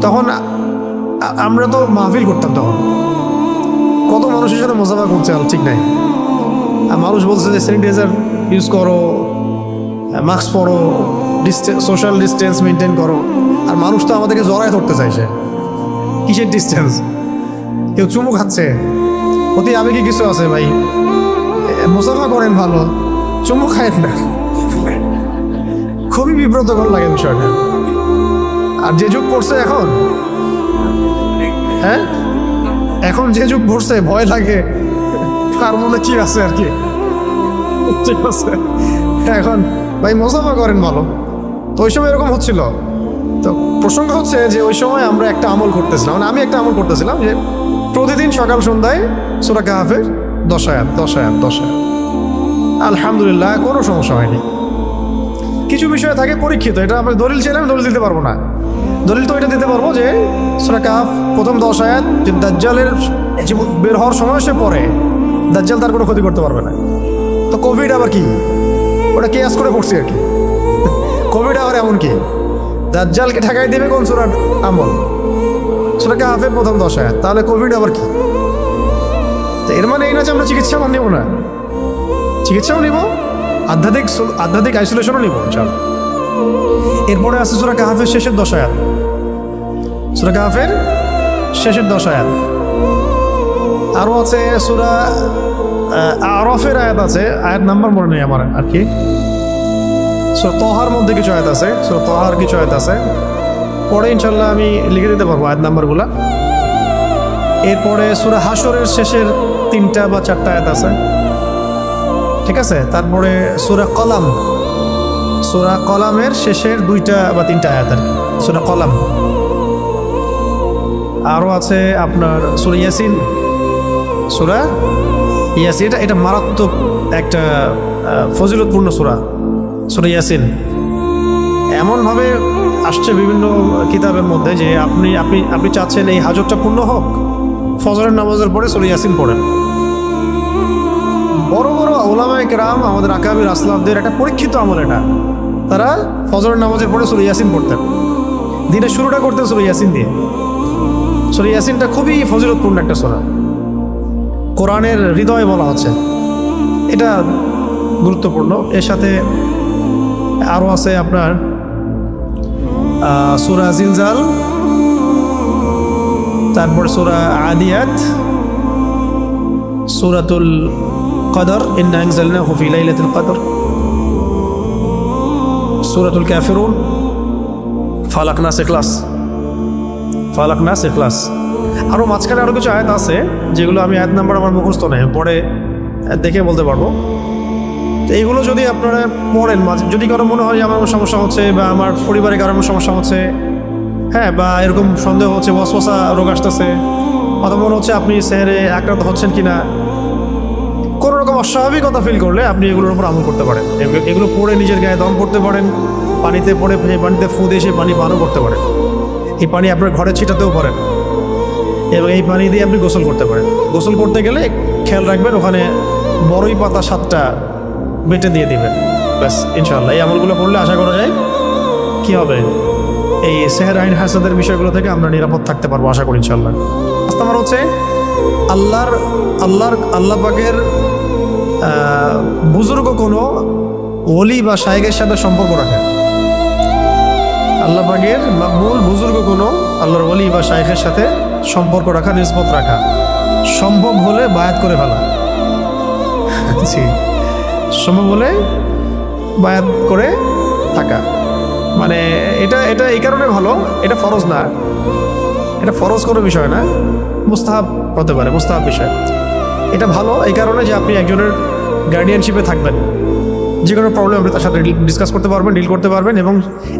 তখন আমরা তো মাহফিল করতাম। তখন কত মানুষের সাথে মোজাফা করছে, ঠিক নাই। আর মানুষ বলছে যে স্যানিটাইজার ইউজ করো, মাস্ক পরো, সোশ্যাল ডিস্টেন্স মেনটেন করো। আর মানুষ তো আমাদেরকে জড়ায় ধরতে চাইছে। কিসের ডিস্টেন্স? কেউ চুমু খাচ্ছে, অতি আবেগী কিছু আছে ভাই। মোজাফা করেন ভালো, চুমু খায়েন না। খুবই বিব্রতকর লাগে বিষয়টা। আর যে যুগ পড়ছে এখন, এখন যে যুগ পড়ছে, ভয় লাগে কার মনে কি আছে আর কি। ঠিক আছে, এখন ভাই মোজাফা করেন ভালো। তো ওই সময় এরকম হচ্ছিল। তো প্রসঙ্গ হচ্ছে যে ওই সময় আমরা একটা আমল করতেছিলাম, মানে আমি একটা আমল করতেছিলাম, যে প্রতিদিন সকাল সন্ধ্যায় সূরা কাহাফের 10 আয়াত। আলহামদুলিল্লাহ, কোনো সমস্যা হয়নি। কিছু বিষয় থাকে পরীক্ষিত, এটা আমরা দলিল চাইলে আমি দলিল দিতে পারবো না। দলিল তো এটা দিতে পারবো যে সূরা কাহাফ প্রথম 10 আয়াত, যে দাজ্জালের বের হওয়ার সময় সে পড়ে, দাজ্জাল তার কোনো ক্ষতি করতে পারবে না। তো কোভিড আবার কি, ওটা কেয়াস করে পড়ছি আর কি। কোভিড আবার এমন কি, দাজ্জালকে ঠেকাই দেবে কোন সূরার আমল? সূরা কাহাফের প্রথম 10 আয়াত। তাহলে কোভিড আবার কি? তো এর মানে এই না যে আমরা চিকিৎসা নিব না, চিকিৎসাও নিব, আধ্যাত্মিক আইসোলেশনও নিব ইনশাআল্লাহ। এরপরে আছে সূরা কাহাফের শেষের 10 আয়াত। সূরা কাহাফের শেষের 10 আয়াত। আরও আছে সূরা আরাফের আয়াত আছে, আয়াত নাম্বার মনে নেই আমার আর কি। সূরা তাহার মধ্যে কিছু আয়াত আছে, সূরা তাহার কিছু আয়াত আছে। পরে ইনশাআল্লাহ আমি লিখে দিতে পারবো আয়াত নাম্বারগুলা। এরপরে সূরা হাশরের শেষের 3টা বা 4টা আয়াত আছে, ঠিক আছে। তারপরে সূরা কলাম, সূরা কলামের শেষের 2টা বা 3টা আয়াত আর কি, সূরা কলাম। আরও আছে আপনার সূরা ইয়াসিন, সূরা ইয়াসিন। এটা মারাত্মক একটা ফজিলতপূর্ণ সূরা, সূরা ইয়াসিন। এমনভাবে আসছে বিভিন্ন কিতাবের মধ্যে যে আপনি চাচ্ছেন এই হাজতটা পূর্ণ হোক, ফজরের নামাজের পরে সূরা ইয়াসিন পড়েন। বড় বড় ওলামায়ে কেরাম, আমাদের আকাবির আসলাফদের একটা পরীক্ষিত আমল এটা। তারা ফজরের নামাজের পরে সূরা ইয়াসিন পড়তেন, দিনের শুরুটা করতেন সূরা ইয়াসিন দিয়ে। সূরা ইয়াসিনটা খুবই ফজিলতপূর্ণ একটা সূরা, কোরআনের হৃদয় বলা হচ্ছে, এটা গুরুত্বপূর্ণ। এর সাথে আরও আছে আপনার সূরা জিলজাল, তারপর সূরা আদিয়াত, সূরাতুল কদর, ইন্না আনজালনাহু ফি লাইলাতুল কদর, সূরাতুল কাফিরুন, ফালাক নাস ইখলাস। আরও মাঝখানে আরও কিছু আয়াত আছে যেগুলো আমি আয়াত নাম্বার আমার মুখস্থ নেই, পরে দেখে বলতে পারবো। তো এইগুলো যদি আপনারা পড়েন, যদি কারো মনে হয় যে আমার সমস্যা হচ্ছে বা আমার পরিবারে কারোর সমস্যা হচ্ছে, বা এরকম সন্দেহ হচ্ছে, ওয়াসওয়াসা রোগ আসতেছে, অথবা মনে হচ্ছে আপনি সেহরে আক্রান্ত হচ্ছেন কিনা, কোনো রকম অস্বাভাবিকতা ফিল করলে আপনি এগুলোর উপর আমল করতে পারেন। এগুলো পড়ে নিজের গায়ে দম করতে পারেন, পানিতে পড়ে সেই পানিতে ফু দিয়ে সেই পানি পানও করতে পারেন। এই পানি আপনার ঘরে ছিটাতেও পারেন, এবং এই পানি দিয়ে আপনি গোসল করতে পারেন। গোসল করতে গেলে খেয়াল রাখবেন ওখানে বড়ই পাতা 7টা বেটে দিয়ে দিবেন, ব্যাস। ইনশাআল্লাহ এই আমলগুলো করলে আশা করা যায় কি হবে, এই সেহের আইন হাসাদের বিষয়গুলো থেকে আমরা নিরাপদ থাকতে পারবো আশা করি ইনশাআল্লাহ। আমার হচ্ছে আল্লাহ পাকের বুজুর্গ কোনো ওলি বা শায়েখের সাথে সম্পর্ক রাখে। আল্লাহ পাকের মাকবুল বুজুর্গ কোনো আল্লাহর ওলি বা শায়েখের সাথে সম্পর্ক রাখা, নিসবত রাখা, সম্ভব হলে বায়াত করে ফেলা। জি, সম্ভব হলে বায়াত করে থাকা, মানে এটা এটা এই কারণে ভালো, এটা ফরজ না, এটা ফরজ কোনো বিষয় না, মুস্তাহাব হতে পারে, মুস্তাহাব বিষয়। এটা ভালো এই কারণে যে আপনি একজনের গার্ডিয়ানশিপে থাকবেন, যে কোনো প্রবলেম আপনি তার সাথে ডিসকাস করতে পারবেন, ডিল করতে পারবেন, এবং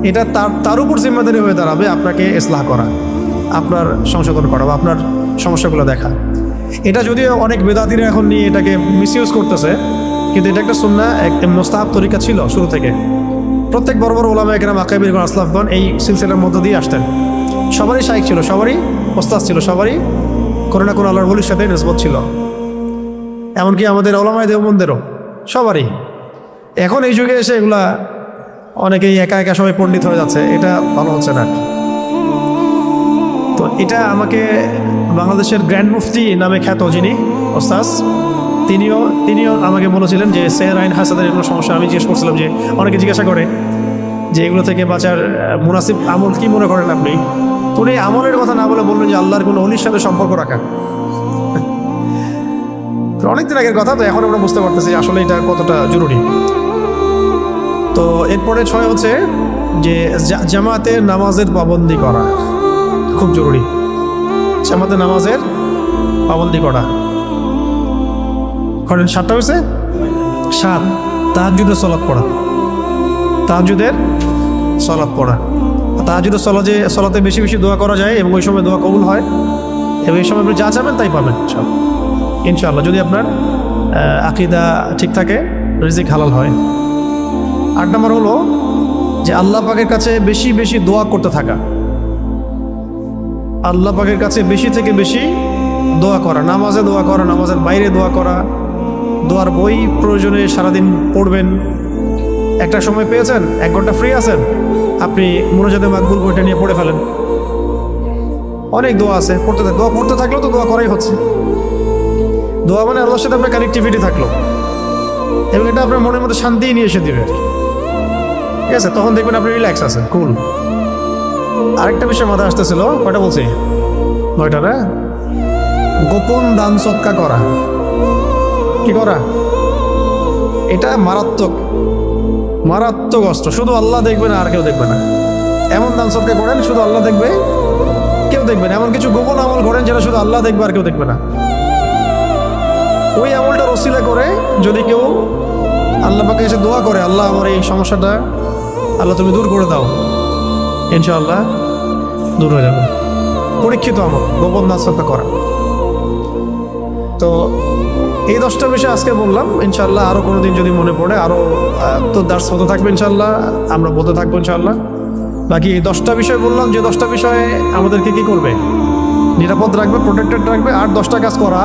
এটা তার উপর জিম্মেদারি হয়ে দাঁড়াবে আপনাকে ইসলাহ করা, আপনার সংশোধন করা বা আপনার সমস্যাগুলো দেখা। এটা যদিও অনেক বেদাতিরা এখন নিয়ে এটাকে মিসইউজ করতেছে, কিন্তু এটা একটা সুন্নাহ, একটা মুস্তাহাব তরিকা ছিল শুরু থেকে। প্রত্যেক বড় বড় ওলামা একরাম আকাবিরগণ আসলাফগণ এই সিলসিলার মধ্য দিয়ে আসতেন। সবারই শাইখ ছিল, সবারই ওস্তাদ ছিল, সবারই কোনো না কোনো আল্লাহর ওলির সাথে নিসবত ছিল, এমনকি আমাদের ওলামায়ে দেওবন্দেরও সবারই। এখন এই যুগে এসে এগুলা অনেকেই একা একা সবাই পণ্ডিত হয়ে যাচ্ছে, এটা ভালো হচ্ছে না। এটা আমাকে বাংলাদেশের গ্র্যান্ড মুফতি নামে খ্যাত যিনি ওস্তাজ, তিনিও আমাকে বলেছিলেন যে সেহর আইন হাসাদের এগুলো সমস্যা। আমি জিজ্ঞেস করছিলাম যে অনেকে জিজ্ঞাসা করে যে এগুলো থেকে বাঁচার মুনাসিব আমল কি মনে করেন আপনি? তো উনি আমলের কথা না বলে বললেন যে আল্লাহর কোনো অলির সাথে সম্পর্ক রাখা। অনেকদিন আগের কথা, তো এখন আমরা বুঝতে পারতেছি আসলে এটা কতটা জরুরি। তো এরপরে 6 হচ্ছে যে জামাতে নামাজের পাবন্দি করা খুব জরুরি। জামাতে নামাজের পাবন্দি করা। 7টা হয়েছে। 7 তাহাজ্জুদের সলাত পড়া, তাহাজ্জুদের সলাত পড়া। তাহাজ্জুদের সলাতে বেশি বেশি দোয়া করা যায় এবং ওই সময় দোয়া কবুল হয়, এবং এই সময় আপনি যা চাবেন তাই পাবেন ইনশাআল্লাহ, যদি আপনার আকীদা ঠিক থাকে, রিজিক হালাল হয়। 8 নম্বর হলো যে আল্লাহ পাকের কাছে বেশি বেশি দোয়া করতে থাকা, আল্লাহ পাকের কাছে বেশি থেকে বেশি দোয়া করা, নামাজে দোয়া করা, নামাজের বাইরে দোয়া করা, দোয়ার বই প্রয়োজনে সারাদিন পড়বেন। একটা সময় পেয়েছেন, 1 ঘন্টা ফ্রি আছেন, আপনি মুনাজাতে মাকবুল বইটা নিয়ে পড়ে ফেলেন। অনেক দোয়া আছে, দোয়া পড়তে থাকলেও তো দোয়া করাই হচ্ছে। দোয়া মানে আল্লাহর সাথে আপনার কানেক্টিভিটি থাকলো, এবং এটা আপনার মনের মধ্যে শান্তি নিয়ে এসে দিবে, ঠিক আছে? তখন দেখবেন আপনি রিল্যাক্স আছেন, কুল। আরেকটা বিষয় মাথায় আসতেছিল, কয়টা বলছি? 9টা না? গোপন দান সৎকা করা। কি করা? এটা মারাত্মক মারাত্মক অস্ত্র। শুধু আল্লাহ দেখবে না, আর কেউ দেখবে না। এমন দান সৎকা করেন শুধু আল্লাহ দেখবে, কেউ দেখবে না। এমন কিছু গোপন আমল করেন যেটা শুধু আল্লাহ দেখবে আর কেউ দেখবে না। ওই আমলটার ওসিলা করে যদি কেউ আল্লাহ পাকে এসে দোয়া করে, আল্লাহ আমার এই সমস্যাটা আল্লাহ তুমি দূর করে দাও, ইনশাআল্লাহ দূর হয়ে যাবে। পরীক্ষিত আমল গোপন দান সৎকা করা। তো এই 10টা বিষয় আজকে বললাম। ইনশাআল্লাহ আরও কোনো দিন যদি মনে পড়ে, আরও তো দার্স হতে থাকবে ইনশাআল্লাহ, আমরা বলতে থাকবো ইনশাআল্লাহ। বাকি এই 10টা বিষয় বললাম, যে 10টা বিষয়ে আমাদেরকে কি করবে? নিরাপদ রাখবে, প্রোটেক্টেড রাখবে। আর 10টা কাজ করা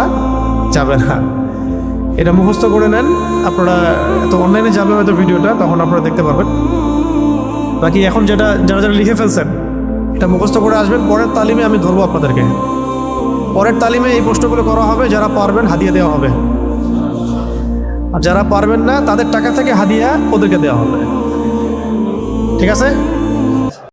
যাবে না, এটা মুখস্থ করে নেন আপনারা। তো অনলাইনে যাবে হয়তো ভিডিওটা, তখন আপনারা দেখতে পারবেন। বাকি এখন যারা যারা লিখে ফেলছেন, এটা মুখস্থ করে আসবেন। পরের তালিমে আমি ধরবো আপনাদেরকে, পরের তালিমে এই প্রশ্নগুলো করা হবে। যারা পারবেন হাদিয়া দেওয়া হবে, আর যারা পারবেন না তাদের টাকা থেকে হাদিয়া ওদেরকে দেওয়া হবে, ঠিক আছে?